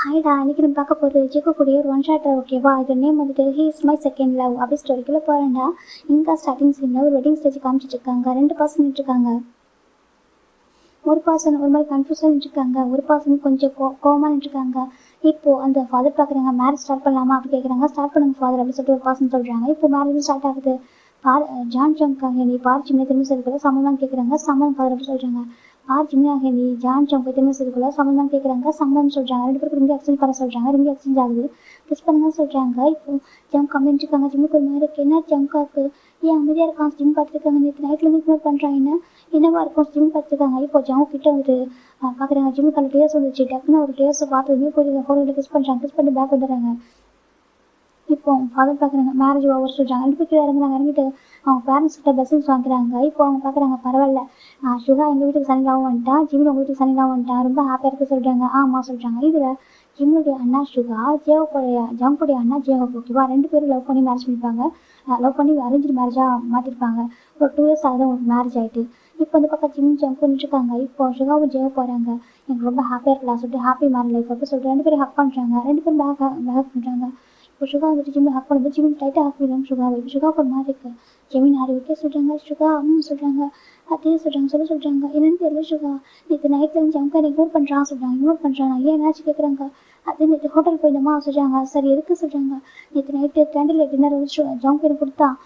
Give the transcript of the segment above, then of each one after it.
ஹாய்டா, இன்னைக்கு நம்ம பார்க்க போகிறது ஜிக்குக்கூடிய ஒரு ஒன் ஷாட் ஓகேவா? இது நேம் வந்துட்டு he is my second love அப்படி ஸ்டோரிக்குள்ளே போகிறேன்டா. இங்கே ஸ்டார்டிங் சீனில் ஒரு வெட்டிங் ஸ்டேஜ் காமிச்சிட்டு இருக்காங்க. 2 பர்சன் இருக்காங்க. ஒரு பர்சன் ஒரு மாதிரி கன்ஃபியூஸாக இருக்காங்க, ஒரு பர்சன் கொஞ்சம் கோவமாக இருக்காங்க. இப்போது அந்த ஃபாதர் பார்க்குறாங்க, மேரேஜ் ஸ்டார்ட் பண்ணலாமா அப்படி கேட்குறாங்க. ஸ்டார்ட் பண்ணுங்க ஃபாதர் அப்படின்னு சொல்லிட்டு ஒரு பர்சன் சொல்கிறாங்க. இப்போ மேரேஜ் ஸ்டார்ட் ஆகுது. ஜான் ஜங்காக நீ பார்ச்சிமே திரும்ப செய்துக்குள்ள சம்மந்தம் கேட்குறாங்க. சம்மந்தம் ஃபாதர் அப்படி சொல்கிறாங்க. பார்ச்சிமையாக நீ ஜான் ஜங்க் திரும்ப செய்துக்குள்ள சம்மந்தம் கேட்குறாங்க. சம்மந்தம் சொல்கிறாங்க. 2 பேருக்கு ரிங் எக்ஸ்சேஞ்ச் பண்ண சொல்கிறாங்க. ரிங் எக்ஸ்சேஞ்ச் ஆகுது. கிஸ் பண்ணுங்க சொல்கிறாங்க. இப்போ ஜங்க் கம்மிட்டு இருக்காங்க. ஜிம்முக்கு ஒரு மாதிரி இருக்கு. என்ன ஜங்காக்கு ஏன் அமைதியாக இருக்கான்? ஜிம் பார்த்துருக்காங்க. நேற்று நைட்லேருந்து இக்னோர் பண்ணுறாங்க. என்னவா இருக்கும்? ஜிம் பார்த்துருக்காங்க. இப்போ ஜங்க் கிட்ட வந்துட்டு பார்க்குறாங்க. ஜிம்முக்கு அந்த டேஸ் வந்துச்சு. டக்குன்னு ஒரு டேஸை பார்த்ததுமே போய் ஹோலில் கிஸ் பண்ணுறாங்க. கிஸ் பண்ணி பேக் வந்துடுறாங்க. இப்போ அவங்க ஃபாதர் பார்க்குறாங்க. மேரேஜ் ஓவர் சொல்கிறாங்க. 2 பேர் கீழே இறங்குறாங்க. இறங்கிட்டு அவங்க பேரண்ட்ஸ் கிட்ட பிளஸிங்ஸ் வாங்குறாங்க. இப்போ அவங்க பார்க்குறாங்க, பரவாயில்ல சுகா எங்கள் வீட்டுக்கு சனிலாவும் வந்துட்டான், ஜிம்மில் உங்கள் வீட்டுக்கு சனிலாவும் வந்துட்டான், ரொம்ப ஹாப்பியாக இருக்க சொல்கிறாங்க. ஆமாம் சொல்கிறாங்க. இதில் ஜிம்முடைய அண்ணா சுகா, ஜங்குடைய அண்ணா ஜேஹோப் ஓகேவா? 2 பேரும் லவ் பண்ணி மேரேஜ் பண்ணிப்பாங்க. லவ் பண்ணி அரேஞ்ச் மேரேஜாக மாற்றிருப்பாங்க. ஒரு 2 இயர்ஸ் ஆகுது உங்களுக்கு மேரேஜ் ஆகிட்டு. இப்போ இந்த பக்கம் ஜிம் ஜங்கு நின்றுருக்காங்க. இப்போ சுகாவும் ஜேஹோப் போகிறாங்க. எனக்கு ரொம்ப ஹாப்பியாக இருக்கலாம் சொல்லிட்டு ஹாப்பி மேரேஜ் லைஃப் அப்படி சொல்லிட்டு 2 பேரும் ஹக் பண்ணுறாங்க. 2 பேரும் பேக் பண்ணுறாங்க. இப்போ சுகா வந்துட்டு ஜிம்மில் ஹக் பண்ணும்போது ஜிம்மில் டைட்டாக ஹக் பண்ணுறாங்க சுகாவை. இப்போ சுகாவுக்கு ஒரு மாதிரி இருக்குது. ஜெமின் ஹாரி ஓகே சொல்கிறாங்க. சுகா சொல்கிறாங்க. அதே சொல்கிறாங்க. என்னென்னு தெரியல சுகா, நேற்று நைட்டில் ஜம்கர் இக்னோர் பண்ணுறான் சொல்கிறாங்க. இக்னோர் பண்ணுறான் ஏன் என்னாச்சு கேட்குறாங்க. அது நேற்று ஹோட்டல் போயிருந்தோமா சொல்கிறாங்க. சரி எதுக்கு சொல்கிறாங்க. நேற்று நைட்டு கேண்டில் லைட் டின்னர் வந்து ஜம்கர் கொடுத்தான்.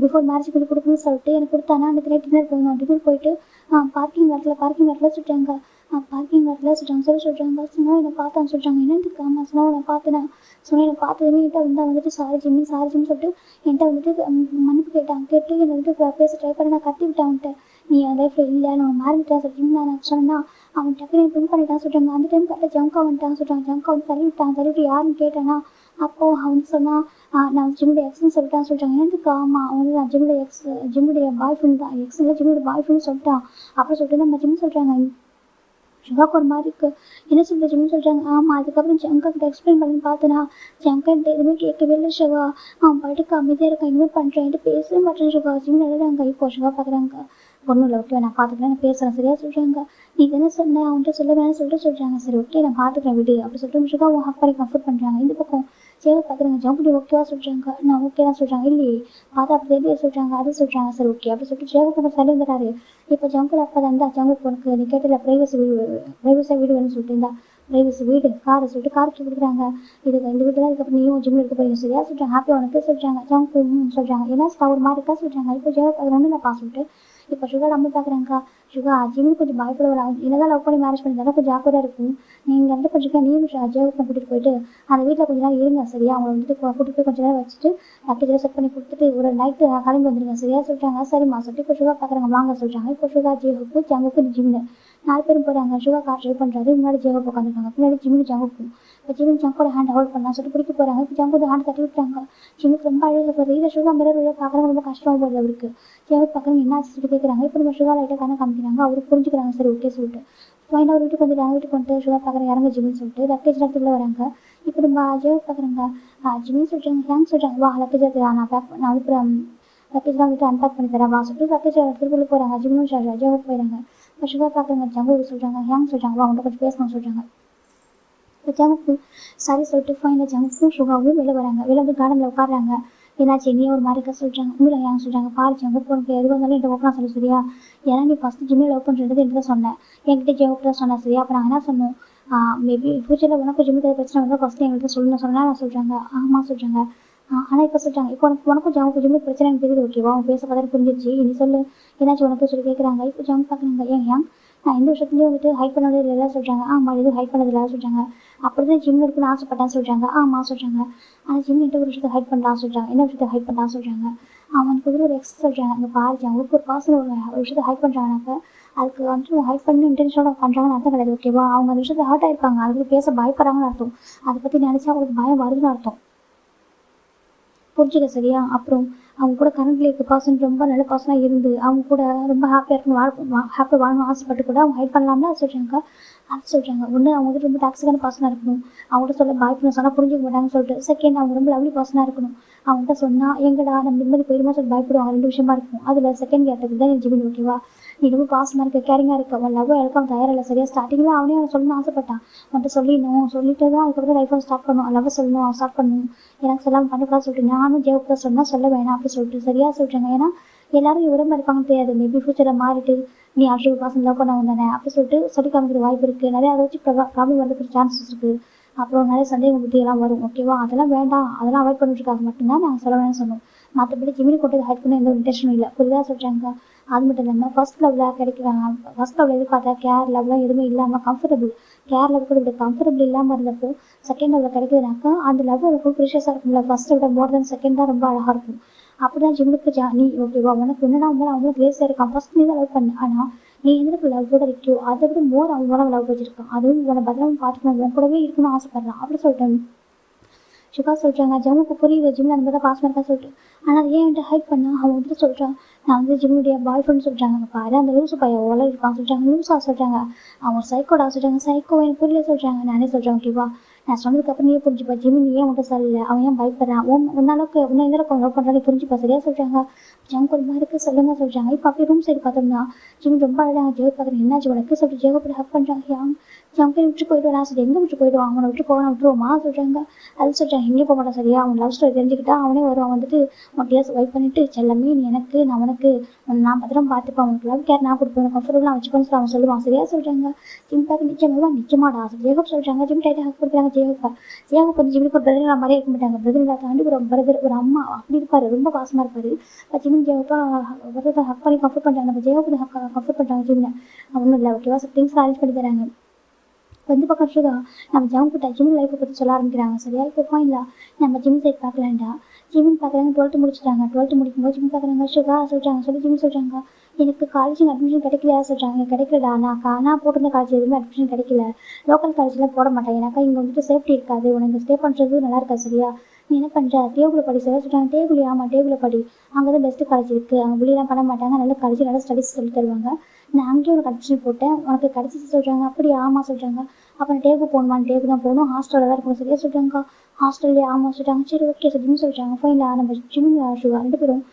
பிஃபோர் மேரேஜ் பண்ணி கொடுக்கணும்னு சொல்லிட்டு எனக்கு கொடுத்தானா. நேற்று நைட் டின்னர் போயிருந்தோம். டின்னர் போயிட்டு பார்க்கிங் லாட்டில் சொல்கிறாங்க. பார்க்கிங் லாட்டில் சொல்கிறாங்க. சுனோ என்னை பார்த்தான்னு சொல்கிறாங்க. என்னென்னு ஆமாம் சுனோ என்னை பார்த்தேன். சுனோ என்னை பார்த்ததுமே என்கிட்ட வந்துட்டு சாரி ஜிம்மி சொல்லிட்டு என்கிட்ட வந்துட்டு மன்னிப்பு கேட்டு என்னை வந்துட்டு பேச ட்ரை பண்ண. நான் கத்தி விட்டேன் அவன்கிட்ட, நீ என் லைஃப்பில் இல்லை நான் மறந்துட்டேன் சொல்லிட்டு நான் சொன்னேன்னா அவன் டக்குனு பின் பண்ணிட்டான் சொல்கிறாங்க. அந்த டைம் கரெக்டாக ஜங்கா வந்துட்டான் சொல்கிறாங்க. ஜங்கா வந்து தள்ளிவிட்டு யாருன்னு கேட்டேன்னா அப்போது அவன் சொன்னால் நான் ஜிம்முடைய எக்ஸ்ன்னு சொல்லிட்டான்னு சொல்கிறாங்க. எனக்கு ஆமாம் அவன் வந்து நான் ஜிம்முடைய பாய் ஃப்ரெண்ட் தான், எக்ஸ் இல்லை ஜிம்முடைய பாய் ஃப்ரெண்ட் சொல்லிட்டான் அப்படின்னு சொல்லிட்டு நம்ம ஜிம் சொல்கிறாங்க. சுகாக்கு ஒரு மாதிரி இருக்குது. என்ன சொல்கிறேன்னு சொல்கிறாங்க. ஆமாம் அதுக்கப்புறம் ஜங்கா கிட்ட எக்ஸ்பிளைன் பண்ணி பார்த்தேன்னா ஜங்கான்ட்டு எதுவுமே கேட்கவே இல்லை சுகா. அவன் பாட்டுக்கு அமைதியாக இருக்கான். இன்வைட் பண்ணுறேன்ட்டு பேசவே மாட்டேன் சுகா. ஜிம் எழுதுறாங்க. இப்போ சுகா பார்க்குறாங்க. ஒன்றும் இல்லை ஓகே நான் பார்த்துக்கிறேன், நான் பேசுகிறேன் சரியா சொல்கிறாங்க. நீ என்ன சொன்ன அவன்கிட்ட சொல்ல வேணாம்னு சொல்கிறாங்க. சரி ஓகே நான் பார்த்துக்கிறேன் விடு அப்படி சொல்லிட்டு சுகா அவங்க ஹக் பண்ணி கம்ஃபர்ட் பண்ணுறாங்க. இந்த பக்கம் சேவை பார்க்குறாங்க. ஜம்புடி ஓகேவா சொல்கிறாங்க. நான் ஓகே தான் சொல்கிறாங்க. இல்லையே பார்த்தா அப்படி தெரியாது சொல்கிறாங்க. அது சொல்கிறாங்க. சரி ஓகே அப்படி சொல்லிட்டு சேவை கொஞ்சம் சரி வந்துட்டாரு. இப்போ ஜங்குல அப்போ தான் ஜங்குக்கு உனக்கு நீ கேட்டல ப்ரைவசியாக வீடு வேணும்னு சொல்லிட்டு இருந்தா ப்ரைவசி வீடு காரை சொல்லிட்டு காருக்கு கொடுக்குறாங்க. இதுக்கு இந்த வீட்டில் இதுக்கப்புறம் நீயும் ஜிம்மில் எடுக்க போறீங்க சரியா சொல்கிறாங்க. ஹாப்பியாக உனக்கு சொல்கிறாங்க. ஜங்கு சொல்கிறாங்க. ஏன்னா ஒரு மாதிரி இருக்கா சொல்கிறாங்க. இப்போ ஜெவ அது ஒன்றும் இல்லைப்பா சொல்லிட்டு இப்போ சுகா நம்ம பார்க்குறாங்க. சுகா ஜிம்மில் கொஞ்சம் பயப்பட வர என்னதான் லவ் பண்ணி மேரேஜ் பண்ணியிருந்தாலும் கொஞ்சம் ஆக்குவராக இருக்கும். நீங்கள் வந்து கொஞ்சம் நீயும் ஜெவத்தை கூட்டிகிட்டு போயிட்டு அந்த வீட்டில் கொஞ்சம் நேரம் இருங்க சரியா. அவங்க வந்துட்டு கூட்டிகிட்டு போய் கொஞ்சம் நேரம் வச்சுட்டு லக்கேஜெல்லாம் செட் பண்ணி கொடுத்துட்டு ஒரு நைட்டு கிளம்பி வந்துடுங்க சரியா சொல்கிறாங்க. சரிம்மா சொல்லிட்டு இப்போ சுகா பார்க்குறாங்க. வாங்க சொல்கிறாங்க. இப்போ சுகா ஜேஹுக்கு ஜங்குக்கு ஜிம்மில் 4 பேரும் போகிறாங்க. சுகா கார் ட்ரைவ் பண்ணுறாரு. முன்னாடி ஜேஹுக்கு உட்காந்துருக்காங்க. பின்னாடி ஜிம்மில் ஜங்குக்கும். இப்போ ஜிம்மில் ஜங்கோட ஹேண்ட் ஹோல்ட் பண்ணலாம் சொல்லிட்டு பிடிக்க போகிறாங்க. இப்போ ஜங்கோட ஹேண்ட் தட்டி விட்டுறாங்க. ஜிம்முக்கு ரொம்ப அழகாக போகுது. இதை சுகா மிரர் பார்க்குறாங்க. ரொம்ப கஷ்டமாக போகுது அவருக்கு. ஜேஹுக்கு பார்க்குறாங்க. என்ன ஆச்சு சொல்லிட்டு கேட்குறாங்க. இப்போ நம்ம சுகா லைட்டாக கண்ணை காமிக்கிறாங்க. அவருக்கு புரிஞ்சுக்கிறாங்க. சரி ஓகே சொல்லிட்டு ஃபைனாக ஒரு வீட்டுக்கு வந்துட்டாங்க. வீட்டுக்கு வந்துட்டு சுகா பார்க்குறாங்க. இறங்க ஜிம்மின்னு சொல்லிட்டு லக்கேஜ் இடத்துல வராங்க. இப்போ நம்ம ஜேஹுக்கு பார்க்குறாங்க. ஜிம்மின்னு சொல்கிறாங்க. ஹேங் சொல்கிறாங்க. வா லக்கேஜ் எடுத்து நான் அனுப்புகிறேன். லக்கேஜ்லாம் வந்துட்டு அன்பேக் பண்ணி தரேன் வா சொல்லிட்டு லக்கேஜ் எடுத்துகிட்டு போகிறாங்க. ஜிம்மும் ஜேஹுக்கு போயிடுறாங்க. இப்போ சுகா பார்க்குறாங்க. ஜங்கு சொல்கிறாங்க. ஹேங் சொல்கிறாங்க. வா அவங்கள்ட்ட கொஞ்சம் பேசணும்னு சொல்கிறாங்க. இப்போ ஜங்குக்கு சரி சொல்லிட்டு ஃபைனில் ஜங்குக்கும் சுகாவும் வெளில வராங்க. வெளில வந்து கார்டனில் உட்காடுறாங்க. என்னாச்சு நீ ஒரு மாதிரி இருக்க சொல்கிறாங்க. உங்களை ஏன் சொல்கிறாங்க. பாரு ஜங்குக்கு உனக்கு எது வந்தாலும் என்கிட்ட ஓப்பனாக சொல்லு சரியா. ஏன்னா நீ ஃபஸ்ட்டு ஜிம்மில் லவ் பண்ணுறது என்கிட்ட தான் சொன்னேன். என்கிட்ட ஜங்குக்கு தான் சொன்னேன் சரியா. அப்போ நாங்கள் என்ன சொன்னோம், மேபி ஃபியூச்சரில் உனக்கு ஜிம்முக்கு ஏதாவது பிரச்சனை வந்தால் ஃபஸ்ட்டு எங்கள்கிட்ட சொல்லணும் சொன்னால் நான் சொல்கிறாங்க. ஆமாம் சொல்கிறாங்க. ஆனால் இப்போ சொல்கிறாங்க. இப்போ உனக்கும் ஜங்குக்கு ஜிம்முக்கு பிரச்சனை எனக்கு தெரியுது ஓகேவா. அவன் பேச பார்த்தா புரிஞ்சிச்சு. நீ சொல்லு என்னாச்சு உனக்கு சொல்லி கேட்குறாங்க. இப்போ ஜங்கு பார்க்குறாங்க. ஏன் நான் எந்த விஷயத்துலையும் வந்துட்டு ஹைட் பண்ணவே இல்லை சொல்கிறாங்க. ஆமாம் எதுவும் ஹைட் பண்ணதில்லை சொல்கிறாங்க. அப்படி தான் ஜிம்மில் இருக்குன்னு ஆசைப்பட்டேன் சொல்கிறாங்க. ஆமாம் சொல்கிறாங்க. ஆனால் ஜிம்மில் ஒரு விஷயத்தை ஹைட் பண்ணலாம் சொல்கிறாங்க. என்ன விஷயத்தை ஹைட் பண்ணலாம் சொல்கிறாங்க. அவனுக்கு வந்து ஒரு எக்ஸ் சொல்கிறாங்க. அங்கே பாரு அவங்களுக்கு ஒரு பர்சன் ஒரு விஷயத்தை ஹைட் பண்ணுறாங்கனாக்க அதுக்கு வந்துட்டு ஹைட் பண்ணி இன்டென்ஷனோட பண்ணுறாங்கன்னு அர்த்தம் கிடையாது ஓகேவா. அவங்க அந்த விஷயத்தை ஹர்ட் ஆகிருப்பாங்க. அதுக்கு பேச பயப்படுறாங்கன்னு அர்த்தம். அதை பற்றி நினச்சா அவங்களுக்கு பயம் வருதுன்னு அர்த்தம். புரிஞ்சுக்க சரியா. அப்புறம் அவங்க கூட கரண்ட்ல இருக்க பர்சன் ரொம்ப நல்ல பர்சனாக இருந்து அவங்க கூட ரொம்ப ஹாப்பியாக இருக்கணும் ஹாப்பியாக வாழணும் ஆசைப்பட்டு கூட அவங்க ஹைட் பண்ணலாம்னு அது சொல்கிறாங்க ஒன்று அவங்க வந்து ரொம்ப டாக்ஸிக்கான பர்சனாக இருக்கணும். அவங்கள்ட்ட சொல்ல பாய் ஃப்ரெண்ட் சொன்னால் புரிஞ்சிக்க மாட்டாங்கன்னு சொல்லிட்டு. செகண்ட், அவங்க ரொம்ப லவ்லி பர்சனாக இருக்கணும். அவங்கள்ட்ட சொன்னால் எங்கடா நம்ம நிம்மதி போயிடுமா சொல்லி பயப்படுவாங்க. 2 விஷயமா இருக்கும். அதில் செகண்ட் கேட்டது தான் என் ஜிமின். ஓகேவா, நீ ரொம்ப பாசமாக இருக்க, கேரிங்காக இருக்க, அவன் லவ் இழக்க அவன் தயாரில்லை. சரியா, ஸ்டார்டிங்கில் அவனே அவன் சொல்லணும்னு ஆசைப்பட்டான். அவன்கிட்ட சொல்லிட்டு தான் அதுக்கப்புறம் லைஃப் ஸ்டார்ட் பண்ணும். லவ் சொல்லணும், அவன் ஸ்டார்ட் பண்ணணும். எனக்கு சொல்லாமல் பண்ணக்கூடாது சொல்லிட்டு நானும் ஜெயப்புதா சொன்னால் சொல்ல வேணாம் அப்படி சொல்லிட்டு. சரியா சொல்கிறாங்க. ஏன்னா எல்லாரும் இவரே இருப்பாங்கன்னு தெரியாது. மேபி ஃபியூச்சரில் மாறிட்டு நீ ஆல்ரெடி பாசம் லவ் பண்ண வந்தானே அப்படி சொல்லி காமிக்கிற வாய்ப்பு இருக்குது. நிறைய அதை வச்சு ப்ராப்ளம் வரதுக்கு சான்சஸ் இருக்குது. அப்புறம் நிறைய சந்தேகம் புத்தியெல்லாம் வரும். ஓகேவா, அதெல்லாம் வேண்டாம். அதெல்லாம் அவாய்ட் பண்ணிட்டுருக்காங்க மட்டும்தான் நாங்கள் சொல்ல வேணும்னு சொன்னோம். மற்றபடி ஜிமினி கொண்டு ஹைட் பண்ண எந்த ஒரு இன்டென்ஷனும் இல்லை. புரியுதா சொல்கிறாங்க. அது மட்டும் இல்லாமல் ஃபர்ஸ்ட் லவ்வில் எதிர்பார்த்தா கேர் லவ்லாம் எதுவுமே இல்லாமல் கம்ஃபர்டபுள், கேர் லவ் கூட இப்படி கம்ஃபர்டபுள் இல்லாமல் இருந்தப்போ செகண்ட் லவ்வில் கிடைக்குதுனாக்கா அந்த லவ் ரொம்ப ப்ரீஷியஸாக இருக்கும்ல. ஃபர்ஸ்ட்டை விட மோர் தென் செகண்ட் தான் ரொம்ப அழகாக இருக்கும். அப்படி தான் ஜிம்முக்கு நீ ஓகேவா, உனக்கு என்னன்னா அவங்களுக்கு கிரேஸாக இருக்கான். ஃபர்ஸ்ட் நீ தான் லவ் பண்ண, ஆனால் நீ எந்தளவுக்கு லவ்வோட இருக்கியோ அதை விட மோர் அவங்களோட லவ் வச்சிருக்கான். அதுவும் உன்னை பத்திரமா பார்த்துக்கணும், உன் கூடவே இருக்கணும்னு ஆசைப்படுறான் அப்படி சொல்லிட்டேன். சிவா சொல்கிறாங்க, ஜம்முக்கு புரியுது ஜிம்மில் அந்த மாதிரி தான் பாசமாக இருக்கா சொல்லிட்டு. ஆனால் அது ஏன் என்கிட்ட ஹைட் பண்ணா அவன் வந்துட்டு சொல்கிறான், நான் வந்து ஜிம்முடைய பாய் ஃப்ரெண்ட் சொல்கிறாங்க. பாரு அந்த லூசு பையன் ஓலை இருக்கான் சொல்கிறாங்க. லூஸாக சொல்கிறாங்க. அவன் சைக்கோடா சொல்கிறாங்க. சைக்கோ எனக்கு புரியல சொல்கிறாங்க. நானே சொல்கிறேன் ஓகேவா, நான் சொன்னதுக்கப்புறம் நீயே புரிஞ்சுப்பா. ஜிம்மி நீ ஏன் மட்டும் சொல்லலை, அவன் ஏன் பயப்படுறான், உன்னாலுக்கு உன்னை எந்த அளவுக்கு லவ் பண்ணுறான்னு புரிஞ்சுப்பா. சரியா சொல்கிறாங்க. ஜம்முக்கு ஒரு மாதிரி இருக்குது சொல்லுங்க சொல்கிறாங்க. இப்போ அப்படியே ரூம் சைடு பார்த்தோம்னா ஜிம்மி ரொம்ப அழகாக ஜெயோ பார்க்குறேன். என்னாச்சு உனக்கு சொல்லிட்டு ஜெயோ போய் ஹக் பண்ணுறாங்க. ஜம்முக்கு விட்டு போயிடுவான். நான் சொல்லி எங்கே விட்டு போயிடுவான், அவனை விட்டு போவான் விட்டுருவோமா சொல்கிறாங்க. அது சொல்கிறாங்க எங்கே போக மாட்டான். சரியா, அவன் லவ் ஸ்டோரி தெரிஞ்சுக்கிட்டா அவனே வருவான். வந்துட்டு ஒட்டியாஸ் வெயிட் பண்ணிட்டு செல்லமே நீ எனக்கு, நான் உனக்கு, நான் பத்திரம் பார்த்துப்பேன், உனக்கு லவ் கேர் நான் கொடுப்பேன், கம்ஃபர்டபுளாக வச்சுப்பேன்னு சொல்லி அவன் சொல்லுவான். சரியா சொல்கிறாங்க. ஜிம்பாக்கு நிச்சயமாடா ஜெயகப் சொல்கிறாங்க. ஜிம் டைட்டாக ஹக் கொடுக்குறாங்க. ஜெயகப் வந்து ஜிம்முக்கு ஒரு பிரதர் மாதிரியே இருக்க மாட்டாங்க. பிரதர் தாண்டி ஒரு பிரதர் ஒரு அம்மா அப்படி இருப்பார். ரொம்ப பாசமாக இருப்பார். ஜிம் ஜெயகப்பா பிரதர் ஹக் பண்ணி கம்ஃபர்ட் பண்ணுறாங்க. நம்ம ஜெயகப் கம்ஃபர்ட் பண்ணுறாங்க. ஜிம்மில் ஒன்றும் இல்லை ஓகேவா, திங்ஸ் அரேஞ்ச் பண்ணி தராங்க. வந்து பக்கம் ஷுகா நம்ம ஜம்கிட்ட ஜிம் லைஃப்பை பற்றி சொல்ல ஆரம்பிக்கிறாங்க. சரியா, இப்போ ஃபைனலா நம்ம ஜிம் சைட் பார்க்கலான்டா. ஜிம்மின் பார்க்குறாங்க. 12th முடிச்சிட்டாங்க. 12th முடிக்கும்போது ஜிம் பார்க்குறாங்க. ஷுகா சொல்கிறாங்க. ஜிம் சொல்கிறாங்க, எனக்கு காலேஜில் அட்மிஷன் கிடைக்கலையா சொல்கிறாங்க. கிடைக்கலடா, நான் போட்டிருந்த காலேஜ் எதுவுமே அட்மிஷன் கிடைக்கல. லோக்கல் காலேஜில் போட மாட்டேன், ஏன்னாக்கா இங்கே வந்துட்டு சேஃப்டி இருக்காது, உனக்கு ஸ்டே பண்ணுறது நல்லா இருக்காது. சரியா, நீ என்ன பண்ணுற, டேபிளில் படி. சரியா சொல்கிறாங்க. டேபிளில் படி, அங்கே தான் பெஸ்ட்டு காலேஜ் இருக்குது, அங்கே புள்ளிலாம் பண்ண மாட்டாங்க, நல்ல காலேஜ் நல்ல ஸ்டடீஸ் சொல்லி தருவாங்க. நான் அங்கேயும் உனக்கு அட்மிஷன் போட்டேன், உனக்கு கிடச்சிச்சு சொல்கிறாங்க. அப்படி ஆமாம் சொல்கிறாங்க. அப்புறம் டேக்கு போகணுமான்னு டேக்கு தான் போகணும், ஹாஸ்டலில் தான் இருக்கணும். சரியா சொல்கிறாங்க. ஹாஸ்டல்லே ஆமாம் சொல்கிறாங்க. சரி ஓகே ஜிம் சொல்கிறாங்க. ஃபைனலாக நம்ம ஜிம் ஷுகா 2 பேரும்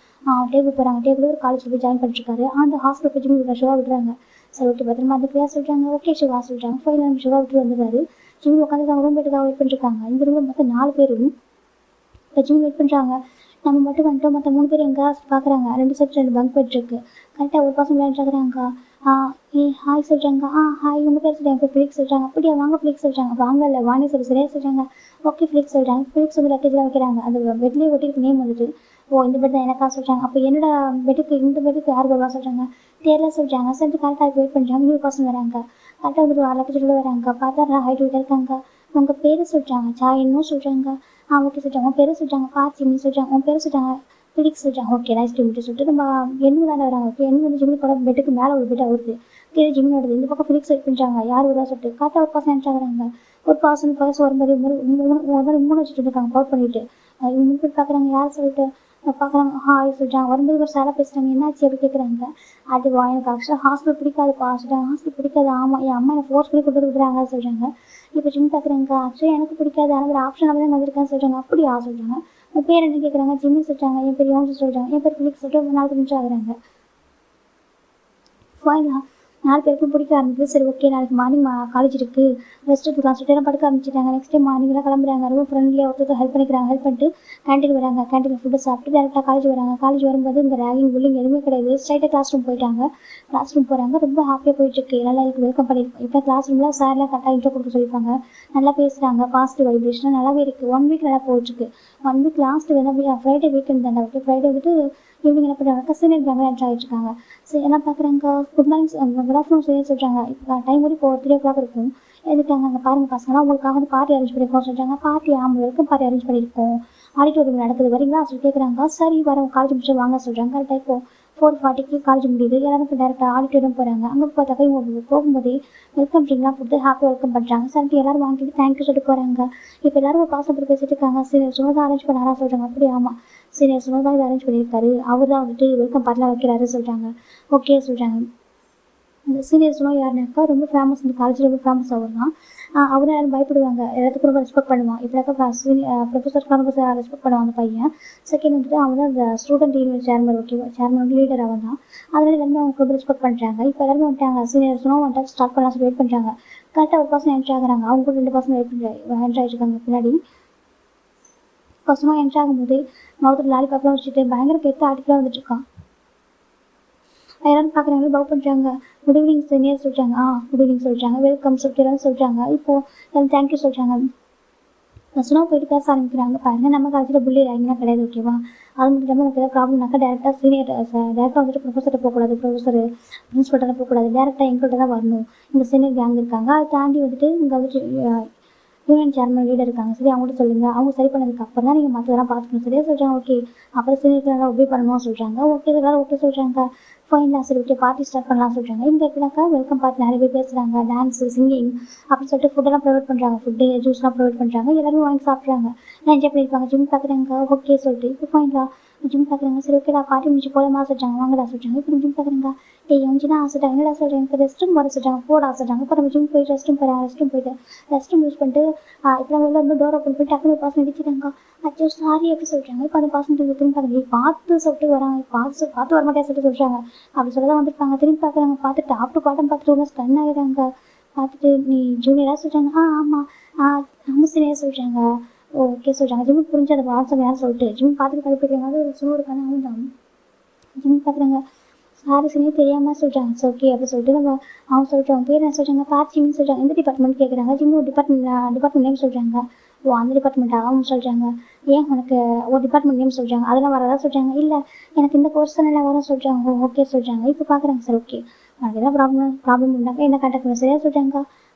டேக்கு போகிறாங்க. டேக்குள்ள ஒரு காலேஜில் போய் ஜாயின் பண்ணிட்டுருக்காரு. அந்த ஹாஸ்டல் போய் ஜிம் ஷுகா விடுறாங்க. சரி ஓகே பத்திரமா அதுக்குள்ளே சொல்கிறாங்க. ஓகே ஷுகா சொல்கிறாங்க. ஃபைனலாக நம்ம ஷுகா விட்டு வந்துடுறாரு. ஜிம் உட்காந்துருக்காங்க. ரூம் போய்ட்டு வெயிட் பண்ணிட்டுருக்காங்க. இந்த ரூமில் மொத்தம் 4 பேரும் இப்போ ஜிம் வெயிட் பண்ணுறாங்க. நம்ம மட்டும் வந்துட்டோம். மற்ற 3 பேர் எங்கே பார்க்குறாங்க. 2 சைட் 2 பங்க் போயிட்டுருக்கு. கரெக்டாக ஒரு பசங்க விளையாண்டுறாங்க. ஹாய் சொல்கிறாங்க. ஹாய் உங்கள் பேர் சொல்கிறாங்க. பேர் ஃபிலிக்ஸ் சொல்கிறாங்க. அப்படியா வாங்க ஃபிலிக்ஸ் சொல்கிறாங்க. வாங்க இல்லை வானே சரியா சொல்கிறாங்க. ஓகே ஃபிலிக்ஸ் சொல்கிறாங்க. ஃபிலிக்ஸ் வந்து லக்கேஜ்லாம் வைக்கிறாங்க. அந்த பெட்லேயே ஒட்டிருக்கு நேம் வந்துட்டு. ஓ இந்த பெட் தான் எனக்கா சொல்கிறாங்க. அப்போ என்னோட இந்த பெட்டுக்கு யார் வருவா சொல்கிறாங்க. தெரியல சொல்கிறாங்க. சரி கரெக்டாக வெயிட் பண்ணுறாங்க. 2 பசங்க வராங்க. கரெக்டாக வந்துட்டு லக்கேஜோட வராங்க. பார்த்தா ஹைட் வீட்டாக இருக்காங்க. உங்கள் பேர் சொல்கிறாங்க. சாயன்னு சொல்கிறாங்க. ஓகே சொல்கிறாங்க. உன் பேர் சொல்கிறாங்க. பார்த்தின்னு சொல்கிறாங்க. உன் பேர் சொல்கிறாங்க. ஃபிலிக்ஸ் சொல்கிறாங்க. ஓகே நைஸ் டு மீட் சொல்லிட்டு நம்ம எண்ணு தானே வராங்க. ஓகே எண்ணு வந்து ஜிம்மி கூட பெட்டுக்கு மேலே ஒரு பெட்டாக வருது. கீழே ஜிம்மி வருது. இந்த பக்கம் ஃபிலிக்ஸ் வெயிட் பண்ணுறாங்க. யார் வருவா சொல்லிட்டு கரெக்டாக ஒரு பர்சன் என்ட்ராகிறாங்க. ஒரு பர்சன் ஃபர்ஸ்ட் வரும்போது 3 வச்சுட்டு இருக்காங்க பவர் பண்ணிட்டு. இவங்க போய் பார்க்குறாங்க. யார் சொல்லிட்டு பார்க்குறாங்க. ஹாய் சொல்கிறாங்க. வரும்போது ஒரு சேலை பேசுகிறாங்க. என்னாச்சு அப்படி கேட்குறாங்க. அதுவா எனக்கு ஆக்சுவலாக ஹாஸ்பிட்டல் பிடிக்காதுப்பா சொல்கிறாங்க. ஹாஸ்பிட்டல் பிடிக்காது. ஆமாம் என் அம்மா என்னை ஃபோர்ஸ் பண்ணி கொண்டு விடுறாங்க சொல்கிறாங்க. இப்போ ஜிம் பார்க்குறாங்க. ஆக்சுவலாக எனக்கு பிடிக்காது, ஆனால் ஒரு ஆப்ஷனாக தான் வந்திருக்கான்னு சொல்கிறாங்க. அப்படியா சொல்கிறாங்க. உங்கள் பேர் என்ன கேட்குறாங்க. ஜிம்மி சொல்கிறாங்க. என் பேர் யோன்ஸ் சொல்கிறாங்க. என் பேர் ஃபிலிக்ஸ் சொல்லிட்டு 4 நிமிஷம் ஆகுறாங்க. ஃபைனலாக 4 பேருக்கும் பிடிக்க ஆரம்பிக்குது. சரி ஓகே நாளைக்கு மார்னிங் காலேஜ் இருக்குது, ரெஸ்ட் எடுத்துக்கலாம் சொல்லிட்டு படுக்க ஆரம்பிச்சிட்டாங்க. நெக்ஸ்ட் டே மார்னிங்லாம் கிளம்புறாங்க. ரொம்ப ஃப்ரெண்ட்லியாக ஒருத்தர் ஹெல்ப் பண்ணிட்டு கேன்டீன் வராங்க. கேன்டீனில் ஃபுட்டு சாப்பிட்டு டேரெக்டாக காலேஜ் வராங்க. காலேஜ் வரும்போது இந்த ரேகிங் புல்லிங் எதுவுமே கிடையாது. ஸ்ட்ரைட்டாக கிளாஸ் ரூம் போயிட்டாங்க. கிளாஸ் ரூம் போகிறாங்க. ரொம்ப ஹாப்பியாக போயிட்டுருக்கு. நல்லா இதுக்கு வெல்கம் பண்ணியிருக்கோம். இப்போ கிளாஸ் ரூமில் சார்லாம் கரெக்டாக இன்ட்ரோ கொடுக்க சொல்லியிருப்பாங்க. நல்லா பேசுகிறாங்க. பாசிட்டிவ் வைப்ரேஷன் நல்லாவே இருக்குது. 1 வீக் நல்லா போயிட்டுருக்கு. 1 வீக் லாஸ்ட்டு வேணா ஃப்ரைடே வீக்கெண்ட் தானே. ஓகே ஃப்ரைடே வந்துட்டு ஈவினிங் என்ன பண்ணுறாங்க. சீனியர் கேங்கில் என்ட்ரு ஆகிட்டுருக்காங்க. சரி எல்லாம் பார்க்குறாங்க. குட் மார்னிங் குட் ஆஃப்டர்நூன் சரி சொல்கிறாங்க. இப்போ டைம் வரைக்கும் 3 o'clock இருக்கும். எதுக்காங்க அங்கே பாருங்கள் பசங்களாம் உங்களுக்காக வந்து பார்ட்டி அரேஞ்ச் பண்ணியிருக்கோம் சொல்கிறாங்க. பார்ட்டி வெல்கம் பார்ட்டி அரேஞ்ச் பண்ணியிருக்கோம். ஆடிட்டோரியம் நடக்குது வரீங்களா சொல்லி கேட்குறாங்க. சரி வரோம் காலேஜ் முடிச்சு வாங்க சொல்கிறாங்க. கரெக்டாக இப்போ 4:40க்கு காலேஜ் முடியுது. எல்லாரும் டேரெக்டாக ஆடிட்டோரியம் போகிறாங்க. அங்கே பார்த்தாக்கா இவங்க போகும்போதே வெல்கம் ட்ரிங்க்லாம் கொடுத்து ஹாப்பி வெல்கம் பண்ணுறாங்க. சரிட்டு எல்லாரும் வாங்கிட்டு தேங்க்யூ சொல்லிட்டு போகிறாங்க. இப்போ எல்லாரும் ஒரு பாசம் போட்டு பேசிட்டு இருக்காங்க. சீனியர் சுனோதா அரேஞ்ச் பண்ணாரா சொல்கிறாங்க. அப்படி ஆமாம், சீனியர் சுனோதா இதை அரேஞ்ச் பண்ணியிருக்காரு, அவர் தான் வந்துட்டு வெல்கம் பார்ட்டிலாம் வைக்கிறாரு சொல்கிறாங்க. ஓகே சொல்கிறாங்க. இந்த சீனியர் சுனோ யாருனாக்கா ரொம்ப ஃபேமஸ், இந்த காலேஜில் ரொம்ப ஃபேமஸ் அவர் தான். அவரை யாரும் பயப்படுவாங்க, எல்லாத்துக்கும் ரொம்ப ரெஸ்பெக்ட் பண்ணுவான். இப்போனாக்கா ப்ரொஃபஸர்லாம் ரொம்ப ரெஸ்பெக்ட் பண்ணுவான் அந்த பையன். செகண்ட் வந்துட்டு அவன் தான் அந்த ஸ்டூடெண்ட் யூனியன் சேர்மன். ஓகேவா, சேர்மன் லீடர் அவன் தான். அதனால எல்லாருமே அவங்க ரொம்ப ரெஸ்பெக்ட் பண்ணுறாங்க. இப்போ எல்லாருமே வந்துட்டாங்க. சீனியர் சுனோ வந்துட்டு ஸ்டார்ட் பண்ணலாம் சொல்லி வெயிட் பண்ணுறாங்க. கரெக்டாக ஒரு பர்சன் என்ட்ரி ஆகுறாங்க. அவங்க கூட 2 பர்சன் என்ட்ரி ஆகிட்டுருக்காங்க பின்னாடி. பர்சனும் என்ட்ரி ஆகும்போது மவுத்தில் லாலிபாப்லாம் வச்சுட்டு பயங்கர கெத்து ஆட்டிலாம் வந்துட்டு இருக்கான். எல்லாரும் பார்க்குறாங்க, பவ் பண்ணுறாங்க. குட் ஈவினிங் சீனியர் சொல்கிறாங்க. குட் ஈவினிங் சொல்கிறாங்க. வெல்கம் சொல்லிட்டு எல்லாம் சொல்கிறாங்க. இப்போது எல்லாம் தேங்க்யூ சொல்கிறாங்க. பர்சனாக போயிட்டு பேச ஆரம்பிக்கிறாங்க. பாருங்கள், நம்ம காலேஜில் புள்ளி ரேங்கிங்லாம் கிடையாது. ஓகேவா, அது மட்டும் இல்லாமல் எனக்கு ஏதாவது ப்ராப்ளம்னாக்கா டேரெக்டாக டேரெக்டாக வந்துட்டு ப்ரொஃபஸர்கிட்ட போகக்கூடாது, பிரின்ஸ்பல்கிட்ட போகக்கூடாது, டேரெக்டாக எங்கள்கிட்ட தான் வரணும். இங்கே சீனியர் கேங் இருக்காங்க. அதை தாண்டி வந்துட்டு இங்கே வந்துட்டு யூனியன் சேர்மன் லீடர் இருக்காங்க. சரி, அவங்கள்ட்ட சொல்லுங்கள். அவங்க சரி பண்ணதுக்கு அப்புறம் தான் நீங்கள் மற்றதெல்லாம் பார்த்துக்கணும். சரியா சொல்கிறாங்க. ஓகே, அப்புறம் சீனியருக்கு நல்லா ஒபே பண்ணணும்னு சொல்கிறாங்க. ஓகே எல்லாரும் ஓகே சொல்கிறாங்க. ஃபைனலாக சரி ஓகே பார்ட்டி ஸ்டார்ட் பண்ணலாம் சொல்கிறாங்க. இங்கே எப்படினாக்கா வெல்கம் பார்ட்டி நிறைய பேர் பேசுகிறாங்க, டான்ஸு சிங்கிங் அப்படின்னு சொல்லிட்டு ஃபுட்டெல்லாம் ப்ரொவைட் பண்ணுறாங்க. ஃபுட்டு ஜூஸ்லாம் ப்ரொவைட் பண்ணுறாங்க. எல்லாருமே வாங்கி சாப்பிட்றாங்க. எல்லாம் என்ஜாய் பண்ணியிருப்பாங்க. ஜிம் பார்க்குறாங்க. ஓகே சொல்லிட்டு இப்போ ஃபைனலாக ஜிம் பார்க்குறாங்க. சரி ஓகேடா பார்ட்டி முடிச்சு போலமா சொல்கிறாங்க. வாங்கடா சொல்கிறாங்க. இப்போ ஜிம் பார்க்குறாங்க. எஞ்சினா ஆசைட்டாங்க. என்னடா சொல்கிறேன், எனக்கு ரெஸ்ட் ரூம் வர சொல்கிறாங்க. போடா சொல்கிறாங்க. இப்போ நம்ம ஜிம் போயிட்டு ரெஸ்ட் ரூம் போகிறாங்க. ரெஸ்ட் ரூம் யூஸ் பண்ணிட்டு இப்போ நம்ம வந்து டோர் ஓப்பன் பண்ணி டக்குனு பாசம் இடிச்சிட்டாங்க. அச்சோ சாரி அப்படி சொல்கிறாங்க. இப்போ அந்த பாசம் திரும்பி பார்க்குறாங்க. பார்த்து சொல்லிட்டு வராங்க. பார்த்து வரமாட்டேன் சொல்லிட்டு சொல்கிறாங்க. அப்படி சொல்லதான் வந்துருப்பாங்க. திரும்பி பார்க்குறாங்க. பார்த்து டாப் டு பாட்டம் பார்த்துட்டு உள்ள ஸ்டன் ஆகிடுறாங்க. பார்த்துட்டு நீ ஜூனியராக சொல்கிறாங்க. ஆமாம் நம்ம சீனியர் சொல்கிறாங்க. ஓகே சொல்கிறாங்க. ஜிம்முக்கு புரிஞ்சு அதை வாட்ஸ்அப் யாரும் சொல்லிட்டு ஜிம் பார்த்துட்டு கழிப்பிடுறாங்க. அது ஒரு சுனோ இருக்கான அவன் தான். ஜிம் பார்க்குறாங்க. சாரி சீனியர் தெரியாமல் சொல்கிறாங்க. ஸோ ஓகே அப்படி சொல்லிட்டு நம்ம அவங்க சொல்லிட்டு அவங்க பேர் என்ன சொல்கிறாங்க, பார்த்தின்னு சொல்கிறாங்க. எந்த டிபார்ட்மெண்ட் கேட்குறாங்க. ஜிம்மு டிபார்ட்மெண்ட் நேம் சொல்கிறாங்க. அந்த டிபார்ட்மெண்ட் அவங்க சொல்கிறாங்க. ஏன் உனக்கு ஒரு டிபார்ட்மெண்ட் நேம் சொல்கிறாங்க, அதெல்லாம் வரதா சொல்கிறாங்க. இல்லை எனக்கு இந்த கோர்ஸ் தானே எல்லாம் வரும் சொல்கிறாங்க. ஓகே சொல்கிறாங்க. இப்போ பார்க்குறாங்க. சார் ஓகே உனக்கு எதாவது ப்ராப்ளம் இருந்தாங்க என்ன கான்டாக்ட் பண்ண சரியா சொல்கிறாங்க.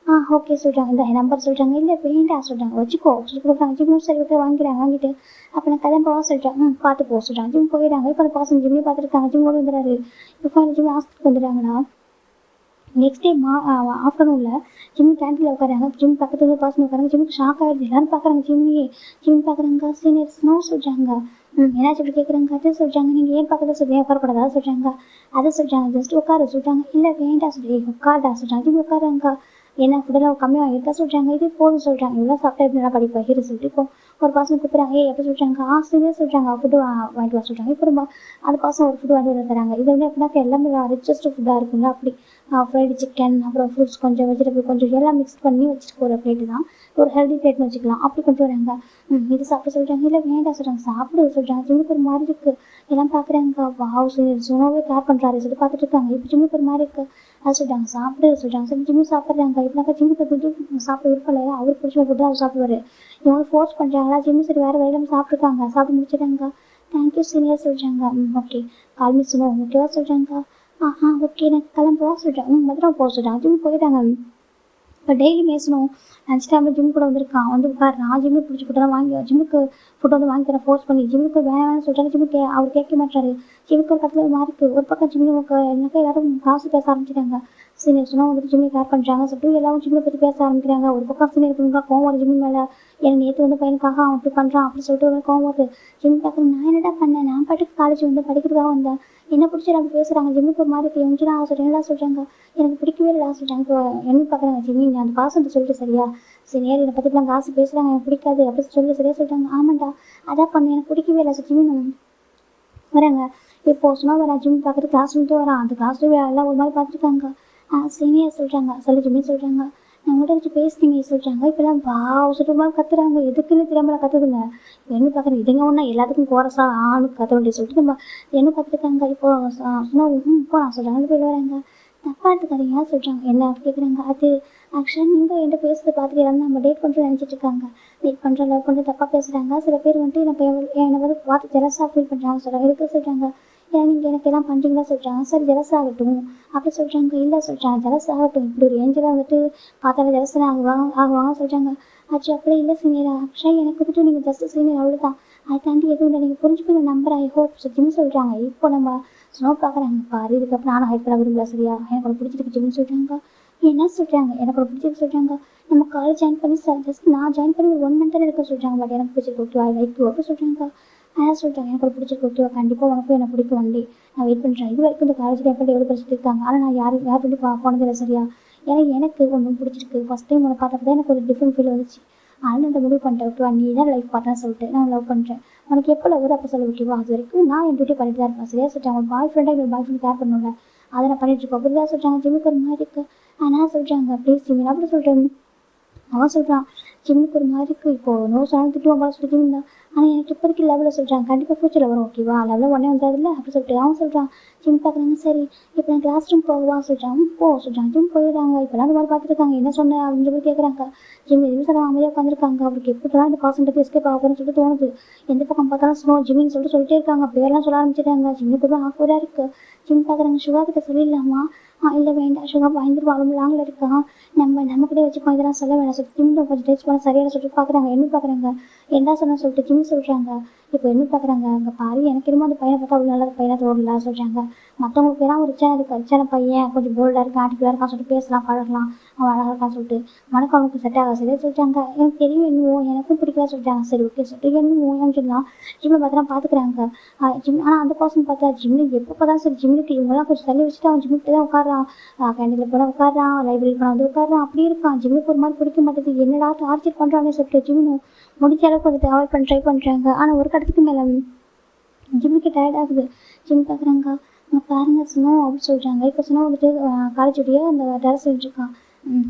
ஓகே சொல்கிறாங்க. இந்த நம்பர் சொல்கிறாங்க. இல்லை வேண்டாம் சொல்கிறாங்க. வச்சுக்கோ சொல்லி கொடுக்குறாங்க. ஜிம்மும் சரி ஓகே வாங்கிட்டு அப்போ நான் கல்யாணம் போக சொல்கிறேன். பார்த்து போக சொல்கிறாங்க. ஜிம் போயிடுறாங்க. இப்போ அந்த பர்சன் ஜிம்லேயே பார்த்துருக்காங்க. ஜிம் ஓடி வந்துடுறாரு. இப்போ ஃபைனல் ஜிம் ஹாஸ்பிட்டலுக்கு வந்துடுறாங்கண்ணா. நெக்ஸ்ட் டே ஆஃப்டர்நூனில் ஜிம் கேன்டீனில் உட்காராங்க. ஜிம் பக்கத்துல பர்சன் உட்காராங்க. ஜிம்முக்கு ஷாக் ஆகிடுது. எல்லாரும் பார்க்குறாங்க. ஜிம் பார்க்குறாங்க. சீனியர் ஸ்னோ சொல்கிறாங்க. என்னாச்சு அப்படி கேட்குறாங்க. அதை சொல்கிறாங்க. நீங்கள் ஏன் பக்கத்தில் சொல்கிறீங்க, உட்காரக்கூடாதா சொல்கிறாங்க. அதை சொல்கிறாங்க. ஜஸ்ட் உட்கார சொல்கிறாங்க. இல்லை வேண்டாம் சொல்லி உட்காரடா சொல்கிறாங்க. ஜிம் உட்காராங்க. என்ன ஃபுட்டெல்லாம் கம்மியாக இருக்கா சொல்கிறாங்க. இது போதும் சொல்கிறாங்க. இவ்வளோ சாப்பிட்டா எப்படி நல்லா படிப்பா ஹீரோ சொல்லிட்டு இப்போ ஒரு பர்சன் கூப்பிட்றாங்க. எப்படி சொல்கிறாங்க. சீனியர் சொல்கிறாங்க. ஃபுட்டு வாங்கிட்டு வர சொல்கிறாங்க. இப்போ ரொம்ப அந்த பர்சன் ஒரு ஃபுட்டு வாங்கிட்டு வர தராங்க. இது வந்து எப்படின்னாக்கா எல்லாமே ரிச்சஸ்ட் ஃபுட்டாக இருக்குங்களா அப்படி ஃப்ரைடு சிக்கன், அப்புறம் ஃப்ரூட்ஸ் கொஞ்சம், வெஜிடபிள் கொஞ்சம் எல்லாம் மிக்ஸ் பண்ணி வச்சுட்டு போகிற பிளேட்டு தான். ஒரு ஹெல்தி பிளேட்னு வச்சுக்கலாம். அப்படி கொண்டு வராங்க. இது சாப்பிட சொல்கிறாங்க. இல்லை வேண்டாம் சொல்கிறாங்க. சாப்பிட சொல்கிறாங்க. ஜிம்முக்கு ஒரு மாதிரி இருக்குது. எல்லாம் பார்க்குறாங்க. வாவ் சுனோவே கேர் பண்ணுறாரு சொல்லி பார்த்துட்டு இருக்காங்க. இப்போ ஜிம்முக்கு ஒரு மாதிரி இருக்குது. அது சொல்கிறாங்க. சாப்பிட சொல்கிறாங்க. சரி ஜிம்மு சாப்பிட்றாங்க. இப்போனாக்கா ஜிம்முக்கு போய்ட்டு சாப்பிட விருப்பம் இல்லை. அவர் பிடிச்ச ஃபுட்டு அவர் சாப்பிடுவார். இவங்க ஃபோர்ஸ் பண்ணுறாங்களா. ஜிம்மு சரி வேறு வழியில சாப்பிட்ருக்காங்க. சாப்பிட்டு முடிச்சிட்டாங்க. தேங்க்யூ சீனியர் சொல்கிறாங்க. ஓகே கால் மீ சுனோ ஓகேவா சொல்கிறாங்க. ஓகே எனக்கு கிளம்புவா சொல்கிறேன். மதுரம் போக சொல்கிறாங்க. ஜிம் போயிட்டாங்க. இப்போ டெய்லி பேசணும். லஞ்ச் டைமில் ஜிம் கூட வந்திருக்கான். வந்து உட்காருறான். ஜிம்முக்கு பிடிச்ச ஃபுட்டெல்லாம் ஜிம்முக்கு ஃபுட் வந்து வாங்கி தர ஃபோர்ஸ் பண்ணி ஜிம்முக்கு வேணாம்னு சொல்கிறாங்க. ஜிம்முக்கு அவர் கேட்க மாட்டாரு. ஜிம்முக்கு ஒரு கட்டத்தில் மாறிக்கு ஒரு பக்கம் ஜிம்முக்கு எனக்கு எல்லாரும் காசு பேச ஆரம்பிச்சிட்டாங்க. சீனியர் சொன்னால் வந்துட்டு ஜிம்மில் கேர் பண்ணுறாங்க சொல்லிட்டு எல்லாரும் ஜிம்மில் பற்றி பேச ஆரம்பிக்கிறாங்க. ஒரு பக்கம் சீனியர் இருந்தால் கோவம் வருது ஜிம் மேலே. எனக்கு நேற்று வந்து பையனுக்காக அவன் அப்படி பண்ணுறான் அப்படின்னு சொல்லிட்டு ஒரு கோவம் வருது. ஜிம் பார்க்குறேன். நான் என்னடா பண்ணேன், நான் பாட்டுக்கு காலேஜ் வந்து படிக்கிறதுக்காக வந்தேன். என்ன பிடிச்சி அப்படி பேசுகிறாங்க. ஜிம்முக்கு ஒரு மாதிரி எஞ்சினா சொல்கிறேன். என்னடா சொல்கிறாங்க. எனக்கு பிடிக்கவே இல்லைடா சொல்கிறாங்க. இப்போ என்ன பார்க்குறாங்க. ஜிம்மி நான் அந்த காசு சொல்லிட்டு சரியா சீனியர் என்னை பற்றிலாம் காசு பேசுகிறாங்க, எனக்கு பிடிக்காது அப்படின்னு சொல்லி சரியா சொல்லிட்டாங்க. ஆமாண்டா அதான் பண்ணு, எனக்கு பிடிக்கவே இல்லை ஜிம்மி வராங்க. இப்போ சும்மா வரேன் ஜிம் பார்க்குறது கிளாஸ் ரூம்ட்டு வரான். அந்த கிளாஸ் ரூம் எல்லாம் ஒரு மாதிரி பார்த்துருக்காங்க. சீனியர் சொல்கிறாங்க. சொல்லி ஜிம்மி சொல்கிறாங்க. நான் உங்கள்கிட்ட வச்சு பேசுனீங்க சொல்கிறாங்க. இப்போலாம் சொல்கிற மாதிரி கத்துறாங்க. எதுக்குன்னு தெரியாமல் கற்றுதுங்க. என்ன பார்க்குறேன். இதுங்க ஒன்றா எல்லாத்துக்கும் கோரஸாக கற்ற வேண்டிய சொல்லிட்டு நம்ம என்ன பார்த்துருக்காங்க. இப்போ சும்மா போகலாம் சொல்கிறாங்க. ரெண்டு பேர் வராங்க. தப்பாக எடுத்துக்காதீங்க சொல்கிறாங்க. என்ன கேட்குறாங்க. அது ஆக்சுவலாக நீங்கள் என்கிட்ட பேசுகிறத பார்த்துட்டு எல்லாரும் நம்ம டேட் பண்ணுறோன்னு நினச்சிட்டு இருக்காங்க. டேட் பண்ணுற லவ் பண்ணுறது தப்பாக பேசுகிறாங்க. சில பேர் வந்துட்டு என்னை வந்து பார்த்து ஜெலஸாக ஃபீல் பண்ணுறாங்க சொல்கிறாங்க. எதுக்கு சொல்கிறாங்க. ஏன்னா நீங்கள் எனக்கு எல்லாம் பண்ணுறீங்களா சொல்கிறாங்க. சரி ஜெலஸ் ஆகட்டும் அப்படி சொல்கிறாங்க. இல்லை சொல்கிறாங்க. ஜெலஸ் ஆகட்டும். இப்படி ஒரு ஏஞ்சில் வந்துட்டு பார்த்தாலும் ஜெலஸ்ன்னு ஆகுவாங்க சொல்கிறாங்க. ஆச்சு அப்படியே இல்லை சீனியரா ஆக்சுவலாக எனக்கு வந்துட்டு நீங்கள் ஜஸ்ட் சீனியர் அவ்வளோதான். அதை தாண்டி எதுவும் இல்லை, நீங்கள் புரிஞ்சுக்கிற number I hope. So Jim சொல்கிறாங்க. இப்போ நம்ம ஸ்னோ பார்க்குறாங்க பாரு, இதுக்கப்புறம் நானும் ஹைட் பண்ண விரும்பல சரியா, எனக்கு ஒன்று பிடிச்சிருக்கு ஜிம்னு சொல்கிறாங்க. என்ன சொல்கிறாங்க, எனக்கு ஒன்று பிடிச்சிருக்கு சொல்கிறாங்க. நம்ம காலேஜ் ஜாயின் பண்ணி ஜஸ்ட் நான் ஜாயின் பண்ணி ஒரு 1 month தான் இருக்க சொல்கிறாங்க. பட் எனக்கு பிடிச்சிருக்கு ஓகேவா, ஐ லைக் யூ அப்படி சொல்கிறாங்க. அதான் சொல்கிறாங்க எனக்கு ஒரு பிடிச்சிருக்கு ஓகேவா, கண்டிப்பாக உனக்கும் எனக்கு பிடிக்கும் வண்டி, நான் வெயிட் பண்ணுறேன். இது வரைக்கும் இந்த காலேஜ் டைம் பண்ணி எவ்வளோ படிச்சுட்டு இருக்காங்க, ஆனால் நான் யார் பண்ணி போனதில்லை சரியா. ஏன்னா எனக்கு ஒன்று பிடிச்சிருக்கு, ஃபஸ்ட் டைம் உன்னை பார்த்தப்ப தான் எனக்கு ஒரு டிஃப்ரெண்ட் ஃபீல் வந்துச்சு. அதனால் நான் முடிவு பண்ணிட்டேன் ஓகேவா, நீ தான் லைஃப் பார்ட்னர் சொல்லிட்டு நான் லவ் பண்ணுறேன். உனக்கு எப்போ லவ் அப்போ சொல்ல ஓகேவா, அது வரைக்கும் நான் என் டியூட்டி பண்ணிட்டு தான் இருப்பேன் சரியா சொல்லிட்டாங்க. உங்கள் பாய் ஃப்ரெண்டாக என்னோட பாய் ஃப்ரெண்ட் கேர் பண்ணல, அதை நான் பண்ணிட்டு இருக்கேன் அப்படி தான் சொல்கிறாங்க. ஜிம்முக்கு ஒரு மாதிரி இருக்கு. ஆனால் சொல்கிறாங்க ப்ளீஸ் ஜிம்மி அப்படி சொல்கிறேன். அவன் சொல்கிறான் ஜிம்முக்கு ஒரு மாதிரி இருக்குது, இப்போது நோ சொன்னாலும் திட்டுவான் போல சொல்லி ஜிம் தான். ஆனால் எனக்கு இப்போதைக்கு லெவலில் சொல்கிறாங்க, கண்டிப்பாக ஃபியூச்சரில் வரும் ஓகேவா, லெவலில் உடனே வந்தாதில்ல அப்படி சொல்லிட்டு அவன் சொல்கிறான். ஜிம் பார்க்குறாங்க. சரி இப்போ நான் கிளாஸ் ரூம் போகவா சொல்கிறான். போ சொல்கிறான். ஜிம் போயிடுறாங்க. இப்போலாம் அந்த மாதிரி பார்த்துருக்காங்க. என்ன சொன்னேன் அப்படின்னு சொல்லி கேட்குறாங்க. ஜிம் எதுவுமே சொல்ல அமைதியாக உட்காந்துருக்காங்க. அவருக்கு எப்படிலாம் இந்த காசு எஸ்கேப் ஆகும்னு சொல்லிட்டு தோணுது. எந்த பக்கம் பார்த்தாலும் ஸ்னோ ஜிம்மின்னு சொல்லிட்டே இருக்காங்க. பேரெல்லாம் சொல்ல ஆரம்பிச்சிட்டாங்க. ஜிம்முக்கு கூட ஆக்குவராக இருக்குது. ஜிம் பார்க்குறாங்க. சுகா கிட்ட சொல்லிடலாமா, இல்லை வேண்டாம் சுகா பயந்துட்டு வாழும் லாங்கில் இருக்கான், நம்ம கூட வச்சுக்கோ, இதெல்லாம் சொல்ல வேணாம் சொல்லிட்டு ஜிம் கொஞ்சம் டேஸ்ட் பண்ண சரியான சொல்லிட்டு பார்க்குறாங்க. என்ன பார்க்குறாங்க, என்ன சொன்ன சொல்லிட்டு ஜிம் சொல்கிறாங்க. இப்போ என்ன பார்க்குறாங்க, அங்கே பாரு எனக்கு என்னமோ அந்த பையனை பார்த்தா அவ்வளோ நல்ல பையனை தோடல சொல்கிறாங்க. மற்றவங்களுக்கு எல்லாம் ஒரு ரிச்சான பையன், கொஞ்சம் போல்டாக இருக்கான், ஆட்டிக்குள்ளாக இருக்கான் சொல்லிட்டு பேசலாம் பழகலாம், அவன் அழகாக இருக்கான்னு சொல்லிட்டு. உனக்கு அவனுக்கு செட் ஆகாது சரியா சொல்லிட்டாங்க. எனக்கு தெரியும் என்னவோ எனக்கும் பிடிக்கல சொல்லிட்டாங்க. சரி ஓகே சொல்லிட்டு என்னமோ சொல்லலாம். ஜிம்மில் பார்த்தா பார்த்துக்கிறாங்க. ஜிம் ஆனால் அந்த பர்சன் பார்த்தா ஜிம்மில் எப்போ பார்த்தா சரி ஜிம்முக்கு இவங்கெல்லாம் கொஞ்சம் தள்ளி வச்சுட்டு அவன் ஜிம்முக்கு தான் உட்காரான். கேண்டீனில் போனால் உட்காரான், லைப்ரரி போனால் வந்து உட்காரான், அப்படி இருக்கான். ஜிம்முக்கு ஒரு மாதிரி பிடிக்க மாட்டேது, என்னடா டார்ச்சர் பண்ணுறானே சொல்லிட்டு ஜிம்மு முடிஞ்ச அளவுக்கு வந்துட்டு அவாய்ட் பண்ண ட்ரை பண்ணுறாங்க. ஆனால் ஒரு கட்டத்துக்கு மேலே ஜிம்முக்கு டயர்ட் ஆகுது. ஜிம் பார்க்குறாங்க. பாருங்க ஸ்னோ அப்படின்னு சொல்கிறாங்க. இப்போ ஸ்னோ வந்துட்டு காலேஜுடைய அந்த டெரஸ் இருக்கான்.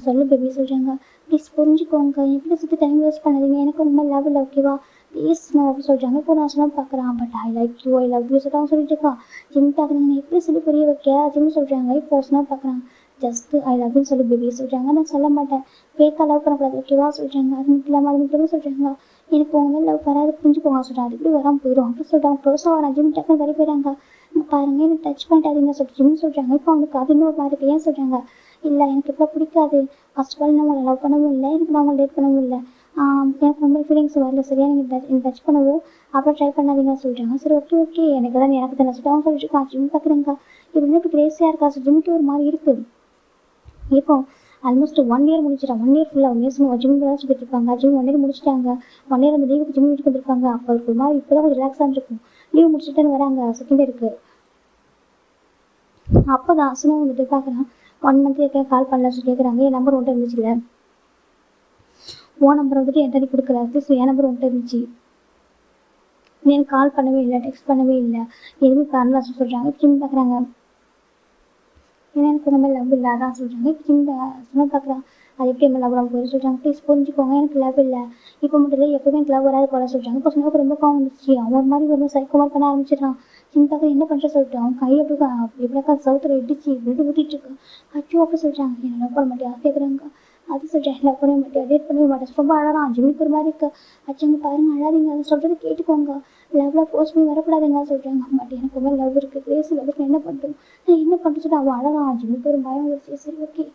சொல்லு பேபி சொல்கிறாங்க. ப்ளீஸ் புரிஞ்சுக்கோங்க, எப்படி சுற்றி டைம் வேஸ்ட் பண்ணாதீங்க, எனக்கு உண்மை லவ் இல்லை ஓகேவா, ப்ளீஸ் ஸ்னோ அப்படின்னு சொல்கிறாங்க. இப்போ நான் ஸ்னோ பார்க்குறான். But I like you, I love you சொல்லிட்டு சொல்லிட்டு இருக்கா. ஜிம் பார்க்குறாங்க. நான் எப்படி சொல்லி புரிய வைக்க ஜிம் சொல்கிறாங்க. இப்போ ஸ்னோ பார்க்குறான். ஜஸ்ட்டு ஐ லவ்னு சொல்லி பேபி சொல்கிறாங்க. நான் சொல்ல மாட்டேன், ஃபேக்காக லவ் பண்ணக்கூடாது ஓகேவா சொல்கிறாங்க. அது மட்டும் இல்லாமல் அது மட்டும் சொல்கிறாங்க. எனக்கு உங்க மேலே லவ் வராது புரிஞ்சுக்கோங்க சொல்கிறாங்க. அது இப்படி வராமல் போயிடும் அப்படி சொல்லிட்டாங்க. க்ளோஸாக வரான். ஜிம் டக்குன்னு வரி போயிடாங்க. பாருங்க எனக்கு டச் பண்ணிட்டாதீங்க சொல்லிட்டு ஜிம் சொல்கிறாங்க. இப்போ அவனுக்கு அது இன்னொரு மாதிரி இருக்குது. ஏன் சொல்கிறாங்க, இல்லை எனக்கு இப்போ பிடிக்காது, ஃபர்ஸ்ட் ஆஃப் ஆல் நான் உங்களை லவ் பண்ணவும் இல்லை, எனக்கு நான் உங்களை டேட் பண்ணவும் இல்லை, எனக்கு ரொம்ப ஃபீலிங்ஸ் வரல சரியா, நீங்கள் டச் பண்ணவும் அப்புறம் ட்ரை பண்ணாதீங்க சொல்கிறாங்க. சரி ஓகே எனக்கு தான் சொல்லிட்டு அவன் சொல்லிட்டு இருக்கான். ஜிம் பார்க்குறேங்க. இது இன்னும் கிரேஸியாக இருக்கா ஸோ ஜிம்முக்கு ஒரு மாதிரி இருக்குது. இப்போ ஆல்மோஸ்ட் 1 year முடிச்சிட்டாங்க. 1 year ஃபுல்லாக ஜிம் தான் சுற்றிட்டு இருப்பாங்க. ஜிம் 1 year முடிச்சிட்டாங்க. 1 year அந்த லீவுக்கு ஜிம் வீட்டுக்கு வந்துருப்பாங்க. அப்போ ஒரு மாதிரி இப்போ தான் கொஞ்சம் ரிலாக்ஸாக இருக்கும். லீவ் முடிச்சுட்டு வராங்க செகண்ட் இயருக்கு. அப்போ தான் சும்மா வந்துட்டு பார்க்குறான். 1 month கால் பண்ணல சொல்லி கேட்குறாங்க. என் நம்பர் ஒன்ட்டு இருந்துச்சு இல்லை, உன் நம்பர் வந்துட்டு என்கிட்ட கொடுக்கல, அட்லீஸ்ட் என் நம்பர் ஒன்ட்டு இருந்துச்சு, எனக்கு கால் பண்ணவே இல்லை, டெக்ஸ்ட் பண்ணவே இல்லை, எதுவுமே பண்ணல சொல்கிறாங்க. ஜிம் பார்க்குறாங்க. ஏன்னா எனக்கு நம்ம லவ் இல்லை அதான் சொல்கிறாங்க. இப்போ சும்மா பார்க்குறான். அது எப்படி நம்ம லவ் போய் சொல்கிறாங்க. ப்ளீஸ் புரிஞ்சுக்கோங்க, எனக்கு லவ் இல்லை, இப்போ மட்டும் இல்லை எப்போவுமே எனக்கு லவ் வராது போல சொல்கிறாங்க. இப்போ சொன்னாக்கு ரொம்ப கோவம் வந்துச்சு. அவன் ஒரு மாதிரி ஒரு சைக்கோ மாதிரி பண்ண ஆரம்பிச்சிடறான். ஜிம் பார்க்க என்ன பண்ணுற சொல்லிட்டு அவன் கையை எப்படிக்கா சவுத்தில் இடிச்சு விட்டு ஊட்டிட்டு இருக்கான். அச்சோ அப்படி சொல்கிறாங்க. என்ன லவ் பண்ண மாட்டியா கேட்குறாங்க. அது சொல்கிறேன், லவ் பண்ணவே மாட்டேன், டேட் பண்ணவே மாட்டேன், ரொம்ப அழகான். ஜிம்முக்கு ஒரு மாதிரி இருக்கு. அச்சவங்க பாருங்க அழாதீங்க, அதை சொல்கிறது கேட்டுக்கோங்க, லவ்வில் போஸ்ட் பண்ணி வரக்கூடாதுங்க சொல்கிறாங்க. பட் எனக்கு ரொம்ப லவ் இருக்குது, பேசி லவ்வுக்கு என்ன பண்ணுறோம், நான் என்ன பண்ணுறது சொல்லிட்டு அவன் அழகான். ஜிம்முக்கு ஒரு பயம் வந்துச்சு. சரி ஓகே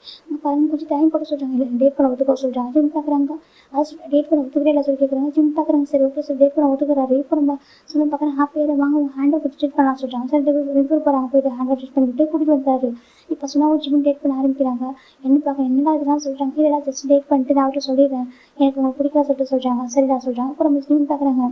பாருங்க கொஞ்சம் டைம் போட்டு சொல்கிறாங்க. இல்லை டேட் பண்ண ஒத்துக்க சொல்கிறாங்க. ஜிம் பார்க்குறாங்க. அது சொல்லிட்டு டேட் பண்ண ஒத்துக்கிறே இல்லை சொல்லி கேட்குறாங்க. ஜிம் பார்க்குறாங்க. சரி ஓகே சொல்லி டேட் பண்ண ஒத்துக்கிறாரு. இப்போ நம்ம சொன்ன பார்க்குறேன் ஹாப்பியாக வாங்க உங்கள் ஹேண்ட் ஓவர் ஸ்ட்ரீட் பண்ணலாம் சொல்கிறாங்க. சரி ரிப்பேர் போகிறாங்க. போயிட்டு ஹேண்ட் ஓவர் ஸ்ட்ரீட் பண்ணிவிட்டு கூட்டிகிட்டு வந்தாரு. இப்போ சொன்னா ஜிம் டேட் பண்ண ஆரம்பிக்கிறாங்க. என்ன பார்க்க என்னடா இதெல்லாம் சொல்கிறாங்க. இல்லைடா ஜஸ்ட் டேட் பண்ணிட்டு நான் அவர்கிட்ட சொல்லிடுறேன், எனக்கு உங்களுக்கு பிடிக்காது சொல்லிட்டு சொல்கிறாங்க. சரிடா சொல்கிறாங்க. அப்புறம் நம்ம ஜிம் பார்க்குறாங்க.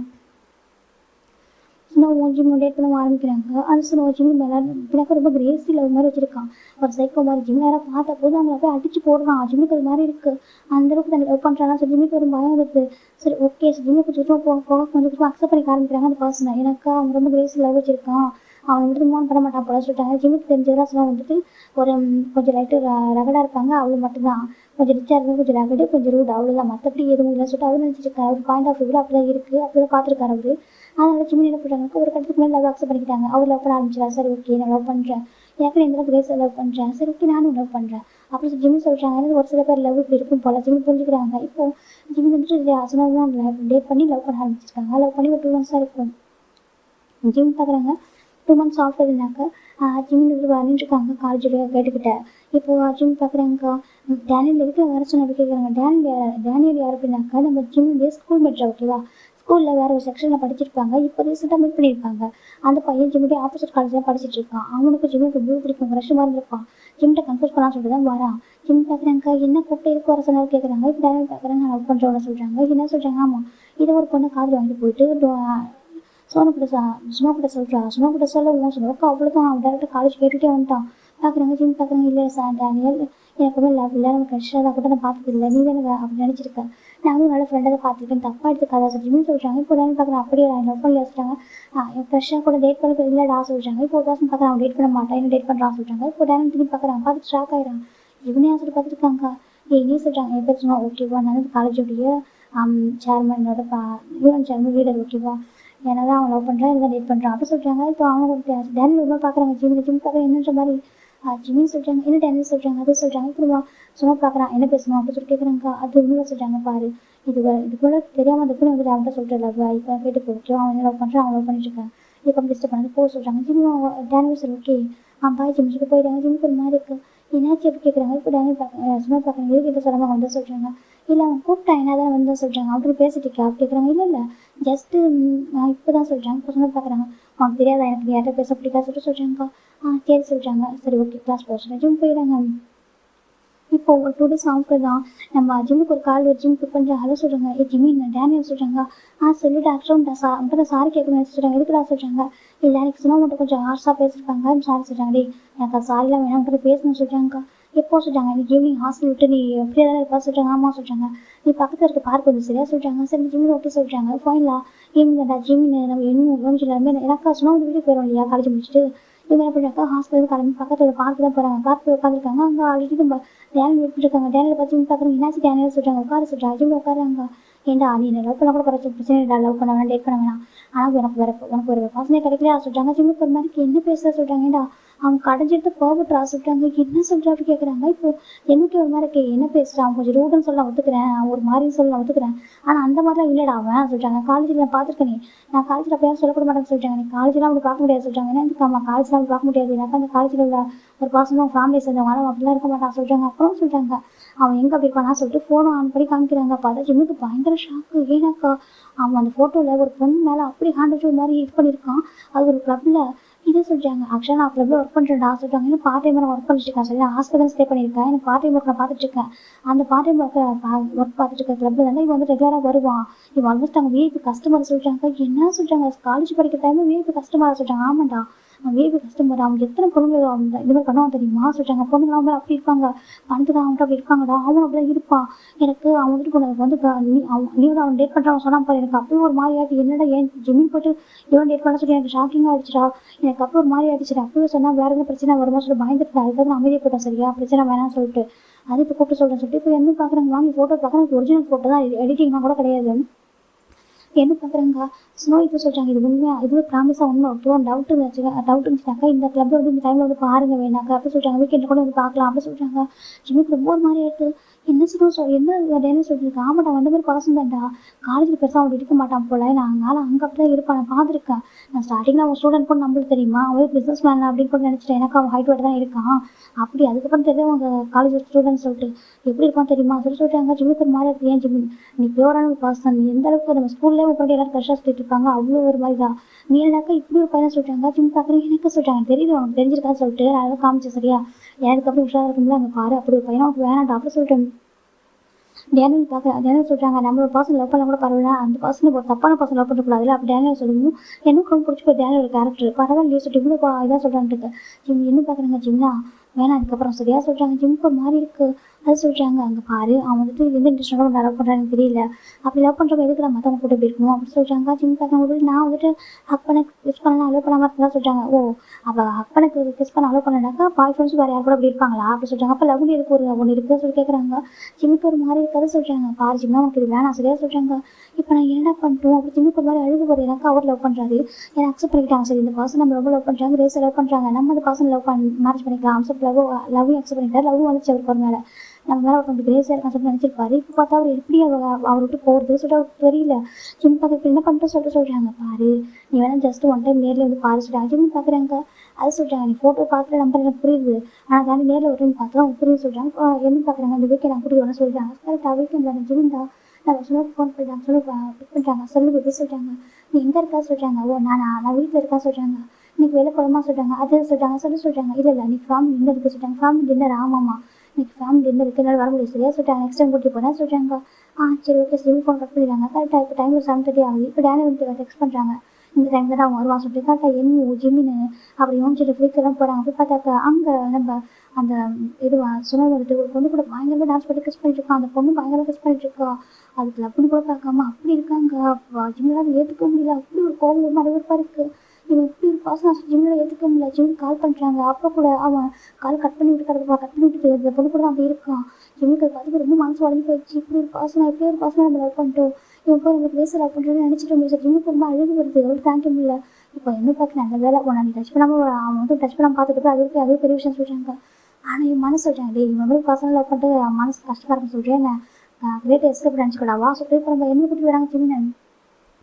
ஸ்னோ ஜிம் டேட் பண்ண ஆரம்பிக்கிறாங்க. அந்த ஸ்னோ ஜிம் மேலே எனக்கு ரொம்ப கிரேசி லவ் மாதிரி வச்சுருக்கான். ஒரு சைக்கோ மாதிரி ஜிம் நேரம் பார்த்த போது அவங்கள போய் அடிச்சு போடுறான். ஜிம்முக்கு அது மாதிரி இருக்குது. அந்தளவுக்கு தான் லவ் பண்ணுறாங்க. ஸோ ஜிம்முக்கு ஒரு பயம் இருக்குது. சரி ஓகே ஸோ ஜிம்முக்கு கொஞ்சம் போக கொஞ்சம் அக்செப்ட் பண்ணிக்க ஆரம்பிக்கிறாங்க அந்த பர்சனை. எனக்கு அவங்க ரொம்ப கிரேசி லவ் வச்சுருக்கான், அவன் வந்துட்டு மூவ் பண்ண மாட்டான் போல சொல்லிட்டாங்க. ஜிம்முக்கு தெரிஞ்சதெல்லாம் சொன்னால் வந்துட்டு ஒரு கொஞ்சம் லைட்டு ரகடாக இருப்பாங்க, அவ்வளோ மட்டும்தான். கொஞ்சம் ரிச்சாக இருக்கும், கொஞ்சம் ரகடு, கொஞ்சம் ரூட், அவ்வளோதான், மற்றபடி எதுவும் இல்லை சொல்லிட்டு அவர் நினச்சிருக்காரு. ஒரு பாயிண்ட் ஆஃப் வியூவில் அப்படி தான் இருக்குது, அப்படி தான் பார்த்துருக்காரு அவர். அதனால ஜிம்மி என்ன பண்ணுறாங்க, ஒரு கட்டத்துக்கு மேலே லவ் அக்செப்ட் பண்ணிக்கிட்டாங்க. அவர் லவ் பண்ண ஆரம்பிச்சிடா. சரி ஓகே நான் லவ் பண்ணுறேன், எனக்கு இந்த கிரேஸை லவ் பண்ணுறேன், சரி ஓகே நானும் லவ் பண்ணுறேன் அப்படி ஜிம்மி சொல்கிறாங்க. எனக்கு ஒரு சில பேர் லவ் இப்படி இருக்கும் போல ஜிம்மி புரிஞ்சுக்கிறாங்க. இப்போ ஜிம்மி வந்துட்டு அசனாவும் டேட் பண்ணி லவ் பண்ண ஆரம்பிச்சிருக்காங்க. லவ் பண்ணி ஒரு 2 months இருக்கும். ஜிம் பார்க்குறாங்க. 2 months ஆஃப்டர்னாக்க ஜிம்மில் வந்துருக்காங்க காலேஜோட கேட்டுக்கிட்ட. இப்போது ஜிம் பார்க்குறாங்க. டேனியல் எதுக்கு வர சொன்ன அப்படி கேட்குறாங்க. டேனியல் யார் அப்படின்னாக்கா நம்ம ஜிம்முடைய ஸ்கூல் மேட்ரா ஓகேவா. ஸ்கூலில் வேறு ஒரு செக்ஷனில் படிச்சிருப்பாங்க. இப்போ ரீசெண்டாக மீட் பண்ணியிருப்பாங்க. அந்த பையன் ஜிம்முடைய ஆப்போசிட் காலேஜில் படிச்சுட்டு இருக்கான். அவனுக்கு ஜிம்முக்கு ரொம்ப பிடிக்கும், க்ரஷ் மாதிரி இருப்பான். ஜிம்கிட்ட கன்ஃபியூஸ் பண்ணலாம் சொல்லிட்டு தான் வரான். ஜிம் பார்க்குறாங்க, என்ன கூப்பிட்டு இதுக்கு வர சொன்னாலும் கேட்குறாங்க. இப்போ டேரக்ட் பார்க்குறேன், நான் லவ் பண்ணுறவங்க சொல்கிறாங்க. என்ன சொல்கிறாங்க, ஆமாம் இதை ஒரு பொண்ணு காதில் வாங்கிட்டு போயிட்டு சோனு கிட்ட சும்மா கிட்ட சொல்கிறா. சும்மா கிட்ட சொல்லவும் சொன்னோக்கா அவ்வளோதான். அவன் டேரக்டாக காலேஜ் கேட்டுகிட்டே வந்துட்டான். பார்க்குறாங்க ஜிம் பார்க்குறாங்க, இல்லை சார் டேனியல் எனக்குமே லவ் இல்லை, நம்ம க்ரஷ்ஷாக தான் கூட நான் பார்த்தது இல்லை, நீ தானே அப்படி நினச்சிருக்கேன். நானும் நல்ல ஃப்ரெண்டாக தான் பார்த்துருக்கேன், தப்பாக எடுத்துக்காத ஜிம்னு சொல்கிறாங்க. இப்போ டேனி பார்க்குறேன், அப்படியே லவ் பண்ணி வச்சுட்டாங்க. என் க்ரஷ்ஷாக கூட டேட் பண்ண இல்லைடா சொல்கிறாங்க. இப்போ ஒரு பர்சன் பார்க்குறேன், அவன் டேட் பண்ண மாட்டேன், என்ன டேட் பண்ணுறான்னு சொல்கிறாங்க. இப்போ டேனி திரும்பி பார்க்குறான், பார்த்துட்டு ஷாக் ஆயிடுறான். இவனே சொல்லி பார்த்துருக்காங்க. நீ சொல்கிறாங்க என் பேர் சொன்னா ஓகேவா, நான் காலேஜுடைய சேர்மனோட யூனியன் சேர்மன் லீடர் ஓகேவா, ஏன்னா தான் அவன் லவ் பண்ணுறான், என்ன டேட் பண்ணுறான் அப்படி சொல்கிறாங்க. இப்போ அவங்க டேனியல் ஒரு பார்க்குறாங்க, ஜிம் பார்க்குறேன் என்னன்ற மாதிரி ஜிம்மின்னு சொல்கிறாங்க. என்ன டேனியல் சொல்கிறாங்க, அது சொல்கிறாங்க. இப்போ சும்மா பார்க்குறான், என்ன பேசணும் அப்படி சொல்லி கேட்குறாங்க. அது உண்மையில சொல்கிறாங்க, பாரு இதுக்குள்ள தெரியாமல் அந்த பொண்ணு வந்து அவன்கிட்ட சொல்லிட்டு லவ் இப்போ கேட்டு போச்சு, அவன் என்ன லவ் பண்ணுறான், அவன் லவ் பண்ணிட்டு இருக்கான், இதுக்கு டிஸ்டர்ப் பண்ணது போக சொல்கிறாங்க. ஜிம் டேனியல் சரி ஓகே பாய் ஜிம் சொல்லி போயிட்டாங்க. ஜிம்முக்கு ஒரு மாதிரி இருக்குது, என்னாச்சு அப்படி கேட்குறாங்க. இப்போ டேனியல் சும்மா பார்க்குறாங்க, எதுக்கு கிட்ட சொல்லாமல் வந்து சொல்கிறாங்க. இல்லை அவன் கூப்பிட்டா என்ன தானே வந்து சொல்கிறாங்க, அப்படி பேசிட்டு இருக்கா அப்படி கேட்குறாங்க. இல்லை ஜஸ்ட்டு நான் இப்போ தான் சொல்கிறாங்க. இப்போ சொன்னால் பார்க்குறாங்க, அவனுக்கு தெரியாதா எனக்கு யார்கிட்ட பேச பிடிக்காது சொல்லிட்டு சொல்கிறாங்கக்கா. சரி சொல்கிறாங்க. சரி ஓகே கிளாஸ் போக சொல்கிறேன். ஜிம் போயிடுறாங்க. இப்போ ஒரு 2 days ஆஃப்டர் தான் நம்ம ஜிம்முக்கு ஒரு கால் ஒரு ஜிம் பிக் பண்ணுற ஹலோ சொல்கிறாங்க. ஜிம்மி நான் டேனியல் சொல்கிறாங்க. சொல்லிட்டு ஆக்சுவலாக உங்கள்கிட்ட சாரி கேட்கணும்னு சொல்கிறாங்க. எதுக்குடா சொல்கிறாங்க. இல்லை எனக்கு சொன்னால் மட்டும் கொஞ்சம் ஹார்ஷாக பேசியிருப்பாங்க, சாரி சொல்கிறாங்க. டே எனக்கு அது சாரிலாம் வேணாம், உங்கள்கிட்ட பேசணும்னு சொல்கிறாங்கக்கா. எப்போ சொல்கிறாங்க, இன்னைக்கு ஈவினிங் ஹாஸ்டல் விட்டு நீ ஃப்ரீயாக தானே இருப்பா சொல்கிறாங்க. ஆமாம் சொல்கிறாங்க. நீ பக்கத்தில் இருக்க பார்க் வந்து சரியா சொல்கிறாங்க. சரி ஜிம்மி ஓகே சொல்கிறாங்க. ஃபைனலா ஈவினிங் ஜிம்மி நம்ம இன்னும் எல்லாருமே எனக்கா சொன்னால் வந்து வீட்டுக்கு போயிடும் இல்லையா காலேஜ் முடிச்சுட்டு. இவங்க என்ன பண்ணுறாங்க, ஹாஸ்பிட்டல் கிளம்பி பக்கத்தில் பார்க்கு தான் போகிறாங்க. பார்க் போய் உட்காந்துருக்காங்க. அங்கே ஆல்ரெடி நம்ம டேனியல் வெயிட் பண்ணிருக்காங்க. டேனியல் பார்த்து ஜிம் பார்க்குறாங்க. என்னாச்சு டேனியல் சொல்கிறாங்க. உட்கார சொல்கிறாங்க. ஜிம் உட்காராங்க. ஏன்டா நீ என்ன லவ் பண்ண கூட பிரச்சனை இல்லை, லவ் பண்ண வேணாம் டேட் பண்ண வேணாம், ஆனால் உனக்கு ஒரு பசங்க கிடைக்கலையா சொல்கிறாங்க. ஜிம்முக்கு ஒரு மாதிரி என்ன பேசுகிறா சொல்கிறாங்க. ஏன்டா அவங்க கடைஞ்சிட்டு போகட்டுறா சொல்கிறாங்க. என்ன சொல்கிறா அப்படி கேட்குறாங்க. இப்போ எனக்கு ஒரு மாதிரி இருக்கு, என்ன பேசுகிறான், அவன் கொஞ்சம் ரூடுன்னு சொல்ல ஒத்துக்கிறேன், ஒரு மாதிரி சொல்ல ஒத்துக்கிறேன், ஆனால் அந்த மாதிரிலாம் இல்லைடா அவன் சொல்கிறாங்க. காலேஜில் நான் பார்த்துருக்கேன், நான் காலேஜில் அப்படியே சொல்லக்கூட மாட்டேன்னு சொல்கிறாங்க. நீ காலேஜெலாம் அப்படி பார்க்க முடியாது சொல்கிறாங்க. ஏன்னா இதுக்காமா காலேஜில் அப்படி பார்க்க முடியாது, எனக்கு அந்த காலேஜில் உள்ள ஒரு பர்சனும் ஃபேமிலி சேர்ந்தவங்க, ஆனால் அப்படிலாம் இருக்க மாட்டான் சொல்கிறாங்க. அப்புறம் சொல்கிறாங்க அவன் எங்கே அப்படி இருப்பானா சொல்லிட்டு ஃபோனை ஆன் பண்ணி காமிக்கிறாங்க. பார்த்தா ஜிம்முக்கு பயங்கர ஷாக்கு. ஏன்னாக்கா அவன் அந்த ஃபோட்டோவில் ஒரு பொண்ணு மேலே அப்படி ஹேண்ட் வச்சு ஒரு மாதிரி இது பண்ணியிருக்கான். அது ஒரு க்ளப்பில். இதை சொல்கிறாங்க. ஆக்சுவலாக நான் க்ளப்பில் ஒர்க் பண்ணுறேன்டா சொல்கிறாங்க. இன்னும் பார்ட் டைமாக நான் ஒர்க் பண்ணிட்டு இருக்கேன் சொல்லி ஹாஸ்பிட்டல் ஸ்டே பண்ணியிருக்கேன். எனக்கு பார்ட் டைம் ஒர்க் நான் பார்த்துட்டு இருக்கேன். அந்த பார்ட் டைம் ஒர்க் பார்த்துட்டு இருக்க க்ளப்பில் தானே இவன் வந்து ரெகுலராக வருவான். இவன் ஆல்மோஸ்ட் அங்கே விஐபி கஸ்டமர் சொல்கிறாங்க. என்ன சொல்கிறாங்க, காலேஜ் படிக்கிற டைமில் விஐபி கஸ்டமராக சொல்கிறாங்க. ஆமாண்டா அவன் விஐபி கஸ்டமர், அவங்க எத்தனை பொண்ணுங்க அவங்க இது மாதிரி பண்ணுவான் தெரியுமா சொல்கிறாங்க. பொண்ணுங்களாம் வந்து அப்படி இருப்பாங்க, பணத்துக்கு அவன்கிட்ட அப்படி இருக்காங்கடா, அவன் அப்படி தான் இருப்பான். எனக்கு அவன் வந்துட்டு உனக்கு வந்து நீ வந்து அவன் டேட் பண்ணுறான் சொன்னா பாரு, எனக்கு அப்பயும் ஒரு மாதிரி ஆகிட்டு என்னடா ஏன் ஜிம்மின் போட்டு இவன் டேட் பண்ண சொல்லி எனக்கு ஷாக்கிங்காக ஆகிடுச்சுடா. எனக்கு அப்போ ஒரு மாதிரி ஆகிடுச்சு. அப்பவே சொன்னால் வேறு எதுவும் பிரச்சனை வருமா சொல்லி பயந்துட்டு அதுக்காக நான் அமைதியாக போயிட்டேன். சரியா பிரச்சனை வேணாம்னு சொல்லிட்டு அது இப்போ கூப்பிட்டு சொல்கிறேன் சொல்லிட்டு இப்போ என்ன பார்க்குறாங்க, வாங்கி ஃபோட்டோ பார்க்குறாங்க. ஒரிஜினல் ஃபோட்டோ தான், எடிட்டிங்லாம் கூட கிடையாது. என்ன பார்க்குறாங்க ஸ்னோ இப்போ சொல்கிறாங்க. இது உண்மையாக இது ப்ராமிஸாக உண்மை ஓகேவா, டவுட் இருந்துச்சுனாக்கா இந்த கிளப்பில் வந்து இந்த டைமில் வந்து பாருங்க வேணாக்கா அப்படி சொல்கிறாங்க. வீக்கெண்டில் கூட வந்து பார்க்கலாம் அப்படி சொல்கிறாங்க. ஜிம்முக்கு ரொம்ப ஒரு மாதிரி எடுத்து என்ன என்ன டேனி சொல்லியிருக்கேன். ஆமாட்டா அந்த மாதிரி பர்சன் தான்டா, காலேஜில் பெருசாக அவன் இருக்க மாட்டான் போல, நான் அதனால் அங்கே அப்படி தான் இருப்பான், நான் பார்த்துருக்கேன். நான் ஸ்டார்டிங்கில் அவன் ஸ்டூடெண்ட் கூட நம்மளுக்கு தெரியுமா, அவன் பிஸ்னஸ் மேன் அப்படின்னு கூட நினச்சிட்டேன். எனக்கு அவன் ஹைட் வெயிட் தான் இருக்கான் அப்படி. அதுக்கப்புறம் தெரியும் அவங்க காலேஜ் ஸ்டூடெண்ட் சொல்லிட்டு எப்படி இருப்பான் தெரியுமா சொல்லிட்டாங்க. ஜிம்முக்கு ஒரு மாதிரி எடுத்து ஏன் ஜிம்மி நீ பியூரான ஒரு பர்சன், நீ எந்த அளவுக்கு நம்ம ஸ்கூல்லேயே உட்காந்து எல்லாரும் ஃப்ரெஷ்ஷாக சொல்லிட்டு இருப்பாங்க, அவ்வளோ ஒரு மாதிரி தான் நீ இல்லைனாக்கா இப்படி ஒரு பையன் சொல்லிட்டாங்க. ஜிம் பார்க்குறேன் எனக்கு சொல்லிட்டாங்க. தெரியுது உனக்கு தெரிஞ்சிருக்கான்னு சொல்லிட்டு அதெல்லாம் காமிச்சு சரியா, எனக்கு அப்புறம் உஷாராக இருக்கும்போது அங்கே பாரு அப்படி ஒரு பையனை உனக்கு வேணாம் அப்படி சொல்லிட்டேன். டேனியல் சொல்கிறாங்க, நம்ம ஒரு பர்சன் லவ் பண்ண கூட பரவாயில்ல, அந்த பர்சனுக்கு ஒரு தப்பான பர்சன் லவ் பண்ணக்கூடாதுல அப்படி டேனியல் சொல்லணும். எனக்கு ரொம்ப பிடிச்சி போய் டேனியல் கேரக்டர் பரவாயில்லையே சொல்லிட்டு இவ்வளோ இதாக சொல்கிறான்ட்டு ஜிம் என்ன பார்க்குறாங்க. ஜிம்னா வேணாம் அதுக்கப்புறம் சரியாக சொல்கிறாங்க. ஜிம்க்கு ஒரு மாதிரி இருக்குது அது சொல்கிறாங்க. அங்கே பாரு அவன் வந்துட்டு எந்த இன்ட்ரெஸ்டாக ஒன்று லவ் பண்ணுறான்னு தெரியல, அப்படி லவ் பண்ணுறப்ப எதுக்கு நான் மற்றவங்க கூட எப்படி இருக்கணும் அப்படி சொல்கிறாங்க. ஜிம் பார்க்கும்போது நான் வந்துட்டு ஹக் பண்ண கிஸ் பண்ணலாம் அலோவ் பண்ணாமல் இருந்தால் சொல்கிறாங்க. ஓ அப்போ ஹக் பண்ண கிஸ் பண்ண அலோவ் பண்ணனாக்கா பாய் ஃப்ரெண்ட்ஸ் வேறு யார் கூட அப்படி இருப்பாங்களா அப்படி சொல்கிறாங்க. அப்போ லவ்லி இருக்கு ஒரு ஒன்று இருக்குதுன்னு சொல்லி கேட்குறாங்க. ஜிம்முக்கு ஒரு மாதிரி இருக்காது சொல்கிறாங்க. பாரு ஜிம்னா உனக்கு இது வேணாம் சரியாக சொல்கிறாங்க. இப்போ நான் என்னடா பண்ணிட்டோம் அப்படி ஜிம்முக்கு ஒரு மாதிரி அழுகு போகிற எனக்கு அவர் லவ் பண்ணுறாரு, என்னை அக்செப்ட் பண்ணிக்கிட்டாங்க. சரி இந்த பர்சன் நம்ம ரொம்ப லவ் பண்ணுறாங்க, ரேஸ் லவ் பண்ணுறாங்க, நம்ம அந்த பர்சன் மேரேஜ் பண்ணிக்கலாம் அக்செப்ட் லவ்வும் அக்செப்ட் பண்ணிட்டார். லவ்வும் வந்துச்சு அவருக்கு ஒரு மேலே நம்ம மேலே ஒருத்தவங்க கிரேஸாக இருக்கான்னு சொல்லி நினச்சிருப்பாரு. இப்போ பார்த்தா அவர் எப்படி அவர் விட்டு போகிறது சொல்லிட்டு அவருக்கு தெரியல. ஜிம் பார்க்க இப்போ என்ன பண்ணிட்டு சொல்கிறாங்க. பாரு நீ வேணால் ஜஸ்ட் ஒன் டைம் நேரில் வந்து பாரு சொல்கிறாங்க. ஜிம் பார்க்குறாங்க அது சொல்கிறாங்க. நீ ஃபோட்டோ பார்க்குற நம்பர் எனக்கு புரியுது, ஆனால் தாண்டி நேரில் ஒரு டைம் பார்த்தா புரியுது சொல்கிறாங்க. என்ன பார்க்குறாங்க அந்த வீக்கெண்ட் நான் கூட்டிட்டு வரேன்னு சொல்கிறாங்க. கரெக்டாக வீக்கெண்டில் ஜிம் தான் நம்ம சொன்னதுக்கு ஃபோன் பண்ணுறாங்க, சொல்லி பிக் பண்ணுறாங்க, சொல்லி எப்படி சொல்கிறாங்க, நீ எங்கே இருக்கா சொல்கிறாங்க, ஓ நான் வீட்டில் இருக்கா சொல்கிறாங்க, இன்னைக்கு வெளில போகலாமா சொல்கிறாங்க, அது சொல்கிறாங்க, சொல்கிறாங்க, இல்லை இல்லை இன்னைக்கு ஃபேமிலி டின்னர் இருக்குது சொல்கிறாங்க, ஃபேமிலி டின்னர் ஆமாம்மா இன்னைக்கு ஃபேமிலி டின்னர் இருக்குது, என்னால் வர முடியாது சரியா சொல்லிட்டாங்க, நெக்ஸ்ட் டைம் கூட்டிட்டு போகிறேன் சொல்கிறாங்க. சரி ஓகே சரி ஃபோன் கட் பண்ணிடுறாங்க. கரெக்டாக இப்போ டைம் 7:30 ஆகுது. இப்போ டேனியல் வந்து டெக்ஸ்ட் பண்ணுறாங்க, இந்த டைம் தான் அவன் வருவான் சொல்லிட்டு. கரெக்டாக என்ன ஜிம்மின்னு அப்படி யோசிச்சுட்டு ஃப்ரீக்கு எல்லாம் போகிறாங்க. போய் பார்த்தாக்கா அங்கே நம்ம அந்த சும்மா வந்துட்டு ஒரு பொண்ணு கூட பயங்கரமாக டான்ஸ் பண்ணி கிஸ் பண்ணிட்டு இருக்கான். அந்த பொண்ணு பயங்கரமாக கிஸ் பண்ணிட்டு இருக்கா. அதுக்கு லப்புன்னு கூட பார்க்காம அப்படி இருக்காங்க. ஜிம்மில் ஏற்றுக்க முடியல, அப்படி ஒரு கோவம் மறுவிருப்பாக இருக்குது. இவன் இப்படி ஒரு பாசம் ஜிம்மில் ஏற்றுக்க முடியல. ஜிம்முக்கு கால் பண்ணுறாங்க, அப்போ கூட அவன் கால் கட் பண்ணி விட்டு கட் பண்ணி விட்டுட்டு இந்த பொண்ணு கூட அப்படி இருக்கான். ஜிம்முக்கு பார்த்துட்டு ரொம்ப மனசு உடஞ்சி போயிடுச்சு. இப்படி ஒரு பாசம் நம்ம லவ் பண்ணிட்டோம், இவன் போய் நம்ம பேச லவ் பண்ணுறோன்னு நினச்சிட்டு முடியாது. ஜிம்முக்கு ரொம்ப அழுகு வருது, அவளுக்கு தாங்க முடியல. இப்போ என்ன பார்க்க நல்ல வேலை உன்னை நீ டச் பண்ணாமல் அவன் வந்து டச் பண்ணாமல் பார்த்துக்கிட்டு அதுவே பெரிய விஷயம் சொல்கிறாங்க. ஆனால் இவன் மனசு சொல்கிறாங்க, டே இவன் மாதிரி பசங்க லவ் பண்ணிட்டு அவன் மனசு கஷ்டப்படுறேன்னு சொல்கிறேன், நான் கிரேட் எஸ்கேப் நினச்சிக்கூடா வா சொல்லி இப்போ நம்ம என்ன கூட்டி வராங்க ஜிம்மின்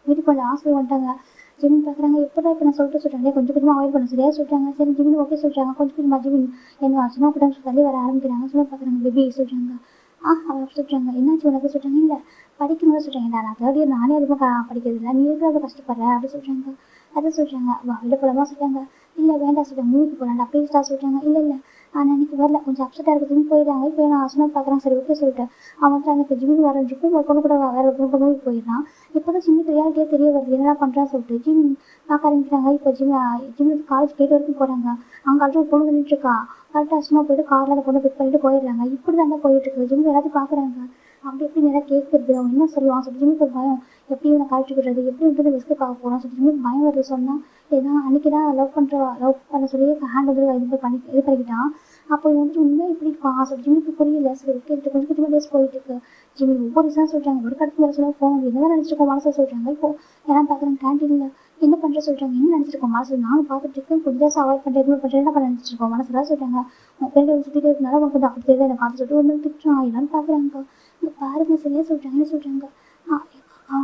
வீட்டுக்கு கொஞ்சம் ஹாஸ்பிட்டல் வந்துட்டாங்க. ஜிம்மின் பார்க்குறாங்க, எப்படா இப்போ நான் சொல்லிட்டு சொல்கிறாங்க கொஞ்சம் கொஞ்சமாக அவாய்ட் பண்ண சரியா சொல்கிறாங்க. சரி ஜிம்மின் ஓகே சொல்கிறாங்க. கொஞ்சம் கொஞ்சமாக ஜிம்மின் என்ன சும்மா கூட தள்ளி வர ஆரம்பிக்கிறாங்க. சும்மா பார்க்குறாங்க பேபி சொல்கிறாங்க. அவள் சொல்கிறாங்க என்னாச்சு உனக்கு சொல்கிறாங்க, இல்லை படிக்கணும்னு சொல்கிறாங்க, நான் 3rd year நானே அதிகமாக படிக்கிறது இல்லை, நீ எதுக்காக கஷ்டப்படுற அப்படி சொல்கிறாங்க. அதை சொல்கிறாங்க. வெளில போகலாமா சொல்கிறாங்க, இல்லை வேண்டாம் சொல்கிறாங்க, மூவிக்கு போகலாண்டா ப்ளீஸ்டா சொல்கிறாங்க. இல்லை இல்லை நான் அன்றைக்கி வரல, கொஞ்சம் அப்செட்டாக இருக்குதுன்னு போயிடுறாங்க. இப்போ நான் சொன்னால் பார்க்குறேன், சரி ஓகே சொல்லிட்டு அவன் வந்து அன்றைக்கி ஜிம்முக்கு வரஞ்சுக்கும் ஒரு பொண்ணு கூட வேறு ஒரு பொண்ணு மூவிக்கு போயிடறான். இப்போ தான் ஜிம்முக்கு ரியாலிட்டியாக தெரிய வருது என்னடா பண்ணுறான்னு சொல்லிட்டு ஜிம் பார்க்க ஆரம்பிக்கிறாங்க. இப்போ ஜிம்முக்கு காலேஜ் கேட் வரைக்கும் போகிறாங்க. அங்கே ஆல்ரெடி ஒரு பொண்ணு நின்றுட்டுருக்கா. கரெக்டாக சும்மா போயிட்டு காரில் அந்த பொண்ணை பிக் பண்ணிட்டு போயிடுறாங்க. இப்படி தான் போயிட்டு இருக்குது. ஜிம்மில் எல்லாத்தையும் பார்க்குறாங்க. அப்படி எப்படி நல்லா கேட்குறது, அவன் என்ன சொல்லுவான் சொல்லி ஜிம்முக்கு ஒரு பயம், எப்படி இவனை கழட்டி விடுறது, எப்படி வந்து எஸ்கேப் ஆக போகிறான் சொல்லி ஜிம்முக்கு பயம் வருது. சொன்னால் ஏன்னா அன்றைக்கி தான் லவ் பண்ண சொல்லி ஹேண்ட் வந்து இது பண்ணிக்கிட்டான். அப்போ இவன் வந்துட்டு உண்மையாக இப்படி இருப்பான் சொல்லி ஜிம்முக்கு புரியல. சரி ஓகே கொஞ்சம் கொஞ்சமாக டேஸ் போயிட்டு இருக்கு. ஜிம்மி ஒவ்வொரு ரீசனாக சொல்கிறாங்க, ஒரு கடத்துக்கு மேலே சொல்ல போகணும் என்னதான் நினச்சிருக்கோம் மனசை சொல்கிறாங்க. இப்போ எல்லாம் பார்க்குறேன் கேன்டீனில் என்ன பண்ணுற சொல்கிறாங்க, என்ன நினச்சிருக்கோம் மனசு நானும் பார்த்துட்டு இருக்கேன், கொஞ்சம் டேஸ் அவாய்ட் பண்ணிட்டு எதுவும் பண்ணுறேன் என்ன பண்ண நினச்சிருக்கோம் மனசு தான் சொல்கிறாங்க. உன் ஃப்ரெண்டு சுற்றிட்டு இருந்தாலும் உனக்கு வந்து அப்படி தெரியுது என்னை பார்த்து சொல்லிட்டு ஒன்று திட்டுறான். எல்லாரும் பார்க்குறாங்க, இங்கே பாருங்க சரியாக சொல்கிறாங்க. என்ன சொல்கிறாங்க,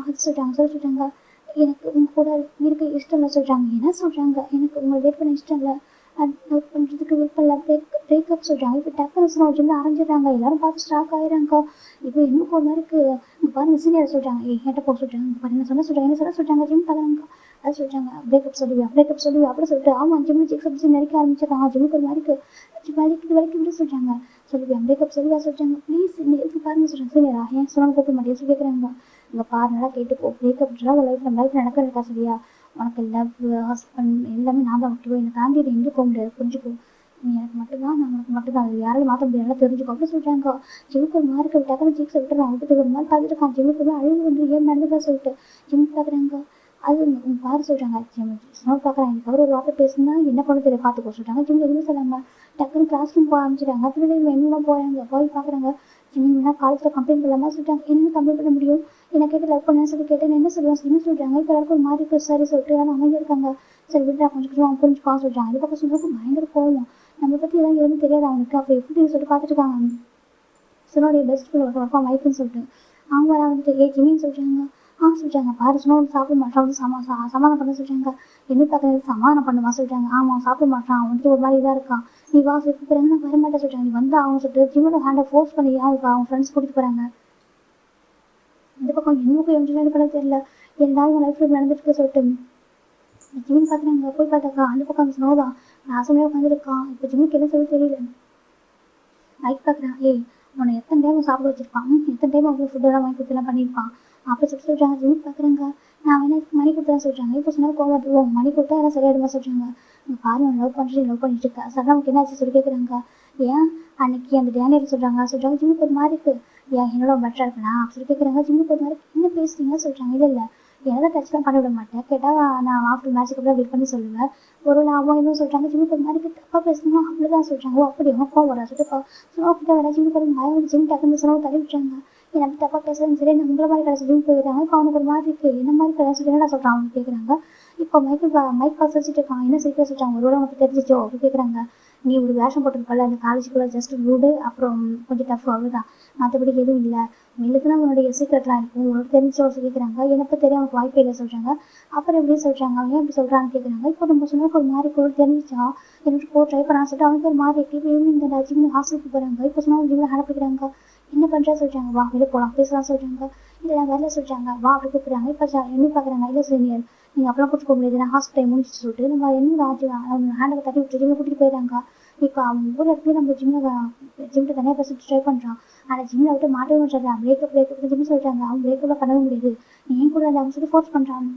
அது சொல்கிறாங்க சொல்லிட்டாங்க, எனக்கு உங்கள் கூட இருக்க இஷ்டம் இல்லை சொல்கிறாங்க. என்ன சொல்கிறாங்க, எனக்கு உங்களை டேட் பண்ண இஷ்டம் இல்லை, லவ் பண்ணுறதுக்கு விருப்பம் இல்லை, பிரேக்கப் சொல்கிறாங்க. இப்போ டக்குனு சொன்ன ஜிம்மில் அரைஞ்சிடுறாங்க. எல்லாரும் பார்த்து ஸ்டாக் ஆகிறாங்க. இப்போ இன்னும் ஒரு மாதிரி இருக்குது. இங்கே பாருங்க சீனியர் சொல்கிறாங்க, என்கிட்ட போக சொல்கிறாங்க. இங்கே பாருங்க என்ன சொல்கிறாங்க, என்ன சொல்கிறாங்க ஜிம் பார்க்குறாங்க. அது சொல்கிறாங்க பிரேக்கப் சொல்லுவியா அப்படி சொல்லிட்டு ஆமாம் ஜிம்மு சிக்ஸ் அப்படி நடிக்க ஆரம்பிச்சிருக்காங்க. ஜிம்முக்கு ஒரு மாதிரி வலிக்கு விட சொல்கிறாங்க. சொல்லுவியா பிரேக்கப் சொல்லுவியா சொல்கிறாங்க. ப்ளீஸ் எதுக்கு பாருங்க சொல்கிறாங்க. சீனியரா ஏன் சொன்னாலும் கூப்பிட மாட்டேன் சொல்லி கேட்குறாங்க. இங்கே பாருங்களா கேட்டுக்கோ, பிரேக்கப்லாம் ஒரு லைஃப் நம்ம லைஃப் நடக்கிறதுக்கா சரியா, உனக்கு லவ் ஹஸ்பண்ட் எல்லாமே நான் தான் முக்கியம், என்னை தாண்டி இது எங்கே போக முடியாது புரிஞ்சுக்கோ, நீ எனக்கு மட்டும்தான், நான் உனக்கு மட்டும்தான், அது யாராலும் மாற்ற முடியாது தெரிஞ்சுக்கோ அப்படி சொல்கிறாங்க. ஜிம்முக்கு ஒரு மாதிரி டக்குனு சீக்ஸ் விட்டு நான் விட்டு ஒரு மாதிரி பார்த்துட்டு இருக்கான். ஜிம்முக்கு வந்து அழுகு வந்து ஏன் நடந்துக்கா சொல்லிட்டு ஜிம் பார்க்குறாங்க. அது பாரு சொல்கிறாங்க. ஸ்னோ பார்க்குறாங்க. இதுக்கப்புறம் ஒரு வார்த்தை பேசுனா என்ன பண்ண தெரியும் பார்த்துக்கோ சொல்கிறாங்க. ஜிம்மில் எதுவும் சொல்லாமல் டக்குனு கிளாஸ் ரூம் போக ஆரம்பிச்சிட்டாங்க. அப்படி என்னெல்லாம் போகிறாங்க. போய் பார்க்குறாங்க. ஜிம் வேணா காலேஜில் கம்ப்ளைண்ட் பண்ணலாமா சொல்லிட்டாங்க. என்னென்ன கம்ப்ளைண்ட் பண்ண முடியும், என்னை கேட்டு லவ் பண்ணேன்னு சொல்லி கேட்டேன் என்ன சொல்லுவேன் என்ன சொல்கிறாங்க. இப்போ எல்லாருக்கும் ஒரு மாதிரி இருக்குது. சரி சொல்லிட்டு எல்லாரும் அமைதியாக இருக்காங்க. சரி விட்டு கொஞ்சம் கொஞ்சம் புரிஞ்சுக்கா சொல்கிறாங்க. இது பக்கம் சொல்கிறதுக்கு பயங்கர கோவம், நம்மளை பற்றி எதாவது எதுவும் தெரியாது அவனுக்கு. அப்போ எப்படி சொல்லிட்டு பார்த்துட்டு இருக்காங்க. சுனோடைய பெஸ்ட் ஃப்ரெண்ட் ஒருக்கா மைக்குன்னு சொல்லிட்டு அவங்க வந்துட்டு ஜிமின்னு சொல்கிறாங்க. சொல்கிறாங்க பாரு சுனோ சாப்பிட மாட்டான் வந்து சமாதானம் பண்ண சொல்கிறாங்க. என்ன பார்க்குறது சமாதானம் பண்ணுமா சொல்கிறாங்க. ஆமாம் சாப்பிட மாட்டான், அவன் வந்துட்டு ஒரு மாதிரி இதாக இருக்கான், நீ வா சொல்லிட்டு போகிறாங்க. நான் வரமாட்டேன் சொல்கிறாங்க. நீ வந்து அவங்க சொல்லிட்டு ஜிம்மோட ஹேண்டை ஃபோர்ஸ் பண்ணி அவங்க ஃப்ரெண்ட்ஸ் கூட்டிகிட்டு போகிறாங்க. இந்த பக்கம் என்னுக்கும் எம்ஜிஆர் பண்ண தெரியல, எல்லாரும் என் லைஃப்பில் நடந்துட்டு சொல்லிட்டு ஜிமின் பார்க்குறாங்க. போய் பார்த்தாக்கா அந்த பக்கம் அந்த ஸ்னோ தான் நாசமே உட்காந்துருக்கான். இப்போ ஜிம்முக்கு என்ன சொல்லி தெரியல. மைக் பார்க்குறான். உன்னை எத்தனை டைம் சாப்பிட வச்சிருப்பான், எத்தனை டைம் அவங்க ஃபுட்டெல்லாம் வாங்கி கொடுத்துலாம் பண்ணியிருப்பான் அப்படி சொல்கிறாங்க. ஜிமின் பார்க்குறாங்க. நான் வேணா மணி கொடுத்தா சொல்கிறாங்க. இப்போ சொன்னால் கோவம் மணி கொடுத்தா எல்லாம் சரியாயிடுமா சொல்கிறாங்க. இங்கே பாரு லவ் பண்ணிட்டு இருக்கா சார், நமக்கு என்ன ஆச்சு சொல்லி கேட்குறாங்க. ஏன் அன்னைக்கு அந்த டேனியல் சொல்கிறாங்க ஜிம்முக்கு ஒரு மாதிரி இருக்குது, ஏன் என்னோட பெட்டராக இருக்கலாம் அப்படி சொல்லி கேட்குறாங்க. ஜிம்முக்கு ஒரு மாதிரி என்ன பேசுறீங்க சொல்கிறாங்க. இல்லை எதாவது டச்லாம் பண்ண விட மாட்டேன், கேட்டால் நான் ஆஃப்டர் மேட்ச்சுக்கு அப்புறம் வெயிட் பண்ணி சொல்லுவேன். ஒரு லாபம் எதுவும் சொல்கிறாங்க. ஜிம்முக்கு ஒரு மாதிரி தப்பாக பேசணும் அப்படிதான் சொல்கிறாங்க. அப்படி கோவம் வர சொல்லிட்டு சுனோக்கிட்ட வர ஜிம்முக்கு ஒரு பயம் வந்து ஜிம் டக்குன்னு சுனோ தள்ளி விட்டுறாங்க. எனக்கு தப்பாக பேசுறதுன்னு சரி நான் உங்களை மாதிரி கடைசி ஜிம் போயிடுறாங்க. இப்போ அவனுக்கு ஒரு மாதிரி இருக்குது, என்ன மாதிரி கடைசி சொல்லி என்ன சொல்கிறான் அவங்க கேட்குறாங்க. இப்போ மைக் பாஸ் வச்சுட்டு இருக்கான். என்ன சீக்கிரம் சொல்கிறாங்க. ஒரு உனக்கு தெரிஞ்சிச்சோ அப்படி கேட்குறாங்க. நீ ஒரு வேஷம் போட்டிருப்பல அந்த காலேஜுக்குள்ளே ஜஸ்ட் ரூடு அப்புறம் கொஞ்சம் டஃப் அவ்வளோதான், மற்றபடி எதுவும் இல்லை, உங்களுக்குன்னா உன்னுடைய சீக்கிரட்லாம் இருக்கும் உனக்கு தெரிஞ்சோ கேட்குறாங்க. எனக்கு தெரியும் அவனுக்கு வாய்ப்பே இல்லை சொல்கிறாங்க. அப்புறம் எப்படி சொல்கிறாங்க, அவன் எப்படி சொல்கிறான்னு கேட்குறாங்க. இப்போ நம்ம சொன்னதுக்கு ஒரு மாதிரி கூட தெரிஞ்சிச்சா எனக்கு ட்ரை பண்ணான்னு சொல்லிட்டு அவனுக்கு ஒரு மாதிரி இந்த ஜிம்மில் ஹாஸ்டலுக்கு போகிறாங்க. இப்போ சொன்னால் ஜிம்மில் ஹேண்ட் பிடிக்கிறாங்க. என்ன பண்ணுறா சொல்கிறாங்க, வா வெளியே போகலாம் பேசலாம் சொல்கிறாங்க. இல்லை நான் வரல சொல்கிறாங்க, வா அப்படி கூப்பிட்றாங்க. இப்போ என்ன பார்க்குறாங்க, இல்லை சீனியர் நீங்கள் அப்பெல்லாம் கூட்டிட்டு போக முடியாது, நான் ஹாஸ்பிட்டல் முடிச்சு சொல்லிட்டு நம்ம என்ன ஆச்சு அவங்க ஹேண்டில் தட்டி விட்டு ஜிம்மை கூட்டிகிட்டு போயிடறாங்க. இப்போ அவன் ஒவ்வொரு இடத்துலையும் நம்ம ஜிம்மில் தனியாக பேசிட்டு ட்ரை பண்ணுறான். ஆனால் ஜிம்மில் விட்டு மாட்டவே மாட்டாங்க. பிரேக்கப் ஜிம்மி சொல்கிறாங்க, அவன் பிரேக்கப்லாம் பண்ணவே முடியாது, நீ ஏன் கூட அவங்க சொல்லி ஃபோர்ஸ் பண்ணுறான்.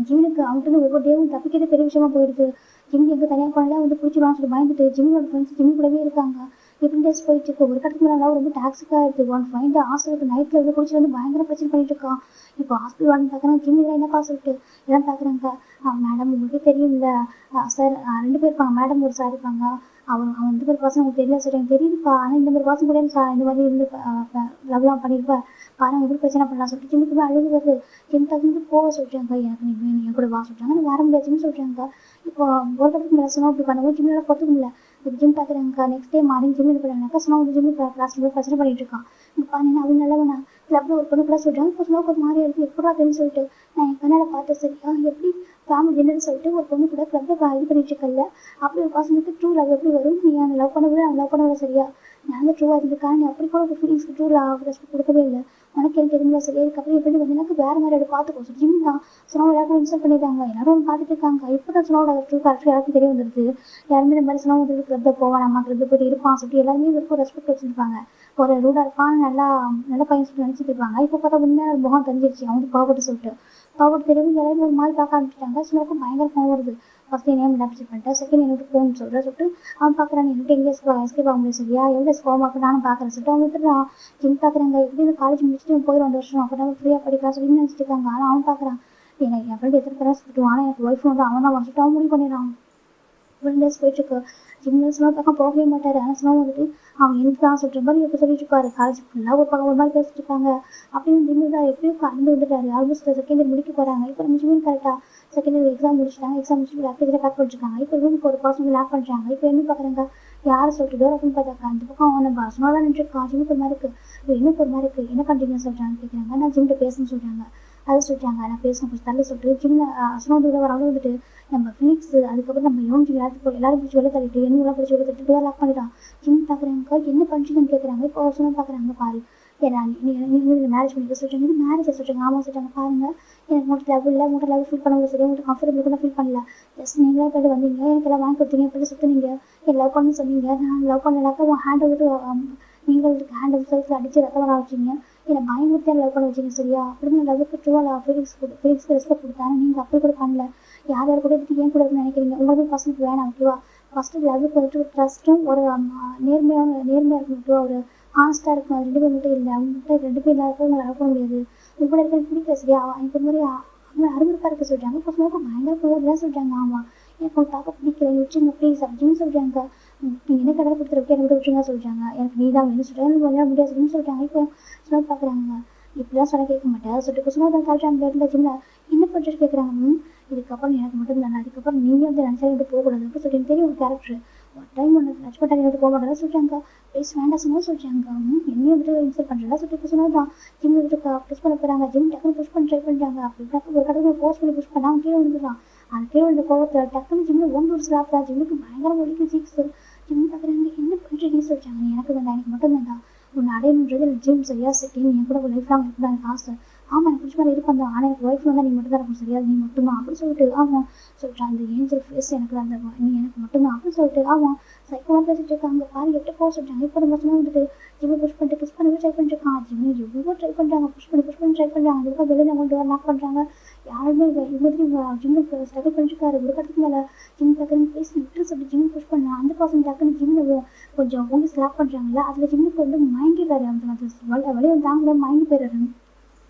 ஜிம்முக்கு அவங்ககிட்ட ஒவ்வொரு டேவும் தப்பிக்கிறதே பெரிய விஷயமா போயிடுது. ஜிம் எங்கே தனியாக போனாலும் வந்து பிடிச்சிடுவான்னு சொல்லி பயந்துட்டு ஜிம்மோட ஃப்ரெண்ட்ஸ் ஜிம் கூடவே இருக்காங்க. எப்படி டேஸ் போயிட்டு இருக்கு. ஒரு கட்டத்துக்கு மேலே ரொம்ப டாக்ஸிக்காக இருக்குது. ஒன் ஃபைண்ட் ஹாஸ்டலுக்கு நைட்டில் வந்து குடிச்சிட்டு வந்து பயங்கர பிரச்சனை பண்ணிட்டு இருக்கான். இப்போ ஹாஸ்பிட்டல் வந்து பார்க்குறாங்க, ஜிம் இதெல்லாம் என்னப்பா சொல்லிட்டு எல்லாம் பார்க்குறாங்க. மேடம் உங்களுக்கு தெரியும்ல சார், 2 பேர் இருப்பாங்க, மேடம் ஒரு சார் இருப்பாங்க. அவன் இந்த மாதிரி பசங்க உங்களுக்கு தெரியல சார், எனக்கு தெரியுதுப்பா, ஆனால் இந்த மாதிரி பசங்க கூட சார் இந்த மாதிரி இருந்து லவ்லாம் பண்ணியிருப்பேன், பாருங்க எப்படி பிரச்சனை பண்ணலாம் சொல்லிட்டு ஜிம்முக்கு போய் அழுது வருது. ஜிம் தகுந்து போக சொல்கிறாங்க. எனக்கு நீ வேணும் என் கூட வா சொல்கிறாங்க. நான் வர முடியாதுன்னு சொல்கிறாங்க. இப்போ ஒரு இடத்துக்கு மேலே சொன்னால் இப்படி பண்ணுவோம், ஜிம்மில் பொறுத்துக்க முடியல. இப்போ ஜிம் பார்க்குறாங்க. நெக்ஸ்ட் டே மார்னிங் ஜிம் இது பண்ணுறாங்க. சொன்னால் வந்து ஜிம்மு கிளாஸில் போய் பிரச்சனை பண்ணிட்டு இருக்கான். இப்போ பாருங்க அவங்க நல்லவனா கிளப்பில் ஒரு பொண்ணு கூட சொல்கிறாங்க. இப்போ சொன்னால் ஒரு மாதிரி இருக்குது, எப்படா தெரியும் சொல்லிட்டு நான் என் கண்ணால் பார்த்தேன். சரியா எப்படி ஃபேமிலி டின்னர்னு சொல்லிட்டு ஒரு பொண்ணு கூட கிளப்பில் இது பண்ணிட்டு இருக்கல. அப்படி ஒரு பசங்களுக்கு ட்ரூ லவ் எப்படி வரும், நீ அந்த லவ் பண்ண அவன் லவ் பண்ண சரியா நான் தான் ட்ரூவாக இருந்திருக்கான். நீ அப்படி கூட ஒரு ஃபீலிங்ஸ்க்கு ட்ரூ லவ் ரெஸ்பெக்ட் கொடுக்கவே இல்லை. உனக்கு எனக்கு எதுவுமே சரியா இதுக்கப்புறம் எப்படி வந்து எனக்கு வேறு மாதிரி எடுத்து பார்த்துக்கோ சொல்லி ஜிம் தான் சொன்னால் எல்லாரும் இன்ஸ்டால் பண்ணிட்டாங்க. எல்லாரும் பார்த்துட்டு இருக்காங்க. இப்போ தான் சொன்னோட ட்ரூ கரெக்டாக எல்லாருக்கும் தெரிய வந்துருது. யாருமே இந்த மாதிரி சொன்னால் வந்து கிளப்பில் போவான், நம்ம கிளப்பில் போய்ட்டு இருப்பான் சொல்லிட்டு எல்லாருமே இதுக்கு ரெஸ்பெக்ட் வச்சுருப்பாங்க. ஒரு ரூடாக இருப்பான், நல்ல பையன் சொல்லிட்டு நினச்சிட்டு இருப்பாங்க. இப்போ பார்த்தா உண்மையான முகம் தெரிஞ்சிருச்சு, அவங்க பாவப்பட்டு சொல்லிட்டு பாவப்பட்டு தெரியும். எல்லாரும் ஒரு மாதிரி பார்க்க ஆரம்பிச்சிட்டாங்க. சிலருக்கும் பயங்கர கோவம் வருது. ஃபஸ்ட்டு நேம் லேப்ஸ் பண்ணிட்டேன், செகண்ட் என்னோட ஃபோன் சொல்லிட்டு அவன் பார்க்குறான். என்கிட்ட எங்கே எஸ்கேப் ஆக முடியும் சரியா, எவ்வளோ கோவமாக நானும் பார்க்குறேன் சொல்லிட்டு அவன் விட்டுறான். ஜிம் பார்க்குறாங்க. எப்படி இந்த காலேஜ் முடிச்சுட்டு போயிடும் 2 வருஷம், அப்போ நம்ம ஃப்ரீயாக படிக்கலாம் சொல்லி நினச்சிட்டு இருக்காங்க. ஆனால் அவன் பார்க்குறான், எனக்கு என் ஃப்ரெண்ட் எத்தனை பேராக சொல்லிட்டு ஆனால் எனக்கு ஒய்ஃப் வந்து அவன் தான் வந்துட்டு அவன் முடிவு பண்ணிடுறான். 2 டேஸ் போயிட்டுருக்கு. ஜிம்னஸ்லாம் பக்கம் போகவே மாட்டார். ஆனால் சொன்னால் வந்துட்டு அவன் எனக்கு தான் சொல்கிற மாதிரி எப்போ சொல்லிட்டு இருப்பாரு. காலேஜ் ஃபுல்லாக ஒரு பக்கம் ஒரு மாதிரி பேசிட்டு இருக்காங்க. அப்படின்னு ஜிம்மு தான் எப்படியும் கலந்து வந்துட்டாரு. ஆல்மோஸ்ட் செகண்ட் இயர் முடிக்க போகிறாங்க. இப்போ நம்ம ஜிம்மின் கரெக்டாக செகண்ட் இயர் எக்ஸாம் முடிச்சிட்டாங்க. எக்ஸாம் முடிச்சுட்டு லேப்டாப்பில் பேக் பண்ணிருக்காங்க. இப்போ ரூமுக்கு ஒரு பர்சன் லேப் பண்ணுறாங்க. இப்போ என்ன பார்க்குறாங்க, யாரை சொல்லிட்டு டோர் ஓப்பன் பார்த்தாக்கா அந்த பக்கம் அவனை பஸ்மாக தான் நின்றுருக்கான். ஜிம்முக்கு ஒரு மாதிரி இருக்குது, இன்னும் ஒரு மாதிரி இருக்குது, என்ன பண்ணுறீங்கன்னு சொல்கிறாங்க. கேட்குறாங்க. நான் ஜிம்கிட்ட பேசணும்னு சொல்கிறாங்க. அதை சொல்லிட்டாங்க. நான் பேசணும் கொஞ்சம் தள்ளி சொல்லிட்டு ஜிம்மில் அசனோட வரவங்க வந்துட்டு நம்ம ஃபினிக்ஸ் அதுக்கப்புறம் நம்ம யோஞ்சி எல்லாரும் பிடிச்சி வெளியே தள்ளிட்டு என்னெல்லாம் பிடிச்சி வெளியே தள்ளிட்டு டோர் லாக் பண்ணிட்டான். ஜிம் பார்க்குறாங்க. என்ன பண்ணுறீங்கன்னு கேட்குறாங்க. இப்போ சொன்னால் பார்க்குறாங்க. பாரு ஏன்னா நீங்கள் மேரேஜ் பண்ணிக்க சொல்கிறாங்க. இது மேரேஜை சொல்கிறாங்க. ஆமாம் சொல்கிறாங்க. பாருங்கள் எனக்கு மட்டும் லவ் இல்லை, மட்டும் லவ் ஃபீல் பண்ண முடியாது சரி, உங்களுக்கு கம்ஃபர்டபுள் கூட ஃபீல் பண்ணல. ஜஸ்ட் நீங்களே போய்ட்டு வந்தீங்க, எனக்கு எல்லாம் வாங்கி கொடுத்தீங்க, போய்ட்டு சுற்றுனீங்க, என் லவ் பண்ணு சொன்னீங்க. நான் லவ் பண்ணலாக்கா உன் ஹேண்ட் விட்டு நீங்களுக்கு ஹேண்ட் செல்ஃபில் அடித்து ரத்தம் வர வச்சிங்க, என்னை பயமுறுத்தி லவ் பண்ண வச்சிங்க சரியா. அப்படின்னு லவ்வுக்கு ட்ரூவாக ஃபீலிங்ஸ்க்கு ரெஸ்பெக்ட் கொடுத்தாங்க. நீங்கள் அப்படி கூட பண்ணல. யார் யார் கூட எடுத்து ஏன் கூட நினைக்கிறீங்க, உங்களுக்கு பசங்களுக்கு வேணாம் ஓகேவா. ஃபஸ்ட்டு லவ்வுக்கு வந்துட்டு ஒரு ட்ரஸ்ட்டும் ஒரு நேர்மையாக இருக்கணும், ஒரு ஹானஸ்ட்டாக இருக்கும். அது 2 பேர் மட்டும் இல்லை, அவங்ககிட்ட 2 பேர் இல்லாத உங்களை லவ் பண்ண முடியாது. உங்க கூட இருக்கிறது பிடிக்கல சரியா. இப்போ மாதிரி அவங்க அருவருப்பாக இருக்க சொல்கிறாங்க. இப்போ ஸ்மோக்கு பயங்கர போகலாம் சொல்கிறாங்க. ஆமாம் எனக்கு அவங்க பார்க்க பிடிக்கல, விட்டுருங்க ப்ளீஸ் அப்படின்னு சொல்கிறாங்க. நீங்கள் என்ன கடலை கொடுத்துருக்கே எனக்கு விட்டுருங்க சொல்கிறாங்க. எனக்கு நீ தான் வேணும் சொல்கிறாங்க. எனக்கு விளையாட முடியாது அப்படின்னு சொல்கிறாங்க. இப்போ ஸ்னோ பார்க்குறாங்க. இப்படிலாம் சொன்னால் கேட்க மாட்டேன் சொல்லிட்டு ஸ்னோ தான் காட்டுறாங்க. இடத்துல ஜிம்ல என்ன பண்ணுறது கேட்குறாங்க. இதுக்கப்புறம் எனக்கு மட்டும் தானே, அதுக்கப்புறம் நீங்கள் வந்து நினச்சா விட்டு போகக்கூடாது அப்படின்னு சொல்லிட்டு தெரியும் ஒரு கேரக்டர். ஒரு டைம் ஒன்று டச் பண்ணாங்க விட்டு போக மாட்டேன் சொல்கிறாங்க. ப்ளீஸ் வேண்டாம் சொன்னால் சொல்கிறாங்க. என்னையும் வந்துட்டு இன்சல்ட் பண்ணுறதா சொல்லிட்டு சொன்னால் தான் ஜிம் வந்துட்டு புஷ் பண்ண போகிறாங்க. ஜிம் டக்குன்னு புஷ் பண்ண ட்ரை பண்ணுறாங்க. அப்படி ஒரு கடவுள் ஃபோர்ஸ் பண்ணி புஷ் பண்ணால் அவன் கீழே வந்துடுறான். அது கீழே வந்து கோவத்தில் டக்குன்னு ஜிம்மில் ஒன்று ஒரு ஸ்லாப் தான். ஜிம்முக்கு பயங்கர ஒழிக்கு சீக்ஸு. ஜிம் பார்க்குறாங்க. என்ன பண்ணுறீங்கன்னு சொல்லிட்டாங்க. எனக்கு வேண்டாம், எனக்கு மட்டும் வேண்டாம், உன்னை அடையணுன்றது எனக்கு ஜிம் சரியா செகண்ட், என் கூட லைஃப் லாங் இருக்கணும் எனக்கு ஆசை. ஆமாம் எனக்கு பிடிச்ச மாதிரி இருப்பேன் தான், ஆனால் எனக்கு ஒய்ஃப் வந்தால் நீ மட்டும் தான் இருக்கும் சரியா, நீ மட்டும்தான் அப்படின்னு சொல்லிட்டு ஆமாம் சொல்லிட்டான். இந்த ஏஞ்சல் ஃபேஸ் எனக்கு தான், அந்த நீ எனக்கு மட்டும்தான் அப்படின்னு சொல்லிட்டு ஆமாம் சைக்கோவாக பேசிட்டு இருக்காங்க. பாரு எப்படி போக சொல்லிட்டாங்க. இப்போ நம்ம சொன்னால் வந்துட்டு ஜிம்மை புஷ் பண்ணிட்டு கிஸ் பண்ணவே ட்ரை பண்ணிருக்கான். ஜிம்மை எவ்வளோ ட்ரை பண்ணுறாங்க, புஷ் பண்ணி ட்ரை பண்ணுறாங்க. அதுக்கப்புறம் வெளியில் அவங்க லாக் பண்ணுறாங்க. யாருமே இல்லை. இது மாதிரி ஜிம்முக்கு ஸ்ட்ரகிள் பண்ணிருக்காரு. ஒரு கட்டத்துக்கு மேலே ஜிம் டக்குன்னு பேசி விட்டு சொல்லிட்டு ஜிம் புஷ் பண்ணான். அந்த பர்சன் டக்குன்னு ஜிம்மில் கொஞ்சம் வந்து ஸ்லாப் பண்ணுறாங்களா, அதில் ஜிம்முக்கு வந்து மயங்கிடுறாரு. அந்த வழியை தாங்க மயங்கி போயிடுறாரு.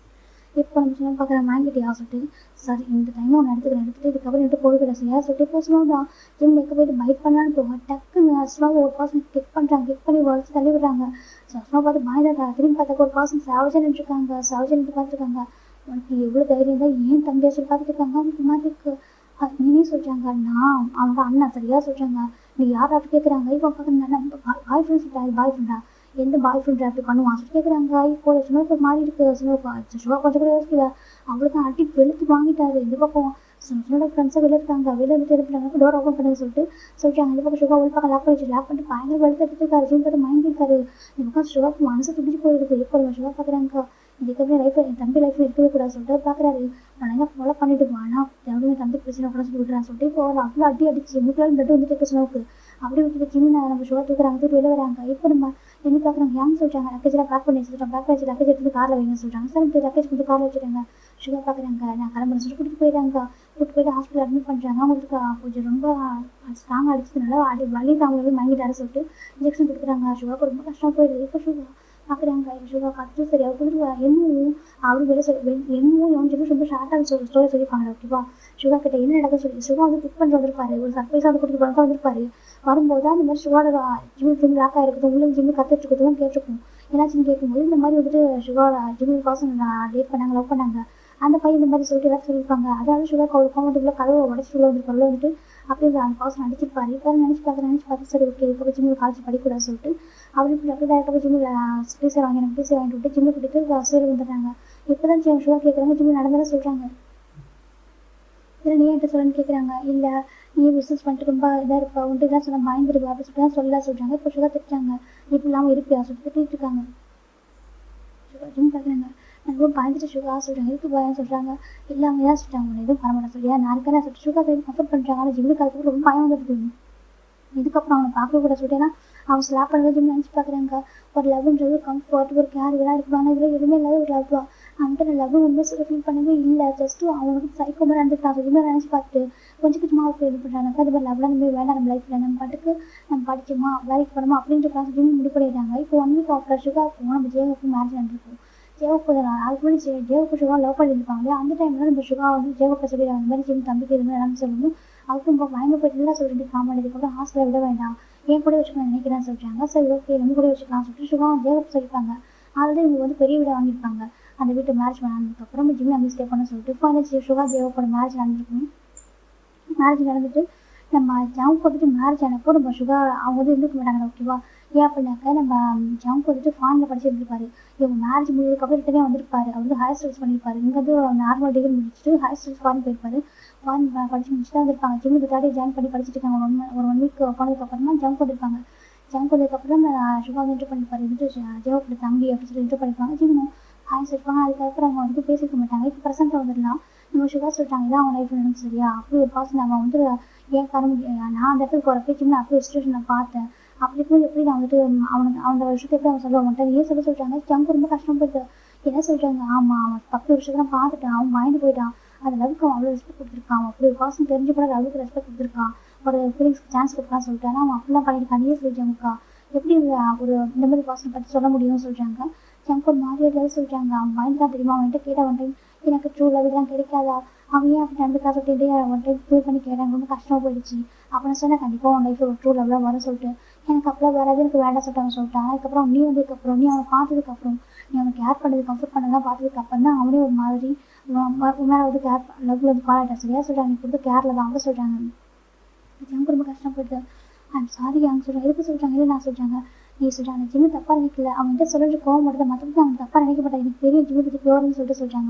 இப்போ நம்ம சொன்னால் பார்க்குற வாங்கிட்டியா சொல்லிட்டு சார் இந்த டைமும் ஒன்று எடுத்துட்டு இதுக்கப்புறம் எடுத்து போய்விட சரியா சொல்லிட்டு இப்போ சொன்னால் ஜிம் எங்கே போய்ட்டு பைக் பண்ணான்னு போக டக்குன்னு அஸ்லாவை ஒரு பர்சன் கிக் பண்ணுறாங்க. கிக் பண்ணி உடச்சு தள்ளி விடுறாங்க. ஸோ அஸ்லாவை பார்த்து பாய்தா திரும்பி பார்த்தாக்க ஒரு பர்சன் சாவஜன் நின்றுருக்காங்க. சாவஜன் பார்த்துருக்காங்க. உனக்கு எவ்வளோ தைரியம் தான் ஏன் தம்பியாக சொல்லி பார்த்துருக்காங்க. அவனுக்கு மாதிரி இருக்கு. நீனே சொல்கிறாங்க. நான் அவங்க அண்ணா சரியா சொல்கிறாங்க. நீ யார் அப்படி கேட்குறாங்க. இப்போ பார்க்குறாங்க பாய் ஃப்ரெண்ட் சொல்கிறாங்க. பாய் ஃப்ரெண்டா எந்த பாய் ஃப்ரெண்ட் அப்படி பண்ணுவான் சொல்லி கேட்குறாங்க. இப்போ சுனோக்கு ஒரு மாதிரி இருக்கு. சுனோ கொஞ்சம் கூட யோசிக்கல. அவளுக்கு அடி வெளுத்து வாங்கிட்டாரு. இந்த பக்கம் சுனோட ஃப்ரெண்ட்ஸை வெளில இருக்காங்க. வெளில இருந்து எழுப்பிட்டாங்க. டோர் ஓப்பன் பண்ணி சொல்லிட்டாங்க. இந்த பக்கம் சுகா ஒரு பக்கம் லாக் பண்ணிட்டு பயங்கர வெளுத்து எடுத்துருக்காரு. ஜிம் பார்த்து வாங்கியிருக்காரு. இந்த பக்கம் சுகாக்கு மனசு துடிச்சு போயிடுது. இப்போ சுகா பார்க்குறாங்க. இதுக்கப்புறம் லைஃப்ல என் தம்பி லைஃப்ல இருக்கவே கூடாது சொல்லிட்டு பார்க்குறாரு. நான் என்ன ஃபாலோ பண்ணிட்டு ஆனால் என் தம்பி பிரச்சனை கூட சொல்லி விட்டுறான்னு சொல்லிட்டு இப்போ அவ்வளோ அடிச்சு முக்கியம் பிளட் வந்துட்டு இருக்கு சுனோக்கு. அப்படி விட்டு ஜிம் நம்ம சுகா தூக்குறாங்க. தூக்கி வெளில வராங்க. இப்போ நம்ம என்ன பார்க்குறாங்க. ஏன்னு சொல்லிட்டாங்க லக்கேஜெலாம் பேக் பண்ணி வச்சுருக்கோம். பேக் பண்ணி லக்கேஜ் எடுத்து காரில் வைங்கன்னு சொல்லிட்டாங்க. சார் லக்கேஜ் கொஞ்சம் காரில் வச்சுருக்காங்க. சுகா பார்க்குறாங்க. நான் கிளம்புறேன் சொல்லிட்டு கூட்டிட்டு போயிட்டு ஹாஸ்பிட்டல் அட்மிட் பண்ணுறாங்க. அவங்களுக்கு கொஞ்சம் ரொம்ப ஸ்ட்ராங்காக அடிச்சதுனால வலி அவங்களுக்கு மயங்கிட்டாரு சொல்லிட்டு இன்ஜெக்ஷன் கொடுக்குறாங்க. சுகாக்கு ரொம்ப கஷ்டம் போயிடுது. இப்போ சுகா பார்க்குறாங்க. சுகா பார்த்துட்டு சரி அவர் கொடுத்து என்னவும் அவரு வெளியே என்னவும் எவன் ரொம்ப ஷார்ட்டாக ஸ்டோரி சொல்லியிருப்பாங்க. ஓகேவா சுகா கிட்ட என்ன நடக்க சொல்லி சுகா வந்து பிக் பண்ணி வந்திருப்பாரு. ஒரு சர்ப்ரைஸாக வந்து கூட்டிட்டு போனதான் வந்திருப்பாரு. வரும்போது அந்த மாதிரி சுகாவோட ஜிம் லாக் ஆகிருக்குது. உள்ள ஜிம்மு கற்றுட்டு இருக்கிறதும் கேட்டிருக்கும். ஏன்னாச்சும் கேட்கும்போது இந்த மாதிரி வந்துட்டு சுகாவோட ஜிம்மு காசம் டேட் பண்ணாங்க லவ் பண்ணாங்க. அந்த பையன் இந்த மாதிரி சொல்லிட்டு எல்லாரும் சொல்லியிருப்பாங்க. அதாவது சுகாக்கு அவ்வளோ கோவத்துக்குள்ள கதவை உடச்சிட்டு உள்ள வந்துட்டு அப்படியே அந்த காசம் நடிச்சிருப்பாரு. இப்போ நினச்சி பார்த்து சரி ஓகே இப்போ ஜிம்மு காலேஜ் படிக்கூடாது சொல்லிட்டு அப்படி அப்படியே டேரக்டாக ஜிம்மில் டீசர் வாங்கிட்டு விட்டு ஜிம்மு கூட்டிட்டு சீர் வந்துடுறாங்க. இப்போ தான் சுகா கேட்குறாங்க. ஜிம்மு நடந்தாலும் சொல்கிறாங்க. இல்லை நீ என்கிட்ட சொல்லணும்னு கேட்குறாங்க. இல்லை நீ பிஸ்னஸ் பண்ணிட்டு ரொம்ப இதாக இருப்பா உன்ட்டு இதான் சொன்ன பயந்துருவா அப்படின்னு சொல்லிட்டு தான் சொல்லலாம் சொல்கிறாங்க. இப்போ சுகா திட்டாங்க. இப்படி இல்லாமல் இருப்பியா சொல்லிட்டு திட்டிட்டு இருக்காங்க. ஜிம் பார்க்குறாங்க. நான் ரொம்ப பயந்துட்டு சுகா சொல்கிறாங்க. எதுக்கு பயம் சொல்கிறாங்க. இல்லை அவங்க தான் சொல்லிட்டாங்க உன்னை எதுவும் பண்ண மாட்டேன் சொல்லியா நான் இருக்கேன் சொல்லிட்டு சுகா கம்ஃபர்ட் பண்ணுறாங்க. ஆனால் ஜிம்முக்கு அதுக்கு ரொம்ப பயம் வந்துட்டு இதுக்கப்புறம் அவனை பார்க்க கூட சொல்லிட்டேன்னா அவன் ஸ்லாப் பண்ணுறது ஜிம் நினச்சி பார்க்குறாங்க. ஒரு லவ்ன்றது கம்ஃபர்ட் ஒரு கேர் இதெல்லாம் இருக்கும். ஆனால் இதில் எதுவுமே இல்லாத ஒரு லவ் தான். அவன்கிட்ட நான் லவ் உண்மையை சொல்ல ஃபீல் பண்ணவே இல்லை. ஜஸ்ட்டு அவனுக்கு சைக்கோ மாதிரி நடந்துட்டான். எதுவுமே நினச்சி பார்த்துட்டு கொஞ்சம் கொஞ்சமாக இது பண்ணுறாங்க. அது மாதிரி லவ்லாம் நம்ம வேண்டாம் நம்ம லைஃப்பில் நம்ம பாட்டுக்கு நம்ம படிச்சோமா வேலைக்கு போனோமா அப்படின்ற கிளாஸ் ஜிம் முடிவு பண்ணிடுறாங்க. இப்போ 1 வீக் ஆஃப்டர் சுகா போவோம் நம்ம ஜேவுக்கு மேரேஜ் நடந்திருக்கும். ஜேவுக்கு அதுக்கு முன்னாடி ஜேவுக்கு சுகா லவ் பண்ணியிருப்பாங்க. அந்த டைமில் நம்ம சுகா வந்து ஜேவுக்கு சொல்லிடுறாங்க. இந்த மாதிரி ஜிம் தம்பிக்கு இது மாதிரி எல்லாமே சொல்லணும். அவருக்கு ரொம்ப பயங்கர போயிட்டு சொல்லிட்டு காமாடிதுக்கப்புறம் ஹாஸ்டலில் விட வேண்டாம் என் கூட வச்சுக்கணும் நினைக்கிறேன்னு சொல்லிட்டாங்க. சரி ஓகே நம்ம கூட வச்சுக்கலாம் சொல்லிட்டு சுகா ஜேவுக்கு சொல்லியிருப்பாங்க. ஆல்ரெடி இவங்க வந்து பெரிய வீடை வாங்கியிருப்பாங்க. அந்த வீட்டு மேரேஜ் பண்ணதுக்கப்புறம் ஜிம் அங்கே ஸ்டே பண்ண சொல்லிட்டு இப்போ வந்து சுகா ஜேவோட மேரேஜ் நடந்திருக்கும். மேரேஜ் நடந்துட்டு நம்ம ஜவுக்கு வந்துட்டு மேரேஜ் ஆனப்போ நம்ம சுகா அவங்க வந்து இருந்துக்க மாட்டாங்க. ஓகேவா ஏன் அப்படின்னாக்கா நம்ம ஜவுக்கு வந்துட்டு ஃபாரினில் படிச்சுருந்துருப்பாரு. இவங்க மேரேஜ் முடிஞ்சதுக்கப்புறம் ரிட்டனே வந்திருப்பாரு. அவர் வந்து ஹையர் ஸ்டடீஸ் பண்ணியிருப்பாரு. இங்கே வந்து நார்மல் டிகிரி முடிச்சுட்டு ஹையர் ஸ்டடீஸ் ஃபாரின் போயிருப்பாரு. ஃபாரின் படிச்சு முடிச்சுட்டு வந்திருப்பாங்க. ஜிம்முக்கு தேடி ஜாயின் பண்ணி படிச்சுட்டு இருக்காங்க. ஒரு 1 வீக் போனதுக்கப்புறமா ஜம்ப் வந்திருப்பாங்க. ஜம்ப் வந்ததுக்கப்புறம் சுகா வந்து இன்டர் பண்ணிப்பாரு. வந்துட்டு ஜேவோட தம்பி அப்படின்னு சொல்லி இன்டர் பண்ணிப்பாங்க. ஜிம்மும் ஹாய் சொல்லிப்பாங்க. அதுக்கப்புறம் அவங்க வந்து பேசிக்க மாட்டாங்க. இப்போ ப்ரெசென்ட்டாக வந்துடலாம் நம்ம சுகா சொல்லிட்டாங்க இதான் அவங்க லைஃப் நடந்துச்சு சரியா அப்படி ஒரு பாசம் நம்ம வந்து ஏன் காரணம் நான் அந்த இடத்துக்கு போகிறப்ப சின்ன அப்படி ஒரு சுச்சுவேஷன் நான் பார்த்தேன். அப்படி இருக்கும்போது எப்படி நான் வந்துட்டு அவனுக்கு அந்த விஷயத்தை எப்படி அவன் சொல்ல மாட்டேன் ஏன் சொல்லிட்டாங்க. ஜம்ப் ரொம்ப கஷ்டம் போயிட்டு என்ன சொல்கிறாங்க. ஆமாம் அவன் 10 வருஷத்துலாம் பார்த்துட்டான். அவன் பயந்து போயிட்டான். அது லவ்க்கு அவன் அவ்வளோ ரெஸ்பெக்ட் கொடுத்துருக்கான். அப்படி ஒரு பாசம் தெரிஞ்சு கூட லவ்க்கு ரெஸ்பெக்ட் கொடுத்துருக்கான். ஒரு ஃபீலிங்ஸ்க்கு சான்ஸ் கொடுக்கலாம் சொல்லிட்டான். அவன் அப்படிலாம் பண்ணியிருக்கான். நீயே சொல்லிட்டாங்கக்கா எப்படி ஒரு இந்த மாதிரி பாசனை பற்றி சொல்ல முடியும்னு சொல்கிறாங்க. எனக்கு ஒரு மாதிரியாக சொல்கிறாங்க. அவன் பயந்துதான் தெரியுமா அவன்கிட்ட கேட்டால் ஒன் டைம் எனக்கு ட்ரூ லவ் இதெல்லாம் கிடைக்காதா அவன் ஏன் அப்படி நடந்துக்கா சொல்லிட்டு ஒன் டைம் ஃபீல் பண்ணி கேட்டாங்க. ரொம்ப கஷ்டமாக போயிடுச்சு. அப்போ நான் சொன்னேன் கண்டிப்பாக உன் லைஃப் ஒரு ட்ரூ லவ்லாம் வர சொல்லிட்டு எனக்கு அப்போலாம் வராது எனக்கு வேண்டாம் சொல்லிட்டு சொல்லிட்டான். அதுக்கப்புறம் நீ வந்ததுக்கப்புறம் நீ அவனை பார்த்ததுக்கப்புறம் நீ அவனை கேர் பண்ணது கம்ஃபர்ட் பண்ணதான் பார்த்ததுக்கப்புறம் தான் அவனே ஒரு மாதிரி மேலே வந்து கேர் லவ்ல வந்து கால் ஆகிட்டா சரியா சொல்கிறாங்க. நீ கொடுத்து கேரில் தான் அவங்க சொல்கிறாங்க. எனக்கு ரொம்ப கஷ்டப்படுது. ஐம் சாரி அவங்க சொல்கிறாங்க. எதுக்கு சொல்கிறாங்க இல்லை நான் சொல்கிறாங்க நீ சொல்கிறாங்க ஜிம்மு தப்பாக நினைக்கல அவன்கிட்ட சொல்லிட்டு கோவம் மட்டும் மற்றபடி அவன் தப்பாக நினைக்க மாட்டான். எனக்கு தெரியும் ஜிம்மு பற்றி பியோர்னு சொல்லிட்டு சொல்கிறாங்க.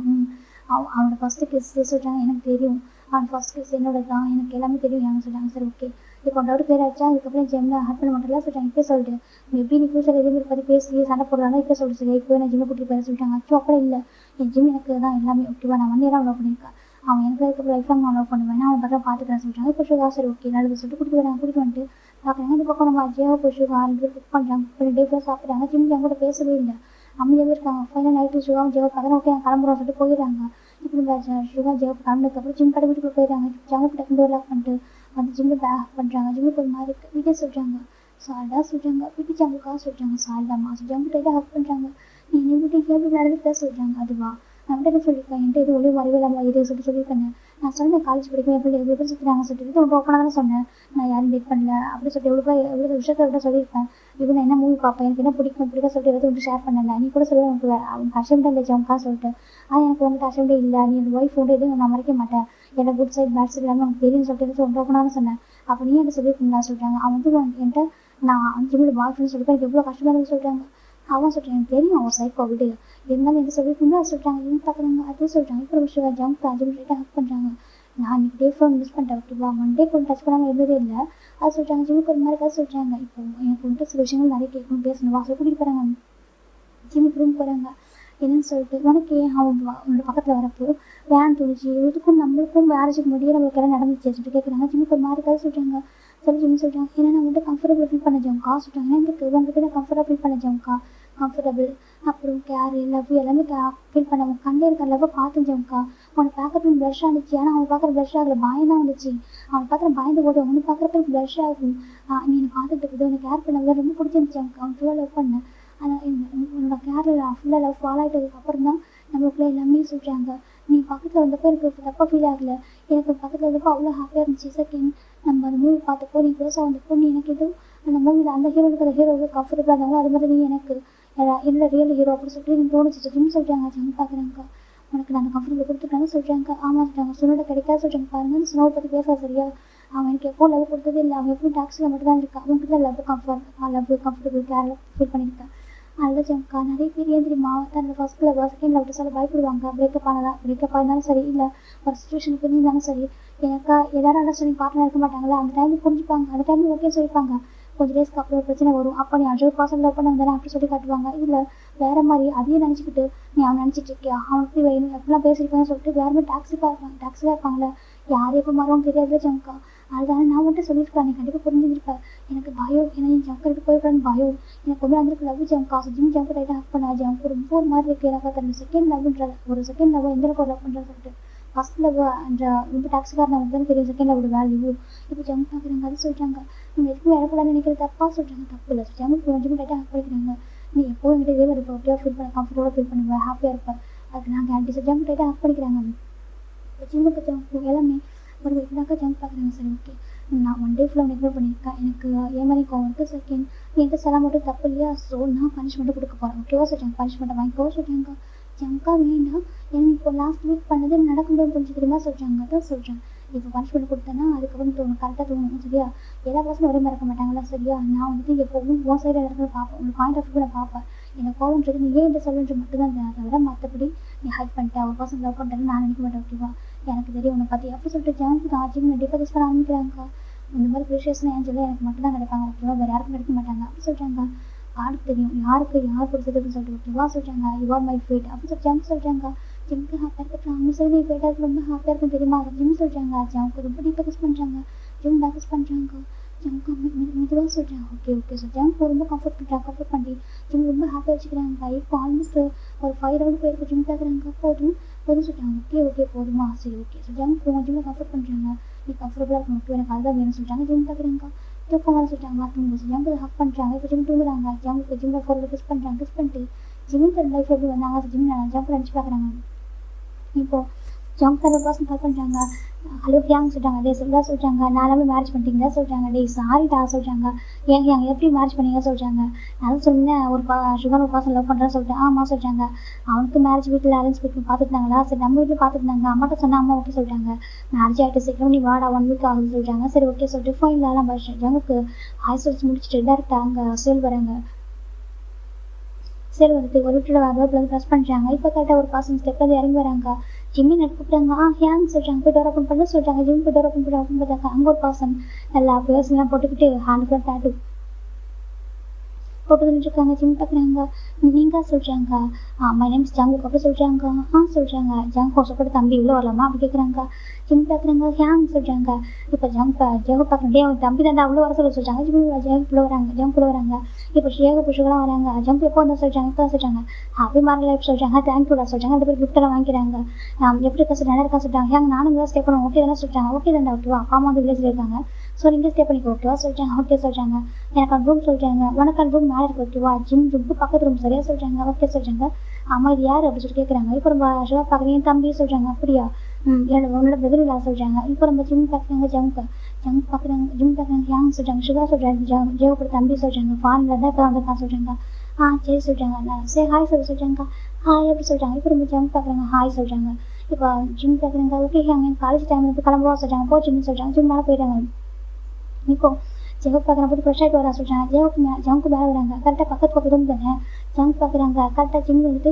அவனோட ஃபஸ்ட்டு கிஸ் சொல்கிறாங்க. எனக்கு தெரியும் அவன் ஃபஸ்ட் கிஸ் என்னோட தான் எனக்கு எல்லாமே தெரியும் அவங்க சொல்கிறாங்க. சரி ஓகே இப்போ டவுட் கிளியர் ஆச்சா. அதுக்கப்புறம் ஜிம்மில் ஹேட் பண்ண மாட்டேன் சொல்லிட்டாங்க. இப்போ சொல்லிட்டு மேபி நீ ஃபியூச்சர் எதுவுமே பற்றி பேசி சண்டை போடுறாங்க. இப்போ சொல்லிட்டு சரி இப்போ நான் ஜிம்மை கூட்டிகிட்டு போய் சொல்லிட்டாங்க. அச்சோ அப்புறம் இல்லை என் ஜிம் எனக்கு தான் எல்லாமே ஓகேவா நான் 1 இயராக லவ் பண்ணியிருக்கேன். அவன் எனக்கு அதுக்கப்புறம் லைஃப் லாங் நான் லவ் பண்ணுவேன். அவன் பார்த்தா பார்த்துக்கிறேன் சொல்லிட்டாங்க. இப்போ சுகா சரி ஓகே நல்லது சொல்லிட்டு கூட்டிகிட்டு வந்துட்டு பார்க்குறாங்க. இந்த பக்கம் நம்ம அஜயாவை போய் சுகா 2 பேர் குக் பண்ணுறாங்க. இப்போ டே ஃபுல்லாக சாப்பிட்றாங்க. ஜிம் என் கூட பேசவே இல்லை அமைதியாகவே இருக்காங்க. ஃபைனல் நைட்டு சுகாவும் ஜெயோ பார்க்குறேன். ஓகே நான் கிளம்புறோம் சொல்லிட்டு போயிடுறாங்க. இப்போ நம்ம சுகா ஜெயோ கிளம்புனதுக்கப்புறம் ஜிம் கடை வீட்டுக்குள்ளே போயிடுறாங்க. ஜம்முக்கு டக்கு டோர் லாக் பண்ணிட்டு வந்து ஜிம்மில் பேக் பண்ணுறாங்க. ஜிம்முக்கு ஒரு மாதிரி வீட்டே சொல்கிறாங்க சாரிடா சொல்கிறாங்க. வீட்டு ஜம்முக்காக சொல்கிறாங்க சாரிடாமா ஜம்மு டைட்டாக ஹக் பண்ணுறாங்க. நீ வீட்டுக்கு எப்படி நடந்துட்டு சொல்கிறாங்க. அதுவா நான் என்ன சொல்லியிருக்கேன் என்கிட்ட இது ஒளி வரவே இல்லாமல் இது சொல்லியிருக்கேன். நான் சொன்னேன் காலேஜ் படிக்கும் எவ்வளோ பேர் சுற்றுறாங்க சொல்லிட்டு ரொம்ப ஓப்பனாக தான் சொன்னேன். நான் யாரும் டேட் பண்ணல அப்படி சொல்லிட்டு எவ்வளோ விஷயத்த விட சொல்லியிருப்பேன். இப்போ நான் என்ன மூவி பார்ப்பேன் எனக்கு என்ன பிடிக்கும் சொல்லிட்டு எதாவது வந்து ஷேர் பண்ணல. நீ கூட சொல்லி உனக்கு அவங்க அஷம்டே இல்லை ஜம்முக்கா சொல்லிட்டு ஆனால் எனக்கு வந்துட்டு அஷம்டே இல்லை நீ அந்த ஒய்ஃப் உண்டு எதுவும் நான் மறைக்க மாட்டேன். என்னோட குட் சைட் பேட் சைட் எல்லாமே உனக்கு தெரியும்னு சொல்லிட்டு ரொம்ப ஓப்பனாக தான் சொன்னேன். அப்போ நீ என்ன சொல்லியிருக்கீங்களா சொல்கிறாங்க. அவன் வந்து என்கிட்ட நான் ஜிம்மில் பாய் ஃப்ரெண்ட் சொல்லிட்டு எனக்கு எவ்வளோ கஷ்டமாக இருக்குன்னு சொல்கிறாங்க. அவன் சொல்கிறான் எனக்கு தெரியும் அவன் சைக்கோ விடு இருந்தாலும் எந்த சொல்லிட்டு அதை சொல்கிறாங்க. இவங்க பார்க்குறாங்க அதே சொல்கிறாங்க. இப்போ விஷயம் ஜம்ப் ஜிம் சொல்லிட்டு ஹக் பண்ணுறாங்க. நான் இன்னைக்கு டே ஃபோன் மிஸ் பண்ணிட்டேன் ஓகேவா, மண்டே ஃபோன் டச் பண்ணாமல் இருந்ததே இல்லை. அது சொல்கிறாங்க. ஜிம்முக்கு ஒரு மாதிரி கதை சொல்கிறாங்க. இப்போ எனக்கு வந்துட்டு சில விஷயங்கள் நிறைய கேட்கணும் பேசணும் வாசல் கூட்டிகிட்டு போகிறாங்க. ஜிம்முக்கு ரூம் போகிறாங்க. என்னன்னு சொல்லிட்டு உனக்கு ஏன் அவன் உன்னோட பக்கத்தில் வரப்போ வேன் தோணுச்சு இதுக்கும் நம்மளுக்கும் மேரேஜுக்கு முடியே நம்மளுக்கு எல்லாம் நடந்துச்சு சொல்லிட்டு கேட்குறாங்க. ஜிம்முக்கு ஒரு மாதிரி கதை சொல்கிறாங்க. ஜிம் சொல்கிறாங்க ஏன்னா நான் வந்துட்டு கம்ஃபர்டபுள் ஃபீல் பண்ண ஜம்க்கா சொல்கிறாங்க. எனக்கு உங்ககிட்ட நான் கம்ஃபர்டபுள் ஃபீல் பண்ண ஜம்க்கா கம்ஃபர்டபுள் அப்புறம் கேர் லவ் எல்லாமே ஃபீல் பண்ண உன் கண்டே இருக்க லவ்வை பார்த்து ஜம்க்கா. அவனை பார்க்கறதுக்கு ப்ளஷ் ஆனிச்சு ஆனால் அவனை பார்க்குற ப்ளஷ் ஆகலை பயம் தான் வந்துச்சு. அவனை பார்க்குற பயந்து போட்டு அவனை பார்க்குறப்ப ப்ளஷ் ஆகும். நீ என்னை பார்த்துட்டு இருக்குது உனக்கு கேர் பண்ண ரொம்ப பிடிச்சிருந்துச்சு அவன் ஃபுல்லாக லவ் பண்ணேன். ஆனால் உன்னோட கேரில் ஃபுல்லாக லவ் ஃபாலோ ஆகிட்டதுக்கு அப்புறம் தான் நம்மளுக்குள்ள எல்லாமே சொல்கிறாங்க. நீ பக்கத்தில் வந்தப்போ எனக்கு தப்பாக ஃபீல் ஆகலை. எனக்கு பக்கத்தில் வந்தப்போ அவ்வளோ ஹாப்பியாக இருந்துச்சு. செகண்ட் நம்ம அந்த மூவி பார்த்தப்போ நீ க்ளோஸாக வந்தப்போ நீ எனக்கு எதுவும் அந்த மூவியில் அந்த ஹீரோனுக்கு அந்த ஹீரோவுக்கு கம்ஃபர்டபுளாக இருந்தாங்களோ அது மாதிரி நீ எனக்கு என்னோட ரியல் ஹீரோ அப்படின்னு சொல்லிட்டு நீ தோணுச்சு ஜிம் சொல்கிறாங்க. ஜிம் பார்க்குறாங்க உனக்கு நான் அந்த கம்ஃபர்டபுள் கொடுத்துட்டாங்க சொல்கிறாங்க. ஆமாம் சொல்கிறாங்க. சுனோட கிடைக்காது சொல்கிறாங்க. பாருங்க சுனோவை பற்றி பேச சரியா அவன் எனக்கு எப்போ லவ் கொடுத்தது இல்லை. அவன் எப்பவும் டாக்ஸில் மட்டும் தான் இருக்கான். அவன்கிட்ட லவ் கம்ஃபர்டபுள் கேர் ஃபீல் பண்ணியிருக்கேன். நல்ல ஜம்க்கா நிறைய பேர் ஏன் தெரியுமா தன்னோட ஃபர்ஸ்ட் லவ் செகண்ட் லவ் சொல்ல பயப்படுவாங்க. பிரேக்கப் ஆனாலும் சரி இல்லை ஒரு சுச்சுவேஷனுக்கு இருந்தாலும் சரி எனக்கா எல்லாரும் அண்டர்ஸ்டாண்டிங் பார்ட்னர் இருக்க மாட்டாங்களா அந்த டைமில் புரிஞ்சுப்பாங்க. அந்த டைமில் ஓகே சொல்லிப்பாங்க. கொஞ்சம் டேஸ்க்கு அப்புறம் ஒரு பிரச்சனை வரும். அப்போ நீ 100% லவ் பண்ண வந்தானே அப்படி சொல்லி காட்டுவாங்க. இதில் வேறு மாதிரி அதையும் நினச்சிக்கிட்டு நீ அவன் நினச்சிட்டு இருக்கியா அவனுக்கு வேணும் எப்படிலாம் பேசியிருப்பேன்னு சொல்லிட்டு வேறுமே டாக்ஸிக்காக இருப்பாங்களே யார் எப்போ மாறுவோம் தெரியாது ஜம்க்கா. அதுதானே நான் மட்டும் சொல்லியிருக்கேன். நீ கண்டிப்பாக புரிஞ்சுருப்பேன். எனக்கு பயம் ஏன்னா என் ஜம்கிட்டு போயிருக்கான்னு பயம் எனக்கு ரொம்ப வந்துருக்கு. லவ் ஜம்க்கா ஜிம் ஜம்க்கு ரைட்டாக ஹக் பண்ணா ஜம்க்கு ரொம்ப ஒரு மாதிரி இருக்குது. எனக்கு தன்னோட செகண்ட் லவ்ன்றது ஒரு செகண்ட் லவ் எந்த அளவுக்கு ஒரு லவ் பண்ணுறது சொல்லிட்டு ஃபர்ஸ்ட் லவ் அந்த ரொம்ப டாக்ஸிக்காக நமக்கு தான் தெரியும் செகண்ட் லவோட வேல்யூ. இப்போ ஜம்ப் பார்க்குறாங்க அது சொல்கிறாங்க. நம்ம எதுவும் இழக்கூடாதுன்னு நினைக்கிறது தப்பாக சொல்கிறாங்க. தப்பு இல்லை ஜம்க்கு ஜிம் ரைட்டாக ஹக் பண்ணிக்கிறாங்க. நீ எப்போவும் என்கிட்ட இதே மாதிரி ஓகேவா ஃபீல் பண்ண கம்ஃபர்டபுளாக ஃபீல் பண்ணுவேன் ஹாப்பியாக இருப்பேன். அதுக்கு நான் கேரண்டி ஜம்ப் ரைட்டாக ஹக் பண்ணிக்கிறாங்க. ஜிம்முக்கு ஜம்ப் எல்லாமே ஒரு இதுனாக்கா ஜம்ப் பார்க்குறாங்க. சரி ஓகே நான் ஒன் டே ஃபுல்லாக இக்னோர் பண்ணியிருக்கேன். எனக்கு ஏன் மாதிரி கோவம் இருக்குது. செகண்ட் என்கிட்ட சொல்ல மட்டும் தப்பு இல்லையா ஸோ நான் பனிஷ்மெண்ட்டு கொடுக்க போகிறேன் ஓகேவா சொல்கிறாங்க. பனிஷ்மெண்ட்டை வாங்கிக்கோ சொல்கிறாங்க. ஜம்க்கா வேண்டாம் ஏன்னா இப்போ லாஸ்ட் வீக் பண்ணது நடக்கும்போது புரிஞ்சுக்கிறமா சொல்கிறாங்க. அதான் சொல்கிறேன் இப்போ பனிஷ்மெண்ட் கொடுத்தேன்னா அதுக்கப்புறம் தோணும் கரெக்டாக தோணும் சரியா. எல்லா பர்சனும் ஒரே மாதிரி இருக்க மாட்டாங்களா சரியா. நான் வந்துட்டு எப்போவும் உன் சைடில் இருக்கிறத பார்ப்பேன். உங்கள் பாயிண்ட் ஆஃப் வியூ நான் பார்ப்பேன். எனக்கு கோவம்ன்றது நீ ஏன் இந்த சொல்லுன்றது மட்டும்தான் தவிர மற்றபடி நீ ஹைட் பண்ணிட்டேன் ஒரு பர்சன் லவ் பண்ணுறேன்னு நான் நினைக்க மாட்டேன் ஓகேவா. எனக்கு தெரியும் உன்னை பற்றி அப்படி சொல்லிட்டு ஜம்க்கு தான் ஜிம் டிஃபரன்ஸ் பண்ண ஆரம்பிக்கிறாங்க. இந்த மாதிரி ப்ரீஷியஸ்னு ஏன் சொல்லி எனக்கு மட்டும் தான் கிடைப்பாங்க ஓகேவா வேறு யாருக்கும் கிடைக்க மாட்டாங்க அப்படி சொல்கிறாங்க. யாருக்கு தெரியும் யாருக்கு யார் பிடிச்சது அப்படின்னு சொல்லிட்டு ஓகேவா சொல்கிறாங்க. யூ ஆர் மை ஃபேட் அப்படி சொல்லி ஜம்ப் சொல்கிறாங்க. ஜிம்க்கு ஹாப்பியாக இருக்கலாம் அவங்க சொல்லி நீ ஃபேட்டாக இருக்கு ரொம்ப ஹாப்பியாக இருக்கும் தெரியுமா அதை ஜிம் சொல்கிறாங்க. ஜம்க்கு ரொம்ப டீப்பாக கிஸ் பண்ணுறாங்க. ஜிம் டாக்கஸ் பண்ணுறாங்க. ஜம்க்கு மெதுவாக சொல்கிறாங்க. ஓகே ஸோ ஜம்க்கு ரொம்ப கம்ஃபர்ட் பண்ணி ஜிம் ரொம்ப ஹாப்பியாக வச்சுக்கிறாங்க. இப்போ ஆல்மோஸ்ட் ஒரு 5 ரவுண்ட் போயிருக்கு. ஜிம் பார்க்குறாங்க போதும் சொல்கிறாங்க. ஓகே போதுமா சரி ஓகே ஸோ ஜம்க்கு உங்கள் ஜிம்மில் கம்ஃபர்ட் பண்ணுறாங்க. நீ கம்ஃபர்டபுளாக இருக்கும் ஓகே எனக்கு அதுதான் வேணும்னு சொல்கிறாங்க. ஜிம் பார்க்குறாங்க. தூக்கம் வர சொல்கிறாங்க. தூங்க ஜம்க்கு ஹக் பண்ணுறாங்க. இப்போ ஜிம் தூங்குறாங்க. ஜம்க்கு ஜிம்மில் ஃபோரில் கிஸ் பண்ணுறாங்க. கிஸ் பண்ணிட்டு ஜிம்மில் லைஃப் எப்படி வந்தாங்க ஜிம் ஜம்ப் நினச்சி பார்க்குறாங்க. இப்போது ஜம்ப் 100% கால் பண்ணுறாங்க. ஹலோ ஹியாங் சொல்கிறாங்க. டே சொல்கிறா சொல்கிறாங்க. நாலாமே மேரேஜ் பண்ணிட்டீங்களா சொல்கிறாங்க. டே சாரிடா சொல்கிறாங்க. ஏன் ஹியாங் எப்படி மேரேஜ் பண்ணீங்க சொல்கிறாங்க. நான் சொன்னேன் ஒரு சுகர் ஒரு பர்சன் லவ் பண்ணுறேன்னு சொல்லிட்டு ஆமாம் சொல்கிறாங்க. அவனுக்கு மேரேஜ் வீட்டில் அரேஞ்ச் வீட்டில் பார்த்துருந்தாங்களா சரி நம்ம வீட்டில் பார்த்துருந்தாங்க. அம்மாட்ட சொன்னால் அம்மா ஓகே சொல்கிறாங்க. மேரேஜ் ஆகிட்டு சீக்கிரம் நீ வாடா 1 வீக் ஆகுதுன்னு சொல்கிறாங்க. சரி ஓகே சொல்லிட்டு ஃபைனலாக நம்ம ஜம்முக்கு ஹாஸ்டல்ஸ் முடிச்சுட்டு டேரெக்டாக அங்கே சேல் வராங்க. சரி வந்துட்டு ஒரு வீட்டோட வேர்பில் ப்ரெஸ் பண்ணுறாங்க. இப்போ கரெக்டாக ஒரு பர்சன் ஸ்டெப்பில் இறங்கி வராங்க. ஜிம்மி நட்டு கூப்பிட்டாங்க. ஹேங் சொல்கிறாங்க. போய் டோர் ஓப்பன் பண்ண சொல்கிறாங்க. ஜிம் போய் டோர் ஓப்பன் பார்த்தாங்க. அங்கே ஒரு பர்சன் நல்லா பேர்ஸ்லாம் போட்டுக்கிட்டு ஹேண்டுக்குலாம் டேட்டு போட்டு இருக்காங்க. ஜிம் பார்க்குறாங்க. நீங்கள் சொல்கிறாங்க. மை நேம்ஸ் ஜங்குக்கு அப்படி சொல்கிறாங்க. சொல்கிறாங்க. ஜங் ஹோஸ்டோட தம்பி இவ்வளோ வரலாமா அப்படி கேட்குறாங்க. ஜிம் பார்க்குறாங்க. ஹேங் சொல்கிறாங்க. இப்போ ஜங் பார்க்குறேன் அவன் தம்பி தாண்டா அவ்வளோ வர சொல்கிறாங்க. ஜங்குள்ள வராங்க. இப்போ ஷேகு புஷுகளாம் வராங்க. ஜங்க் எப்போ வந்து சொல்கிறாங்க. இப்போ சொல்கிறாங்க ஹாப்பி மேரேஜ் லைஃப் சொல்கிறாங்க. தேங்க்யூடா சொல்கிறாங்க. 2 பேர் கிஃப்டெல்லாம் வாங்கிக்கிறாங்க. எப்படி இருக்கா நல்லா இருக்கா சொல்கிறாங்க. ஹேங் நானும் இங்கே ஸ்டே பண்ணுவோம் ஓகே தானே சொல்கிறாங்க. ஓகே தாண்டா ஓகேவா அப்பா அம்மா வந்து வில்லேஜில் இருக்காங்க ஸோ நீங்கள் ஸ்டே பண்ணிக்கோ ஓகேவா சொல்கிறாங்க. ஓகே சொல்கிறாங்க. எனக்கு அந்த ரூம் சொல்கிறாங்க. உனக்கு அந்த ரூம் மேலே இருக்கு ஓகேவா. ஜிம் ரொம்ப பக்கத்து ரூம் சரியா சொல்கிறாங்க. ஓகே சொல்கிறாங்க. ஆமாம் இது யார் அப்படி சொல்லி கேட்குறாங்க. இப்போ நம்ம ஷுவா பார்க்குறீங்க தம்பி சொல்கிறாங்க. அப்படியா உன்னோட பிரதர் இல்லை சொல்கிறாங்க. இப்போ நம்ம ஜிம் பார்க்குறாங்க. ஜம்ப் பார்க்குறாங்க. ஜிம் பார்க்குறாங்க. ஹேங் சொல்கிறாங்க. சுகா சொல்கிறாங்க. ஜேவோட தம்பி சொல்கிறாங்க. ஃபாரினில் தான் இப்போ வந்திருக்கான் சொல்கிறாங்க. சரி சொல்கிறாங்க. சரி ஹாய் சொல்கிறாங்க. ஹாய் அப்படி சொல்கிறாங்க. இப்போ நம்ம ஜம்ப் பார்க்குறாங்க. ஹாய் சொல்கிறாங்க. இப்போ ஜிம் பார்க்குறாங்க. ஓகே ஹேங் காலேஜ் டைம் வந்து கிளம்புவா சொல்கிறாங்க. ஜிம்னு சொல்கிறாங்க. ஜிம் மேலே போயிட்டாங்க. இப்போ ஜெகப் பார்க்குற போட்டு ஃப்ரெஷ் ஆகிட்டு வரா சொல்கிறாங்க. ஜவுக்கு மேலே வராங்க. கரெக்டாக பக்கத்து ரூம் தானே. ஜவுக்கு பார்க்குறாங்க. கரெக்டாக ஜிம் வந்துட்டு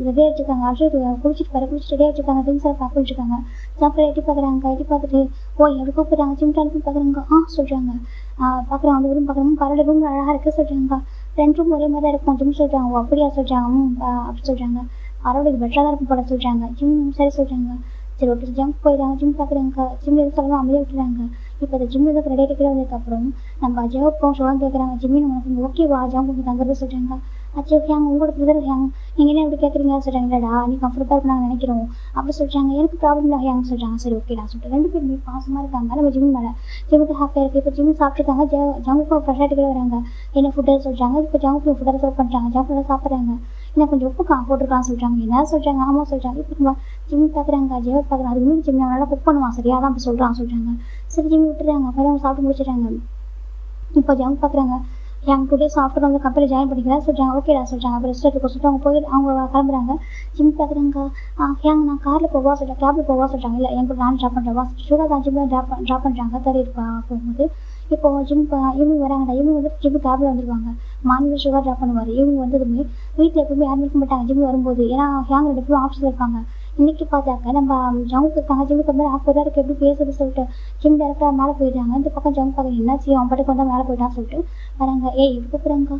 ரெடி ஆகிட்டுருக்காங்க. அஷோக் குளிச்சுட்டு ரெடி ஆகிட்டுருக்காங்க. திங்ஸ் எல்லாம் பார்க்க வச்சுருக்காங்க. ஜவுக்கு எட்டி பார்க்குறாங்க. எட்டி பார்த்துட்டு எப்படி கூப்பிட்றாங்க ஜிம் டான்ஸ் பார்க்குறாங்க. சொல்கிறாங்க. பார்க்குறாங்க அந்த ரூம் பார்க்குறாங்க. பரவாயில்ல ரூம் அழகாக இருக்குது சொல்கிறாங்க. 2 ரூம் ஒரே மாதிரி தான் இருக்கும் ஜிம் சொல்கிறாங்க. அப்படியா சொல்கிறாங்க. அப்படி சொல்கிறாங்க. பரவாயில்ல இது பெட்டராக தான் இருக்கும் போல சொல்கிறாங்க. ஜிம் சரி சொல்கிறாங்க. சரி ஓகே ஜம்ப் போயிடுறாங்க. ஜிம் பார்க்குறாங்க. ஜிம் எதுவும் சொல்லலாம் அமைதியாக விட்டுறாங்க. இப்போ அந்த ஜிம் எதுவும் ரெடி ஆகிட்டு வந்ததுக்கப்புறம் நம்ம ஜெகப்பும் ஷோலாம் கேட்குறாங்க. ஜிம்மின் உனக்கு ஓகேவா ஜம்ப் உங்களுக்கு தங்குறது சொல்கிறாங்க. அச்சோ ஹேங் உங்களோட பிரதர் ஹேங் நீங்கள் என்ன எப்படி கேட்குறீங்க சொல்கிறாங்க. இல்லைடா நீ கம்ஃபர்டபுளாக இருக்கு நாங்கள் நினைக்கிறோம் அப்படி சொல்கிறாங்க. எனக்கு ப்ராப்ளம் இல்லை ஹேங் சொல்கிறாங்க. சரி ஓகேடா சொல்லிட்டு 2 பேருமே பாசமாக இருக்காங்க. நம்ம ஜிம் மேலே ஜிம்முக்கு ஹாப்பியாக இருக்குது. இப்போ ஜிம் சாப்பிட்ருக்காங்க. ஜம்முக்கு ஃப்ரெஷ் ஆகிட்டு வராங்க. என்ன ஃபுட்டு சொல்கிறாங்க. இப்போ ஜம்முக்கு ஃபுட்டாக சர்வ் பண்ணுறாங்க. ஜம்முக்கு சாப்பிட்றாங்க. இன்னும் கொஞ்சம் உப்பு போட்டுருக்கான்னு சொல்கிறாங்க. என்ன சொல்கிறாங்க. ஆமாம் சொல்கிறாங்க. இப்போ ஜிம் பார்க்குறாங்க. ஜெகப் பார்க்குறாங்க. அது இன்னும் ஜிம் நல்லா குக் பண்ணுவான் சரியா தான் அப்படி சொல்கிறாங்க. சரி ஜிம் விட்டுறாங்க. அப்புறம் அவங்க சாப்பிட்டு முடிச்சிடுறாங்க. இப்போ ஜம்ப் பார்க்குறாங்க. ஹேங் 2 டேஸ் ஆஃப்டர் வந்து கம்பெனி ஜாயின் பண்ணிக்கிறேன் சொல்கிறாங்க. ஓகேடா சொல்கிறாங்க. அப்புறம் ரெஸ்ட் எடுத்துக்க சொல்லிட்டு அவங்க கிளம்புறாங்க. ஜிம் பார்க்குறாங்க. ஹேங் நான் காரில் போவா சொல்கிறேன். கேபில் போவா சொல்கிறாங்க. இல்லை என் கூட நான் ட்ராப் பண்ணுறவா சுகர் தான் ஜிம்மில் ட்ராப் பண்ணுறாங்க. தர இருப்பா போகும்போது இப்போ ஜிம் ஈவினிங் வராங்கடா. ஈவினிங் வந்து ஜிம்மு கேபில் வந்துடுவாங்க. மார்னிங் சுகர் ட்ராப் பண்ணுவார். ஈவினிங் வந்ததுமே வீட்டில் எப்பவுமே யாரும் இருக்க மாட்டாங்க ஜிம் வரும்போது. ஏன்னா ஹேங் 2 பேரும் ஆஃபீஸில் இருப்பாங்க. இன்றைக்கி பார்த்தாக்க நம்ம ஜவுக்கு இருக்காங்க. ஜிம்முக்கு வந்து ஆஃபராக எப்படி பேசுறது சொல்லிட்டு ஜிம் டேரக்டாக மேலே போயிடுறாங்க. இந்த பக்கம் ஜம் பார்க்க என்னாச்சு அவன் பாட்டுக்கு வந்தால் மேலே போயிட்டான்னு சொல்லிட்டு வராங்க. எப்படி கூப்பிட்றாங்க.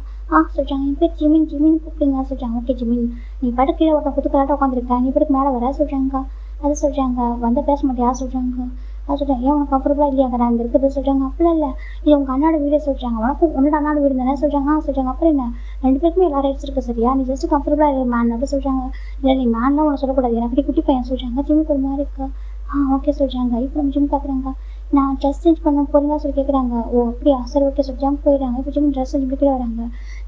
சொல்கிறாங்க. என் பேர் ஜிமின் கூப்பிடுங்க சொல்கிறாங்க. ஓகே ஜிமின் நீ பாட்டு கீழே ஒருத்தன் குத்துக்கலாட்ட உட்காந்துருக்கேன். நீ பாட்டுக்கு மேலே வர சொல்கிறாங்க. அது சொல்கிறாங்க. வந்தால் பேச மாட்டியா சொல்கிறாங்க. அது சொல்கிறேன். ஏன் உனக்கு கம்ஃபர்டபுளாக இல்லையா நான் இங்கே இருக்குது சொல்கிறாங்க. அப்படிலாம் இல்லை இது உங்கள் அண்ணாட வீடே சொல்கிறாங்க. உன்னோட அண்ணாட வீடு தானே சொல்கிறாங்க. சொல்கிறாங்க. அப்புறம் என்ன 2 பேருக்குமே எல்லா ரைட்ஸ் இருக்குது சரியா. நீ ஜஸ்ட் கம்ஃபர்டபுளாக இருக்கு மேன் அப்படி சொல்கிறாங்க. இல்லை நீ மேன்லாம் உனக்கு சொல்லக்கூடாது. எனக்கு குட்டி பையன் சொல்கிறாங்க. ஜிம்முக்கு ஒரு மாதிரி இருக்கா. ஓகே சொல்கிறாங்க. இப்போ நம்ம ஜிம் பார்க்குறாங்க. நான் ட்ரெஸ் சேஞ்ச் பண்ண போகிறீங்களா சொல்லி கேட்குறாங்க. அப்படியா சரி ஓகே சொல்லி ஜம்ப் போயிடுறாங்க. இப்போ ஜிம் ட்ரெஸ் சேஞ்ச் பண்ணிட்டு வராங்க.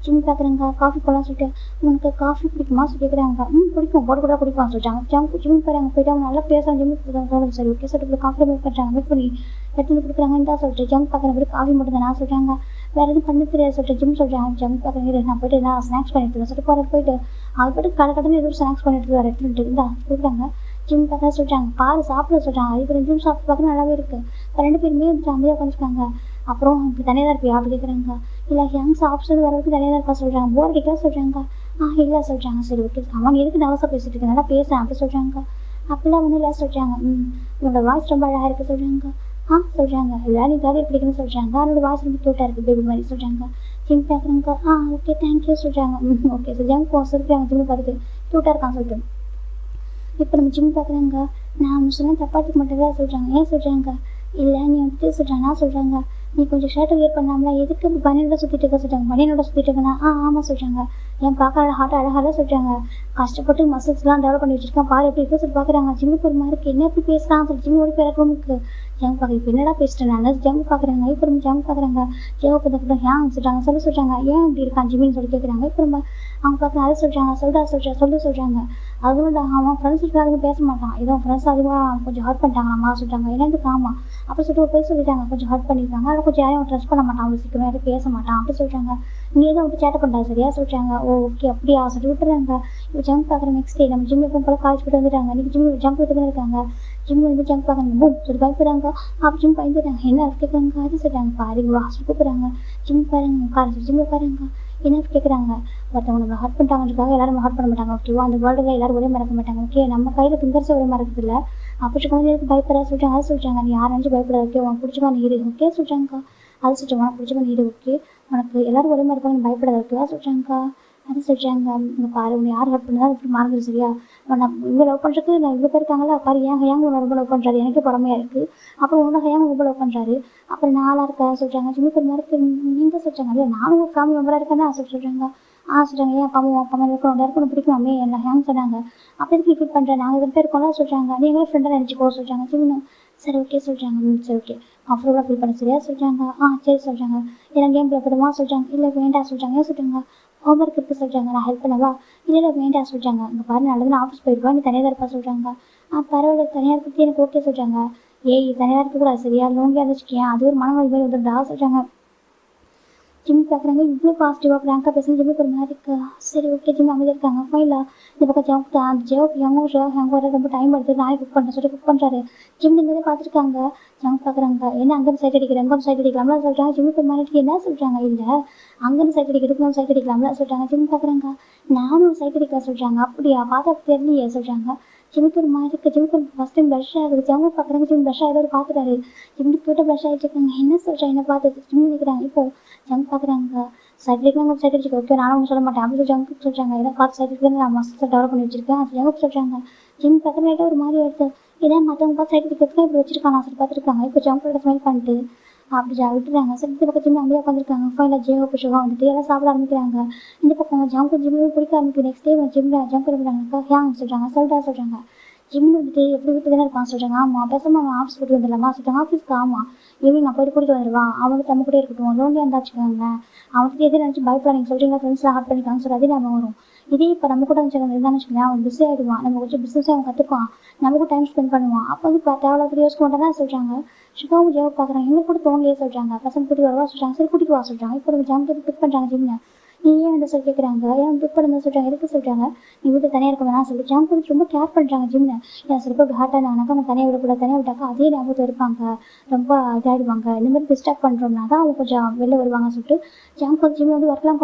ஜிம் பார்க்குறாங்க. காஃபி போடலாம் சொல்லிட்டு உனக்கு காஃபி பிடிக்குமா சொல்லி கேட்குறாங்க. பிடிக்கும் போட்டு கூட பிடிக்கும் சொல்கிறாங்க. ஜிம் போயிறாங்க. போயிட்டு அவங்க நல்லா பேசுகிறாங்க. ஜிம்முக்கு சரி ஓகே சொல்லிட்டு காஃபி மேக் பண்ணுறாங்க. மேக் பண்ணி எடுத்து கொடுக்குறாங்கன்னு தான் சொல்லிட்டு ஜம்ப் பார்க்குற காஃபி மட்டும் தான் நான் சொல்கிறாங்க. வேறு எதுவும் பண்ண தெரியாது சொல்லிட்டு ஜிம் சொல்கிறாங்க. ஜம்ப் பார்க்குறேன். நான் போய்ட்டு நான் ஸ்நாக்ஸ் பண்ணிட்டு சொல்லிட்டு போயிட்டு அது போய்ட்டு கடை எதுவும் ஸ்நாக்ஸ் பண்ணிட்டு வர எடுத்துகிட்டு இருந்தா கொடுக்குறாங்க. ஜிம் பார்த்தா சொல்கிறாங்க. பாரு சாப்பிட சொல்கிறாங்க. அதுக்கப்புறம் ஜிம் சாப்பிட்டு பார்க்க நல்லாவே இருக்குது. 2 பேருமே வந்துட்டு அமைதியாக உட்காந்துருக்காங்க. அப்புறம் இப்போ தனியாக தான் இருப்பியா அப்படி கேட்குறாங்க. இல்லை ஹேங் சாப்பிட்றது வரதுக்கு தனியாக தான் இருக்கா சொல்கிறாங்க. போர் அடிக்கலாம் சொல்கிறாங்க. இல்லை சொல்கிறாங்க. சரி ஓகே அவன் எதுக்கு நவசாக பேசிட்டு இருக்கேன் நல்லா பேசுகிறேன் அப்படி சொல்கிறாங்க. அப்படிலாம் ஒன்றும் இல்லை சொல்கிறாங்க. உன்னோட வாய்ஸ் ரொம்ப அழகாக இருக்குது சொல்கிறாங்க. சொல்கிறாங்க. எல்லாரும் ஜாலியாக பிடிக்குன்னு சொல்கிறாங்க. அவனோட வாய்ஸ் ரொம்ப க்யூட்டாக இருக்குது பேபி மாதிரி சொல்கிறாங்க. ஜிம் பார்க்குறாங்க. ஓகே தேங்க்யூ சொல்கிறாங்க. ஓகே சார் ஜிம் சொல்லிருக்காங்க. ஜிம் பார்த்துட்டு க்யூட்டாக இருக்கான்னு சொல்லிட்டு இப்போ நம்ம ஜிம் பார்க்குறாங்க. நான் ஒன்று சொன்னால் தப்பாத்துக்கு மட்டும் தான் சொல்கிறாங்க. ஏன் சொல்கிறாங்க. இல்லை நீ வந்துட்டு சொல்கிறாங்க. சொல்கிறாங்க நீ கொஞ்சம் ஷர்ட்டை வியர் பண்ணாமல எதுக்கு இப்போ பனியனோட சுற்றிட்டு இருக்க சொல்கிறாங்க. பனியனோட சுற்றிட்டு இருக்கேன்னா ஆமாம் சொல்கிறாங்க. என் பார்க்க அழகாக சொல்கிறாங்க. கஷ்டப்பட்டு மசில்ஸ்லாம் டெவலப் பண்ணி வச்சுருக்கேன் பாரு எப்படி இருக்க சொல்லி பார்க்குறாங்க. ஜிம்முக்கு ஒரு மாதிரி இருக்குது என்ன எப்படி பேசுகிறான்னு சொல்லி ஜிம் ஓடி போயிட ரூமுக்கு ஜம் பார்க்குறேன். இப்போ என்னடா பேசிட்டேன் நான் ஜம் பார்க்குறாங்க. இப்போ நம்ம ஜம் பார்க்குறாங்க. ஜெவப் பார்த்துக்கிட்ட ஹேங் சொல்கிறாங்க. சொல்கிறாங்க ஏன் இப்படி இருக்கான் ஜிம்மின்னு சொல்லி கேட்குறாங்க. இப்போ நம்ம அவங்க பார்க்குறேன். அதை சொல்கிறாங்க. சொல்கிறாங்க. அதுவும் அவன் ஃப்ரெண்ட்ஸ் அதிகமாக பேச மாட்டான். ஏதோ ஃப்ரெண்ட்ஸ் அதிகமாக கொஞ்சம் ஹர்ட் பண்ணிட்டாங்களாம்மா சொல்கிறாங்க. என்னது ஆமாம் அப்படி சொல்லிட்டு ஒரு போய் சொல்லிட்டாங்க. கொஞ்சம் ஹர்ட் பண்ணியிருக்காங்க. அதில் கொஞ்சம் யாரையும் ட்ரெஸ் பண்ண மாட்டான். அவ்வளோ சீக்கிரம் யாரும் பேச மாட்டான் அப்படி சொல்கிறாங்க. நீ எதுவும் விட்டு சேட்டை பண்ணுறா சரியா சொல்கிறாங்க. ஓகே அப்படியா சொல்லி விட்டுறாங்க. இப்போ ஜம்ப் பார்க்குற நெக்ஸ்ட் டே நம்ம ஜிம் எப்போ போல காலேஜ் போய்ட்டு வந்துட்டாங்க. இன்றைக்கி ஜிம் ஜம்ப் விட்டு தான் இருக்காங்க. ஜிம் வந்து ஜம்ப் பார்க்குறாங்க. பூம் சொல்லி பயப்படுறாங்க. அப்போ ஜிம் பயந்துட்டாங்க. என்ன கேட்குறாங்க. அது சொல்கிறாங்க. பாரு வாசல் கூப்பிட்றாங்க. ஜிம் பாருங்க உட்கார ஜிம் பாருங்க. என்ன கேட்குறாங்க. ஒருத்தவங்க நம்ம ஹர்ட் பண்ணிட்டாங்கன்றதுக்காக எல்லாரும் ஹர்ட் பண்ண மாட்டாங்க. ஓகேவா அந்த வேர்ல்டில் எல்லாரும் ஒரே மறக்க மாட்டாங்க. ஓகே நம்ம கையில் ஃபிங்கர்ஸை ஒரே மறக்கிறது இல்லை. அப்படி வந்து எதுக்கு பயப்பட சொல்கிறாங்க. அதை சொல்கிறாங்க. நீ யாரும் நினச்சி பயப்படாது. ஓகே உனக்கு பிடிச்ச மாதிரி இரு. ஓகே சொல்கிறாங்கக்கா. அது சொல்கிறாங்க. உனக்கு பிடிச்ச மாதிரி இரு. ஓகே உனக்கு எல்லாரும் ஒரே மாதிரி இருப்பாங்க பயப்படாது. ஓகேவா சொல்கிறாங்கக்கா. அது சொல்கிறாங்க. இங்கே பாரு உன்னை யார் ஹர்ட் பண்ணாலும் இப்படி மறந்துடு சரியா. நான் இவ்வளோ லவ் பண்ணுறதுக்கு நான் இவ்வளோ பேர் இருக்காங்களா பாரு ஏன் உன்னை ரொம்ப லவ் பண்ணுறாரு. எனக்கு பொறாமையாக இருக்குது. அப்புறம் உன்னோட ஏன் ரொம்ப லவ் பண்ணுறாரு. அப்புறம் நாளாக இருக்கா சொல்கிறாங்க. ஜிம்முக்கு ஒரு மாதிரி நீங்கள் சொல்கிறாங்க. இல்லை நானும் ஒரு ஃபேமிலி மெம்பராக இருக்கேன்னா சொல்கிறாங்க. சொல்கிறாங்க. ஏன் அம்மா இருக்கணும் பிடிக்குமாமே என்ன ஹேங் சொன்னாங்க. அப்போ எதுக்கு ஃபீல் பண்ணுறேன் நாங்கள் 2 பேர் இருக்கோம்லாம் சொல்கிறாங்க. நீங்களே ஃப்ரெண்டாக நினச்சிக்கோ சொல்கிறாங்க. ஜிம்மும் சரி ஓகே சொல்கிறாங்க. சரி ஓகே கம்ஃபர்டபுளாக ஃபீல் பண்ண சரியா சொல்கிறாங்க. சரி சொல்கிறாங்க. எனக்கு கேம் ப்ளே பண்ணுமா சொல்கிறாங்க. இல்லை வேண்டாம் சொல்கிறாங்க. ஏன் சொல்கிறாங்க. ஹோம்ஒர்க் இருக்குது சொல்கிறாங்க. நான் ஹெல்ப் பண்ணவா. இல்லை வேண்டாம் சொல்கிறாங்க. இங்கே பாரு நல்லது நான் ஆஃபீஸ் போயிடுவா நீ தனியாக தான் இருப்பா சொல்கிறாங்க. பரவாயில்ல தனியாக இருக்கிறது எனக்கு ஓகே சொல்கிறாங்க. தனியாக இருக்கக்கூடாது சரியா லோன்லியாக இருந்துச்சுக்கேன் அது ஒரு மனநோய் மாதிரி வந்துடுதா சொல்கிறாங்க. ஜிம் பார்க்குறாங்க இவ்வளோ பாசிட்டிவாக ப்ராங்காக பேசுறது ஜிம்முக்கு ஒரு மாதிரி இருக்கு. சரி ஓகே ஜிம் அமைதியாக இருக்காங்க. ஃபைனலாக இந்த பக்கம் ஜவுக்கு அந்த ஜவுக்கு எங்கே வர ரொம்ப டைம் எடுத்து நாளைக்கு குக் பண்ணுறேன் சொல்லி குக் பண்ணுறாரு. ஜிம் இங்கே பார்த்துருக்காங்க. ஜவுக்கு பார்க்குறாங்க என்ன அங்கேருந்து சைட் அடிக்கிறேன் எங்கே சைட் அடிக்கலாம்ல சொல்கிறாங்க. ஜிம்முக்கு ஒரு மாதிரி என்ன சொல்கிறாங்க இல்லை அங்கேருந்து சைட் அடிக்கிறதுக்கு நம்ம சைட் அடிக்கலாம்ல சொல்கிறாங்க. ஜிம் பார்க்குறாங்க நானும் சைட் அடிக்கலாம் சொல்கிறாங்க. அப்படியா பார்த்தா தெரியலையே சொல்கிறாங்க. ஜிம்முக்கு ஒரு மாதிரி இருக்குது. ஜிம்முக்கு ஃபஸ்ட் டைம் ப்ளஷ் ஆகுது. ஜவுக்கு பார்க்குறாங்க ஜிம் ப்ளஷ் ஆகிட்டு பார்த்துட்டாரு. ஜிம்முக்கு கிட்ட ப்ளஷ் ஆகிட்டு இருக்காங்க. என்ன சொல்கிறேன் என்ன பார்த்து ஜிம் நிற்கிறாங்க. இப்போ ஜங்க் பார்க்குறாங்க சைட் அடிக்கலாம் சைட் அடிச்சு ஓகே நானும் ஒன்றும் சொல்ல மாட்டேன் அப்படி ஜங்க் சொல்கிறாங்க. ஏன்னா பார்த்து சைட் அடிக்கிறது நான் மஸ்ட் டெவலப் பண்ணி வச்சிருக்கேன் அது ஜங்க் சொல்கிறாங்க. ஜிம் பார்க்குறேன் ஒரு மாதிரி எடுத்து இதே மற்றவங்க பார்த்து சைட் அடிக்கிறதுக்கு இப்படி வச்சிருக்காங்க நான் சொல்லி பார்த்துருக்காங்க. இப்போ ஜங்க் ஸ்மெல் பண்ணிட்டு அப்படி விட்டுறாங்க. சரி இந்த பக்கம் ஜிம் அப்படியே உட்காந்துருக்காங்க. ஃபைனலாக ஜியோ புஷுவா வந்துட்டு எல்லாம் சாப்பிட ஆரம்பிக்கிறாங்க. இந்த பக்கம் ஜங்க் ஜிம்மும் பிடிக்க ஆரம்பிக்குது. நெக்ஸ்ட் டே ஜிம்மில் ஜங்க் பண்ணுறாங்க ஹேங் சொல்கிறாங்க சொல்கிறாங்க. ஜிம்மில் வந்துட்டு எப்படி வீட்டு தானே இருப்பான் சொல்கிறாங்க. ஆமாம் பேசாமல் அவன் ஆஃபீஸ் போட்டு வந்துடலாமா சொல்கிறாங்க. ஆஃபீஸ்க்கு ஆமாம் ஈவினிங் நான் போய்ட்டு கூட்டிகிட்டு வந்துடுவான் அவனுக்கு நம்ம கூட இருக்கட்டும் லோன்லியாக இருந்தா வச்சுக்கோங்க அவனுக்கு எது நினச்சி பயப்படாதீங்க சொல்கிறீங்களா ஃப்ரெண்ட்ஸ்லாம் ஹார்ட் பண்ணிக்காங்க சொல்லி அதே நம்ம வரும். இதே இப்போ நம்ம கூட வச்சுக்கோங்க இருந்தான்னு வச்சுக்கோங்க அவன் பிஸி ஆகிடுவான். நம்ம கொஞ்சம் பிஸ்னஸே அவன் கற்றுக்குவான் நமக்கு டைம் ஸ்பெண்ட் பண்ணுவான். அப்போ வந்து தேவையில்லாத யோசிக்க மாட்டேன் சொல்கிறாங்க. ஷிகாவும் ஜெயோ பார்க்குறாங்க எங்கே கூட தோணலையே சொல்கிறாங்க. பசங்க கூட்டிட்டு வரவா சொல்கிறாங்க. சரி கூட்டிட்டு வா சொல்கிறாங்க. இப்போ நம்ம ஜாம் பிக் பண்ணுறாங்க ஜிம்மில். நீ ஏன் வந்து சொல்லி கேட்குறாங்க ஏன் பிக் பண்ண சொல்கிறாங்க எதுக்கு சொல்கிறாங்க. நீ வீட்டு தனியாக இருக்க வேணாம் சொல்லி ஜாம் கொடுத்து ரொம்ப கேர் பண்ணுறாங்க ஜிம்மில். ஏன் சில பேர் ஹார்ட்டாக இருந்தாங்கனாக்கா நம்ம தனியாக விடக்கூடாது தனியாக விட்டாக்கா அதே ஞாபகத்தில் இருப்பாங்க ரொம்ப இதாகிடுவாங்க. இந்த மாதிரி டிஸ்டர்ப் பண்ணுறோம்னா தான் அவங்க கொஞ்சம் வெளில வருவாங்க சொல்லிட்டு ஜாம் ஜிம்மில் வந்து ஒர்க்லாம்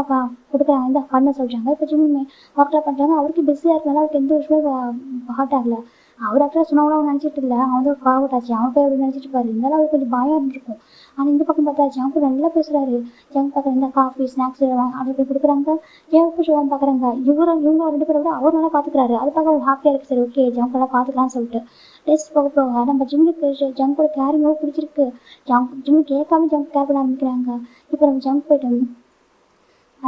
கொடுக்குறாங்க இந்த பண்ண சொல்கிறாங்க. இப்போ ஜிம்மே ஒர்க்லாம் பண்ணுறாங்க. அவருக்கு பிஸியாக இருக்கனால அவருக்கு எந்த விஷயமும் ஹார்ட் ஆகலை. அவர் ஆக்சுவலாக சொன்னவங்களும் அவன் நினச்சிட்டு இல்லை அவன் வந்து ஃபார்வர்ட் ஆச்சு அவன் போய் அப்படி நினச்சிட்டு பாரு இருந்தாலும் அவருக்கு கொஞ்சம் பயம் இருந்திருக்கும். ஆனால் இந்த பக்கம் பார்த்தா ஜங்கு நல்லா பேசுகிறாரு. ஜங்கு பார்க்குற இந்த காஃபி ஸ்நாக்ஸ் அப்படி போய் கொடுக்குறாங்க. ஜங்கு ஷோவாக பார்க்குறாங்க இவங்க 2 பேரை விட அவர் நல்லா பார்த்துக்கிறாரு. அது பார்க்க அவர் ஹாப்பியாக இருக்குது. சரி ஓகே ஜங்கு நல்லா பார்த்துக்கலாம்னு சொல்லிட்டு டேஸ்ட் போக போக நம்ம ஜிம்முக்கு ஜங்கோட கேரிங் பிடிச்சிருக்கு. ஜிம்மு கேட்காம ஜங்கு கேர் பண்ண ஆரம்பிக்கிறாங்க. இப்போ நம்ம ஜங்கு போய்ட்டு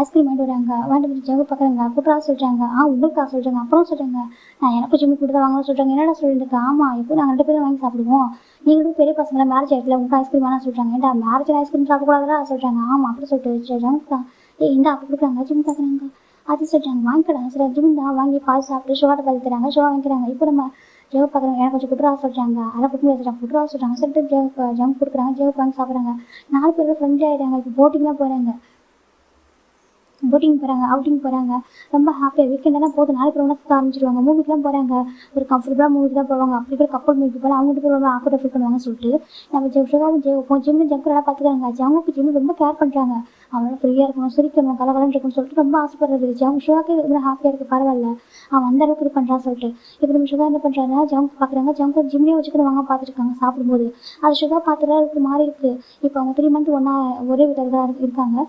ஐஸ்கிரீம் வாங்கிட்டு வராங்க. வாங்கிட்டு ஜங்கு பார்க்குறாங்க கூட்டுறா சொல்கிறாங்க. உங்களுக்கா சொல்கிறாங்க. அப்புறம் சொல்கிறாங்க நான் எனக்கு ஜிம்மு கொடுத்தா வாங்கன்னு சொல்கிறாங்க. என்னடா சொல்லிட்டு ஆமாம் இப்போ நாங்கள் 2 பேரும் வாங்கி சாப்பிடுவோம் நீங்களும் பெரிய பசங்களை மேரேஜ் ஆகிடல உங்களுக்கு ஐஸ்கிரீம் வேணா சொல்கிறாங்க. ஏன்டா மேரேஜ் ஐஸ்கிரீம் சாப்பிடக்கூடாதா சொல்கிறாங்க. ஆமாம் அப்படி சொல்லிட்டு ஜங்கு இந்த அப்படி கொடுக்குறாங்க. ஜிம் பார்க்குறாங்க அது சொல்கிறாங்க வாங்கிக்கலாம் சார் ஜிம் தான் வாங்கி பால் சாப்பிட்டு ஷோவாட்ட பால் தராங்க ஷோவா வாங்கிக்கிறாங்க. இப்போ நம்ம ஜெவ் பார்க்குறாங்க எனக்கு கொஞ்சம் குட்ரா சொல்கிறாங்க. அதை குட்டி வச்சுட்டாங்க குட்ரா சொல்கிறாங்க. சொல்லிட்டு ஜங்க் கொடுக்குறாங்க. ஜெவ் வாங்கி சாப்பிட்றாங்க. 4 பேரும் ஃப்ரெண்ட்லி ஆகிட்டாங்க. இப்போ போட்டிங்லாம் போகிறாங்க. போட்டிங் போகிறாங்க அவுட்டிங் போகிறாங்க. ரொம்ப ஹாப்பியாக வீக்கெண்டெல்லாம் போது நாளைக்கு ரொம்ப சுற்ற ஆரம்பிச்சிருவாங்க. மூவிக்கெலாம் போகிறாங்க. ஒரு கம்ஃபர்டபுளாக மூவிக்கு தான் போவாங்க. அப்படி கூட கப்பல் மூவிக்கு போனால் அவங்க பேர் ரொம்ப ஆக்வர்டாக ஃபீல் பண்ணுவாங்கன்னு சொல்லிட்டு நம்ம ஷோவாவும் ஜெயிப்போம் ஜிம்மு ஜங்கு நல்லா பார்த்துக்கிறாங்க. ஜங்குக்கு ஜிம்மு ரொம்ப கேர் பண்ணுறாங்க. அவனால ஃப்ரீயாக இருக்கணும் சிரிக்கணும் கலகலன்னு இருக்கணும்னு சொல்லிட்டு ரொம்ப ஆசைப்படுறது. ஜங்கு ஷோவாக்கு ரொம்ப ஹாப்பியாக இருக்குது பரவாயில்ல அவன் அந்த அளவுக்கு இது பண்ணுறான்னு சொல்லிட்டு இப்போ நம்ம ஷுகா என்ன பண்ணுறாங்கன்னா ஜங்கு பார்க்குறாங்க. ஜங்கு ஜிம்லேயே வச்சுக்கிறவங்க பார்த்துருக்காங்க சாப்பிடும்போது அது ஷுகா பார்த்துலாம் இருக்கு மாறி இருக்குது. இப்போ அவங்க 3 மந்த் ஒன்றா ஒரே வீட்டில் தான் இருக்காங்க.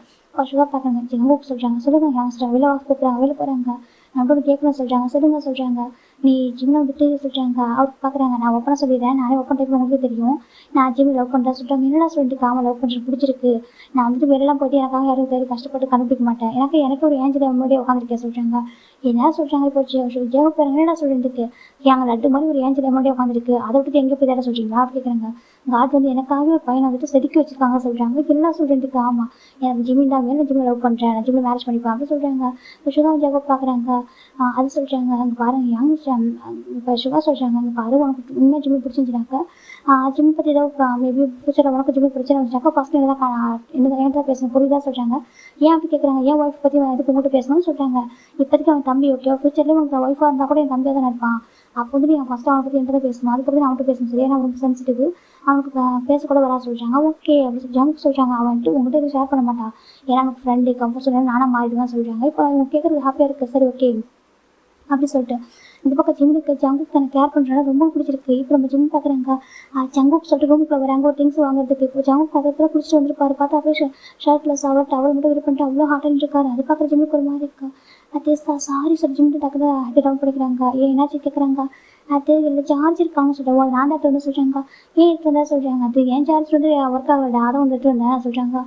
ஷுகா பார்க்குறாங்க ஜங்குக்கு சொல்கிறாங்க சொல்லுங்கள் யங்ஸ்டர் வெளில கூப்பிட்றாங்க வெளில போகிறாங்க நம்மளோட கேட்கணும் சொல்கிறாங்க. சொல்லுங்க சொல்கிறாங்க நீ ஜிம்மில் வந்துட்டு சொல்கிறாங்க அவருக்கு பார்க்குறாங்க. நான் ஓப்பனாக சொல்லிடுறேன் நானே ஓப்பன் டைப் உங்களுக்கு தெரியும் நான் ஜிம் லவ் பண்ணுறேன் சொல்கிறாங்க. என்னடா சொல்லிட்டு ஆமாம் லவ் பண்ணுறது பிடிச்சிருக்கு நான் வந்துட்டு வெளிலாம் போய்ட்டு எனக்காக யாரும் தேடி கஷ்டப்பட்டு கண்டுபிடிக்க மாட்டேன் எனக்கு ஒரு ஏஞ்சல் முன்னாடியே உட்காந்துருக்கேன் சொல்கிறாங்க. என்ன சொல்கிறாங்க இப்போ ஜெவ பேர் என்னடா சொல்லிட்டு எங்கள் லட்டு மாதிரி ஒரு ஏஞ்சல் முன்னாடியே உட்காந்துருக்கு அதை விட்டு எங்கே போய் தேட சொல்கிறீங்களா அப்படி கேட்குறாங்க. காட் வந்து எனக்காகவே ஒரு பையனை வந்துட்டு செதுக்கி வச்சிருக்காங்க சொல்கிறாங்க. என்ன சொல்கிறதுக்கு ஆமாம் எனக்கு ஜிம்மின் தான் வேணும் ஜிம்மில் லவ் பண்ணுறேன் நான் ஜிம்மில் மேரேஜ் பண்ணிப்பேன் அப்படி சொல்கிறாங்க. இப்போ ஷுகா ஜெவ பார்க்குறாங்க. அது சொல்கிறாங்க அங்கே பாருங்கள் யங் இப்போ ஷுகா சொல்கிறாங்க அங்கே பாரு உனக்கு உண்மையாக ஜிம்மு பிடிச்சிருந்துச்சுனாக்கா ஜிம் பற்றி ஏதாவது மேபி ஃபியூச்சரில் உனக்கு ஜிம்மு பிடிச்சிருந்தா வச்சாக்கா ஃபஸ்ட்டு என்ன தான் பேசணும் புரியுதா சொல்கிறாங்க. ஏன் அப்படி கேட்குறாங்க ஏன் ஒய்ஃப் பற்றி எதுக்கு உங்கள்கிட்ட பேசணும்னு சொல்கிறாங்க. இப்போதைக்கு அவன் தம்பி ஓகே ஃபியூச்சர்லேயே உனக்கு ஒய்ஃபாக இருந்தால் கூட என் தம்பியாக தான் இருப்பான். அப்போ வந்து அவன் ஃபஸ்ட்டு அவனை பற்றி என்கிட்ட பேசணும் அதுக்கப்புறம் அவன்கிட்ட பேசணும் சரி ஏன்னா ரொம்ப சென்சிட்டிவ் அவனுக்கு பேசக்கூட வரா சொல்கிறாங்க. ஓகே அப்படி ஜங்க் சொல்கிறாங்க அவன் வந்துட்டு உங்கள்கிட்ட எதுவும் ஷேர் பண்ண மாட்டான் ஏன்னா எனக்கு ஃப்ரெண்டு கம்ஃபர்ட் சொல்லி நானாக மாறிடுவேன் சொல்கிறாங்க. இப்போ அவங்க கேட்குறது ஹாப்பியாக இருக்குது சரி ஓகே அப்படி சொல்லிட்டு இந்த பக்கம் ஜிம்முக்கு ஜங்குக்கு தனக்கு கேர் பண்ணுறதுனால ரொம்ப பிடிச்சிருக்கு. இப்போ நம்ம ஜிம் பார்க்குறாங்க ஜங்குக்கு சொல்லிட்டு ரூமுக்குள்ள வராங்க ஒரு திங்ஸ் வாங்குறதுக்கு. இப்போ ஜங்குக்கு பார்க்கறதுல குடிச்சிட்டு வந்துருப்பாரு பார்த்தா அப்படியே ஷர்ட்டில் டவல் மட்டும் இது பண்ணிட்டு அவ்வளோ ஹாட்டாக இருக்காரு. அது பார்க்குற ஜிம்முக்கு ஒரு மாதிரி இருக்கா. அதே சாரி சார் ஜிம்மிட்டு டக்குனு ஹேட் டவுன் பண்ணிக்கிறாங்க. என்னாச்சு கேட்குறாங்க. அது இல்லை சார்ஜ் இருக்கான்னு சொல்கிறாங்க. அது நான் தான் வந்து சொல்கிறாங்க. ஏன் எடுத்து வந்தா சொல்கிறாங்க. அது ஏன் சார்ஜ் வந்து ஒர்க் ஆகல அதை வந்து எடுத்து வந்தேன் சொல்கிறாங்க.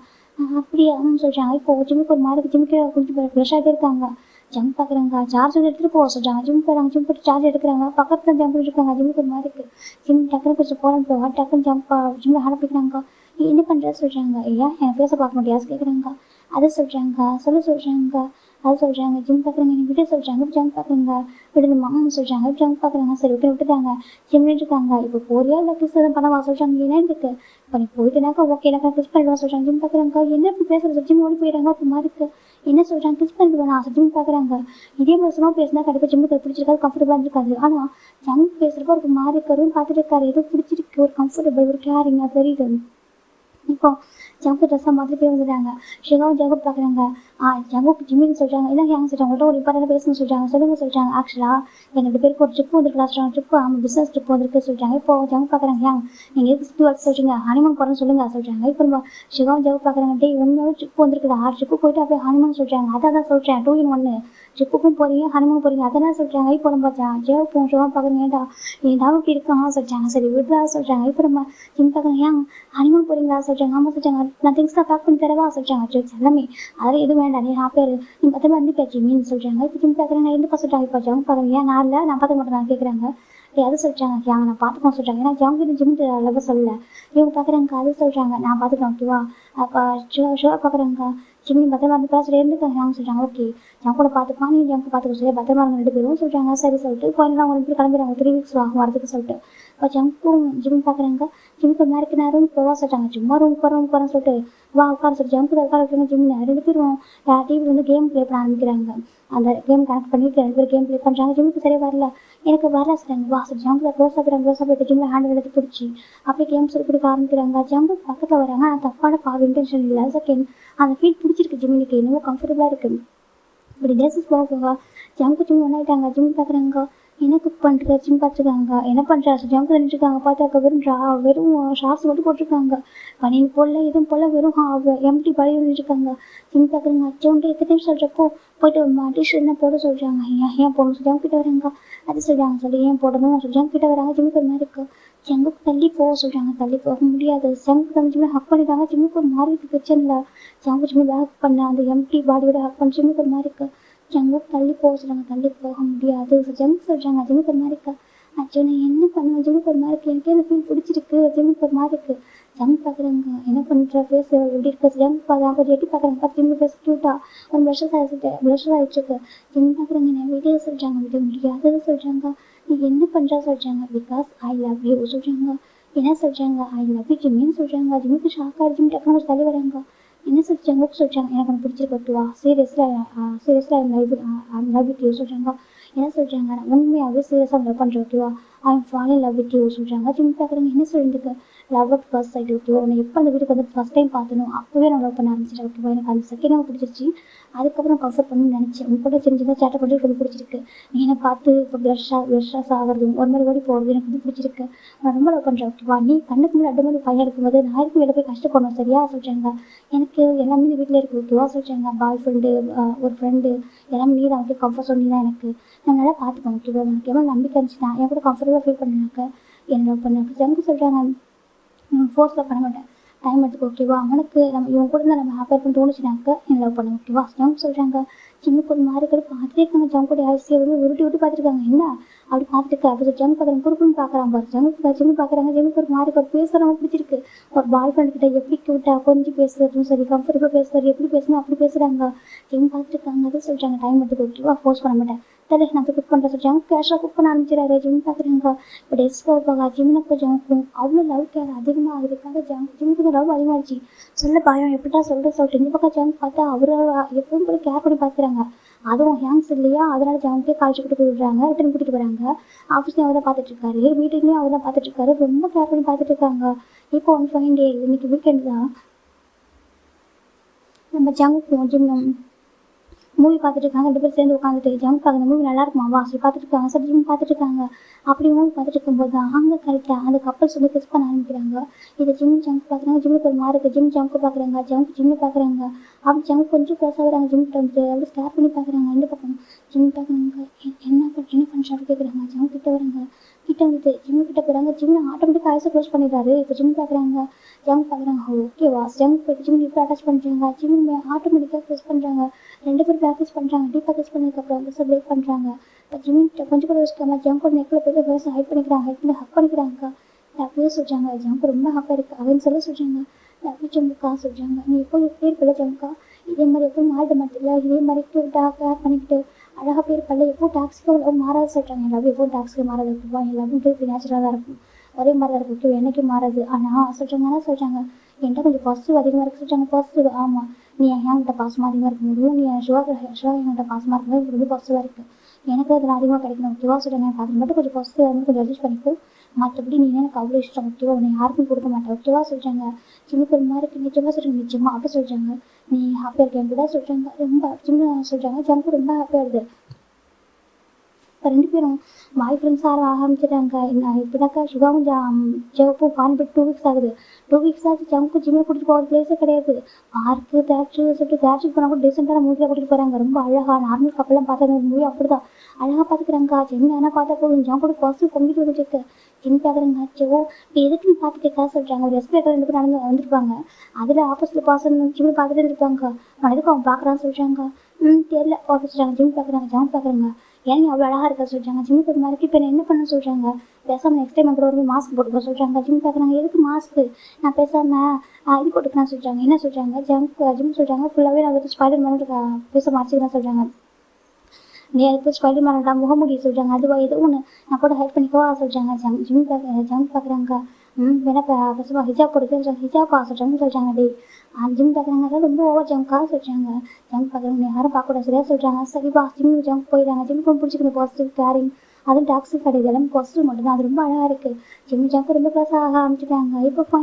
அப்படியே சொல்கிறாங்க. இப்போ ஜிம்முக்கு ஒரு மாதிரி ஜிம்முக்கு குளிச்சு ஃப்ரெஷ் ஆகிட்டே இருக்காங்க. ஜம்ப் பார்க்குறாங்க சார்ஜ் வந்து எடுத்துகிட்டு போக சொல்கிறாங்க. ஜிம் போகிறாங்க ஜிம் போட்டு சார்ஜ் எடுக்கிறாங்க. பக்கத்தில் ஜம்ப் இருக்காங்க. ஜிம்முக்கு ஒரு மாதிரி இருக்குது. ஜிம் டக்குனு கொஞ்சம் போகலான்னு போவா டக்குன்னு ஜம்ப் ஜிம்மில் ஹேண்ட் பிடிக்கிறாங்க. என்ன பண்ணுறது சொல்கிறாங்க. ஐயா என் ஃபேஸை பார்க்க முடியாது கேட்குறாங்க. அதை சொல்கிறாங்க சொல்கிறாங்க அது சொல்கிறாங்க. ஜிம் பார்க்குறாங்க என்னை விட சொல்கிறாங்க. ஜிம் பார்க்குறாங்க விடணுமா சொல்கிறாங்க. ஜிம் பார்க்குறாங்க சரி விட்டுட்டாங்க. ஜிம் இருக்காங்க. இப்போ போறியா இல்லை கிஸ் எதுவும் பண்ணவா சொல்கிறாங்க. என்ன இருக்கு இப்போ நீ போயிட்டுனாக்கா ஓகே எனக்கு கிஸ் பண்ணிடுவா சொல்கிறாங்க. ஜிம் பார்க்குறாங்க என்ன இப்படி பேசுறது ஜிம் ஓடி போயிடுறாங்க. அப்போ மாதிரி இருக்கு என்ன சொல்கிறாங்க கிஸ் பண்ணிடுவேன் நான் ஜிம் பார்க்குறாங்க. இதே வருஷமாக பேசினா கண்டிப்பாக ஜிம்முக்கு பிடிச்சிருக்காது கம்ஃபர்டபுளாக இருக்காது. ஆனால் ஜிம் பேசுகிறப்ப ஒரு மாதிரி இருக்காரு பார்த்துட்டு இருக்காரு. ஏதோ பிடிச்சிருக்கு ஒரு கம்ஃபர்டபுள் ஒரு கேரிங் அது தெரியுது. இப்போ ஜங்கு ட்ரெஸ்ஸாக மாற்றிட்டே வந்துட்டாங்க. ஷிகாவும் ஜங்கு பார்க்குறாங்க. ஜங்குக்கு ஜிம்மின்னு சொல்கிறாங்க. இல்லை ஹேங் சொல்கிறாங்க உங்கள்கிட்ட ஒரு இம்பார்ட்டன்ட் பேசணும்னு சொல்கிறாங்க. சொல்லுங்கள் சொல்கிறாங்க. ஆக்சுவலாக எங்கள் 2 பேருக்கு ஒரு ட்ரிப் வந்துருக்கு லாஸ்ட் ட்ரிப்பு ஆமாம் பிஸ்னஸ் ட்ரிப் வந்துருக்கு சொல்கிறாங்க. இப்போ ஜங்கு பார்க்குறாங்க ஹேங் நீங்கள் எதுக்கு சுற்றி வர சொல்கிறீங்க ஹனிமூன் போகிறேன்னு சொல்லுங்கள் சொல்கிறாங்க. இப்போ நம்ம ஷிகாவும் ஜங்கு பார்க்குறாங்க டே உண்மையாகவே ட்ரிப் வந்துருக்குடா ட்ரிப்பு போயிட்டு அப்படியே ஹனிமூன் சொல்கிறாங்க. அதான் சொல்கிறேன் 2 in 1 ட்ரிப்புக்கும் போகிறீங்க ஹனிமூன் போகிறீங்க அதான் சொல்கிறாங்க. இப்போ நம்ம ஜெவ் போவோம் ஷிகாவும் பார்க்குறீங்க ஏன்டா ஏன்டாவும் இப்படி இருக்கான் சொல்கிறாங்க. சரி விடுறா சொல்கிறாங்க. இப்போ நம்ம ஜிம் பார்க்குறாங்க ஹேங் ஹனிமூன் போகிறீங்களா சொல்கிறாங்க. ஆமாம் சொல்கிறாங்க. நான் திங்ஸ்லாம் பேக் பண்ணி தரவா சொல்கிறாங்க. ஜோக்ஸ் எல்லாமே அதெல்லாம் எதுவும் வேண்டாம் நீ ஹாப்பியாக நீ பத்திரமா வந்து ஜிம்மின்னு சொல்கிறாங்க. இப்போ ஜிம் பார்க்குறேன் நான் எதுப்பா சொல்கிறாங்க. இப்போ ஜங்கு பார்க்குறேன் ஏன் நான் இல்லை நான் பார்த்துக்க மாட்டேன் நான் கேட்குறாங்க. அது சொல்கிறாங்க யாங்க நான் பார்த்துக்கோன்னு சொல்கிறாங்க. ஏன்னா ஜங்கு ஜிம் அளவு சொல்லலை இவங்க பார்க்குறாங்க அது சொல்கிறாங்க நான் பார்த்துக்கலாம் ஓகேவா. அப்போ ஷோ பார்க்குறாங்க ஜிம்மி பத்திரமா இருந்து சொல்லி இருந்துக்காங்க சொல்கிறாங்க. ஓகே ஜங்கு கூட பார்த்துப்பான் நீ ஜங்கு பார்த்துக்க சொல்லி பத்திரமா இருங்க 2 பேரும் சொல்கிறாங்க. சரி சொல்லிட்டு இப்போ என்ன அவங்க 2 பேர் கிளம்புறாங்க 3 weeks ஆகும் வரதுக்கு சொல்லிட்டு. இப்போ ஜங்கும் ஜிம் பார்க்குறாங்க. ஜிம்முக்கு மேற்கு நேரம் போவா சொல்கிறாங்க. சும்மா ரூம் போகிறேன்னு சொல்லிட்டு வா உட்கார சொல்லி ஜம்க்கு உட்கார வைக்கிறாங்க. ஜிம்மில் 2 பேரும் டிவியில் வந்து கேம் ப்ளே பண்ண ஆரம்பிக்கிறாங்க. அந்த கேம் கனெக்ட் பண்ணிட்டு 2 பேர் கேம் ப்ளே பண்ணுறாங்க. ஜிம்முக்கு சரியாக வரல எனக்கு வரல சொல்கிறாங்க. வா சொல்லி ஜம்மில் க்ளோஸாக போயிட்டு ஜிம்மில் ஹேண்டில் எடுத்து பிடிச்சி அப்படியே கேம்ஸ் கொடுக்க ஆரம்பிக்கிறாங்க. ஜம்பு பக்கத்தில் வராங்க ஆனால் தப்பான இன்டென்ஷன் இல்லை. செகண்ட் அந்த ஃபீல் பிடிச்சிருக்கு ஜிம்மிக்கு இன்னமும் கம்ஃபர்டபுளாக இருக்குது. இப்படி டேஸஸ் போக ஜம்க்கு ஜிம் ஒன்றாயிட்டாங்க. ஜிம் பார்க்குறாங்க என்ன குக் பண்ணுற ஜிம் பார்த்துருக்காங்க என்ன பண்ணுறா ஜம்க்கு நின்றுருக்காங்க. பார்த்தாக்க வெறும் ஷார்ட்ஸ் மட்டும் போட்டிருக்காங்க. பனியன் போடல எதுவும் போல வெறும் எம்டி பாடி வந்துருக்காங்க. ஜிம் பார்க்குறாங்க அச்சோன்ட்டு எத்தனை சொல்கிறப்போ போயிட்டு டிஷர்ட் என்ன போட சொல்கிறாங்க. ஏன் போடணும் சொல்லி ஜம்கிட்ட வராங்க. அது சொல்கிறாங்க சொல்லி ஏன் போடணும் சொல்லி ஜம்கிட்ட வராங்க. ஜிம்முக்கு ஒரு மாதிரி இருக்குது. ஜங்குக்கு தள்ளி போக சொல்கிறாங்க. தள்ளி போக முடியாது. ஜங்குக்கு அந்த ஜிம்மில் ஹக் பண்ணிட்டாங்க. ஜிம்முக்கு ஒரு மாதிரி இருக்குது கிச்சனில். ஜங்கு ஜிம்மி பேக் பண்ண அந்த எம்டி பாடியோட ஹக் பண்ணி ஜிம்முக்கு ஒரு மாதிரி இருக்குது. ஜங்குக்கு தள்ளி போக சொல்கிறாங்க. தள்ளி போக முடியாது ஜங்கு சொல்கிறாங்க. ஜிம்முக்கு ஒரு மாதிரி இருக்குது. அச்சோ நான் என்ன பண்ணுவேன் ஜிம்முக்கு ஒரு மாதிரி இருக்குது. எனக்கே அந்த ஃபீல் பிடிச்சிருக்கு. ஜிம்முக்கு ஒரு மாதிரி இருக்குது. ஜங்கு பார்க்குறாங்க என்ன பண்ணுற ஃபேஸ் எப்படி இருக்குது. ஜங்கு பார்க்குறாங்க கொஞ்சம் எட்டி பார்க்குறாங்க. பார்த்து ஜிம்மு ஃபேஸ் க்யூட்டாக ஒரு ப்ளஷஸ் ஆகிடுச்சிருக்கு. ஜிம்மு பார்க்குறாங்க நான் வீடியோ சொல்கிறாங்க விட முடியாது சொல்கிறாங்க. நீ என்ன பண்ணுறா சொல்கிறாங்க. பிகாஸ் ஐ லவ் யூ சொல்கிறாங்க. என்ன சொல்கிறாங்க ஐ லவ் யூ ஜிம்மின்னு சொல்கிறாங்க. ஜிம்முக்கு ஷாக்காக ஜிம் டக்குனு ஒரு தள்ளி வராங்க. என்ன சொல்கிறாங்க சொல்கிறாங்க எனக்கு ஒன்று பிடிச்சிருக்கட்டுவா சீரியஸில் லவ் வித் யூ சொல்கிறாங்க. என்ன சொல்கிறாங்க நான் உண்மையாகவே சீரியஸாக லவ் பண்ணுறேன் ஓகேவா. I am fall in love with you சொல்கிறாங்க. ஜிம் பார்க்குறாங்க என்ன சொல்லிருக்கு லவ் அட் ஃபர்ஸ்ட் சைட் ஓகேவா. உன்னை எப்போ அந்த வீட்டுக்கு வந்து ஃபஸ்ட் டைம் பார்த்தணும் அப்போவே நான் லவ் பண்ண ஆரம்பிச்சிட்டேன் ஓகேவா. எனக்கு அந்த செகண்ட் பிடிச்சிருச்சு. அதுக்கப்புறம் கம்ஃபர்ட் பண்ணணும்னு நினச்சேன். உன் கூட சின்ன சேட்டை பண்ணி ரொம்ப பிடிச்சிருக்கு. நீ என்னை பார்த்து இப்போ ப்ளஷ்ஷாக ஆகிறதும் ஒரு மாதிரி ஓடி போகிறது எனக்கு வந்து பிடிச்சிருக்கு. நான் ரொம்ப லவ் பண்ணுறேன் ஓகேவா. நீ கண்ணுக்கு முன்னாடி 2 மாதிரி பையன் இருக்கும்போது நான் இருக்கும் வெளில போய் கஷ்டப்படணும் சரியா சொல்கிறாங்க. எனக்கு எல்லாமே இந்த வீட்டில் இருக்குது ஓகேவா சொல்கிறாங்க. பாய் ஃப்ரெண்டு ஒரு ஃப்ரெண்டு எல்லாமே நீ தான் ஓகே கம்ஃபர்ட் சொல்லி தான் எனக்கு நான் நல்லா பார்த்துக்கணும் ஓகேவா. எனக்கு எவ்வளோ நம்பிக்கை இருந்துச்சு நான் என் கூட கம்ஃபர்டபுளாக ஃபீல் பண்ணினாக்க என்ன லவ் பண்ணேன். ஜங்கு சொல்கிறாங்க ஃபோர்ஸில் பண்ண மாட்டேன் டைம் எடுத்துக்கு ஓகேவா. அவனுக்கு நம்ம இவங்க கூட இருந்தால் நம்ம ஹாப்பியாக இருக்குன்னு தோணுச்சுனாக்க என்ன லவ் பண்ண ஓகேவா. ஜங்கு சொல்கிறாங்க. ஜிம்முக்கு ஒரு மாதிரி கூட பார்த்துட்டே இருக்காங்க. ஜங்குடைய ஐசியை வந்து உருட்டி பார்த்துருக்காங்க. என்ன அப்படி பார்த்துட்டு அப்படி ஜங்கு பார்க்குறாங்க குறுக்குன்னு பார்க்குறாங்க பாரு. ஜிம்மு பார்க்குறாங்க. ஜிம்முக்கு ஒரு மாதிரி ஒரு பேசுகிறவங்க பிடிச்சிருக்கு. ஒரு பாய் ஃப்ரெண்ட் கிட்ட எப்படி கியூட்டா கொஞ்சம் பேசுறதும் சரி கம்ஃபர்டபுளாக பேசுறது எப்படி பேசணும் அப்படி பேசுகிறாங்க. ஜிம் பார்த்துருக்காங்க. அது சொல்கிறாங்க டைம் எடுத்துக்கு ஓகேவா ஃபோர்ஸ் பண்ண மாட்டேன் தலை நான் குக் பண்ணுற சொல்கிறாங்க. கேஷாக குக் பண்ண ஆரம்பிச்சிடாரு. ஜிம் பார்க்குறாங்க. இப்போ டெஸ்ட் போக ஜிம்முக்கு ஜங்கும் அவ்வளோ லவ் கேர் அதிகமாக ஆகுதுக்காக ஜிம்முக்கு லவ் அதிகமாகிடுச்சு. சொல்ல பயம் எப்படிட்டா சொல்லிட்டு இந்த பக்கம் ஜங்கு பார்த்தா அவரை எப்பவும் போய் கேர் பண்ணி பார்க்குறாங்க. அதுவும் ஹேங்ஸ் இல்லையா அதனால ஜங்குக்கே காய்ச்சி கூட்டு விடுறாங்க. ரிட்டன் கூட்டிகிட்டு வராங்க. ஆஃபீஸ்லேயும் அவர் தான் பார்த்துட்ருக்காரு. வீட்டுலேயும் அவர் தான் பார்த்துட்ருக்காரு. ரொம்ப கேர் பண்ணி பார்த்துட்டு இருக்காங்க. இப்போ ஒன் ஃபைன் டே இன்னைக்கு வீக்கெண்டு தான் நம்ம ஜங்குக்கும் ஜிம்மும் மூவி பார்த்துட்டு இருக்காங்க. 2 பேர் சேர்ந்து உட்காந்துட்டு ஜங்க் அந்த மூவி நல்லா இருக்குமாவா சொல்லி பார்த்துட்டு இருக்காங்க. சரி ஜிம் பார்த்துட்டு இருக்காங்க. அப்படி மூவி பார்த்துட்டு இருக்கும்போது தான் அங்கே கரெக்டாக அந்த கப்பல்ஸ் வந்து கிஸ் பண்ண ஆரம்பிக்கிறாங்க. இதை ஜிம் ஜங்க் பார்க்குறாங்க. ஜிம்முக்கு ஒரு மாதிரி இருக்குது. ஜிம் ஜங்க்கு பார்க்குறாங்க. ஜிம்மு பார்க்குறாங்க. அப்படி ஜங்க் கொஞ்சம் க்ளோஸாக வராங்க. ஜிம்கிட்ட வந்து அப்படி ஸ்டார்ட் பண்ணி பார்க்குறாங்க. இந்த பக்கம் ஜிம் பார்க்குறாங்க. என்ன பண்ணுற அப்படி கேட்குறாங்க. ஜங்க் கிட்ட வராங்க. கிட்ட வந்துட்டு ஜிம்மு கிட்ட போகிறாங்க. ஜிம்மு ஆட்டோமேட்டிக்காக ஐஸை க்ளோஸ் பண்ணிடுறாரு. இப்போ ஜிம் பார்க்குறாங்க. ஜங்க் பார்க்குறாங்க. ஓகேவா ஜங்க் போய்ட்டு ஜிம் இப்போ அட்டாச் பண்ணுறாங்க. ஜிம்மு ஆட்டோமேட்டிக்காக க்ளோஸ் பண்ணுறாங்க. 2 பேர் ப்ராக்டிஸ் பண்ணுறாங்க. டீப்பாக கிஸ் பண்ணதுக்கப்புறம் வந்து பிரேக் பண்ணுறாங்க. இப்போ ஜிம்மிட்ட கொஞ்சம் கூட யோசிக்காம ஜங்கோட நெக்கில் போய்ட்டு ஃபேஸை ஹைட் பண்ணிக்கிறாங்க. ஹைட் பண்ணி ஹக் பண்ணிக்கிறாங்க. லவ்யூ சொல்கிறாங்க. ஜங்கு ரொம்ப ஹாப்பியாக இருக்குது அப்படின்னு சொல்கிறாங்க. லவ்யூ ஜங்குக்கா சொல்கிறாங்க. நீ எப்போ எப்படி இருப்பில்ல ஜங்குக்கா, இதே மாதிரி எப்போ மாறிட மாட்டில்ல, இதே மாதிரி க்யூட்டாக கேர் பண்ணிக்கிட்டு அழகாக போயிருப்பல்ல, எப்போ டாக்ஸிக்காக லவ் மாறாது சொல்கிறாங்க. என் லவ் எப்போ டாக்ஸிக்காக மாறாது இருக்குப்பா, என் லவ்ன்றது நேச்சுரலாக தான் இருக்கும், ஒரே மாதிரி தான் இருக்கும், என்னைக்கும் மாறாது. ஆனால் சொல்கிறாங்க என்கிட்ட கொஞ்சம் பாசிட்டிவ் அதிகமாக இருக்குது சொல்கிறாங்க. பாசிட்டிவ் ஆமாம், நீ என்கிட்ட பாசமாக அதிகமாக இருக்க முடியும், நீ சிவா என்கிட்ட பாசமாக இருக்கும்போது எனக்கு ரொம்ப பாசிட்டிவாக இருக்குது, எனக்கு அதில் அதிகமாக கிடைக்கணும் ஓகேவா சொல்கிறாங்க. எனக்கு அது மட்டும் கொஞ்சம் பாசிட்டிவாக இருந்து கொஞ்சம் அட்ஜஸ்ட் பண்ணிக்கோ, மற்றபடி நீ எனக்கு அவ்வளோ இஷ்டம் ஓகேவா, உன்னை யாருக்கும் கொடுக்க மாட்டேன் ஓகேவா சொல்கிறாங்க. சின்ன ஒரு மாதிரி இருக்குது நிஜமாக சொல்கிறாங்க. நிஜமாக அப்படி சொல்கிறாங்க. நீ ஹாப்பியாக இருக்கேன் கூட சொல்கிறாங்க. ரொம்ப சின்ன சொல்கிறாங்க. ஜங்கு ரொம்ப ஹாப்பியாக இருக்குது. இப்போ 2 பேரும் பாய் ஃப்ரெண்ட்ஸாக ஆரம்பிச்சிட்டாங்க. இப்போதாக்கா சிவாவும் ஜெகப்பும் ஃபாரின் போய்ட்டு 2 வீக்ஸ் ஆகுது. 2 வீக்ஸ் ஆச்சு. ஜங்கு ஜிம்மை கூட்டிகிட்டு போகிற பிளேஸே கிடையாது. பார்க்கு தேட்டரு சொல்லிட்டு தேட்டருக்கு போனால் கூட டீசெண்டான மூவியாக கூட்டிகிட்டு போகிறாங்க. ரொம்ப அழகாக நார்மல் கப்பெல்லாம் பார்த்தா மூவி அப்படி தான் அழகாக பார்த்துக்கிறாங்க. ஜிம் என்ன பார்த்தா போதும் ஜங்குக்கு பாசிட்டிவ் பொங்கிட்டு வந்துட்டு ஜிம் பார்க்குறாங்க. ஜோ இப்போ எதுக்கு நீ பார்த்துட்டேக்கா சொல்கிறாங்க. ஒரு எஸ்பிரேட்டர் 2 பேர் வந்துருப்பாங்க. அதில் ஆப்போசிட் பாசம் ஜிம் பார்த்துட்டு இருப்பாங்க. அவன் எதுக்கு அவன் பார்க்குறான்னு சொல்கிறாங்க. தெரியல அப்படி சொல்கிறாங்க. ஜிம் பார்க்குறாங்க. ஜம் பார்க்குறாங்க. ஏன் நீ அவ்வளோ அழகாக இருக்கா சொல்கிறாங்க. ஜிம் ஒரு மாதிரி இப்போ என்ன பண்ண சொல்கிறாங்க. பேசாமல் நெக்ஸ்ட் டைம் கூட ஒரு மாஸ்க் போட்டுக்க சொல்கிறாங்க. ஜிம் பார்க்குறாங்க. எதுக்கு மாஸ்க்கு, நான் பேசாமல் இது போட்டுக்கிறேன் சொல்கிறாங்க. என்ன சொல்கிறாங்க. ஜிம் சொல்கிறாங்க. ஃபுல்லாகவே நான் வந்து ஸ்பைடர் மேனோட பேச மாற்றிக்கிறேன் சொல்கிறாங்க. நீ அதுக்கு ஸ்பைடர் மேனோட முகமுடி சொல்கிறாங்க. அதுவா ஏதோ ஒன்று நான் கூட ஹெல்ப் பண்ணிக்கவா சொல்கிறாங்க. ஜிம் பார்க்குறாங்க. வேணா பேசுவா ஹிஜாப் போட்டுக்க ஹிஜாப்பா சொல்கிறாங்க. டே ஜிம் பார்க்குறாங்க. அதான் ரொம்ப ஓவர் ஜம்க்கா சொல்கிறாங்க. ஜங்க் பார்க்குறாங்க. யாரும் பார்க்கக்கூடாது சரியா சொல்கிறாங்க. சரிப்பா ஜிம் போயிடுறாங்க. ஜிம்க்கு பிடிச்சிக்கணும் பாசிட்டிவ் கேரிங், அதுவும் டாக்ஸிக் கிடையாது, எல்லாமே பாசிட்டிவ் மட்டும்தான். அது ரொம்ப அழகாக இருக்குது. ஜங்க் ரொம்ப க்ளாஸ் ஆக ஆரம்பிச்சிட்டாங்க. இப்போ ஃபைன்.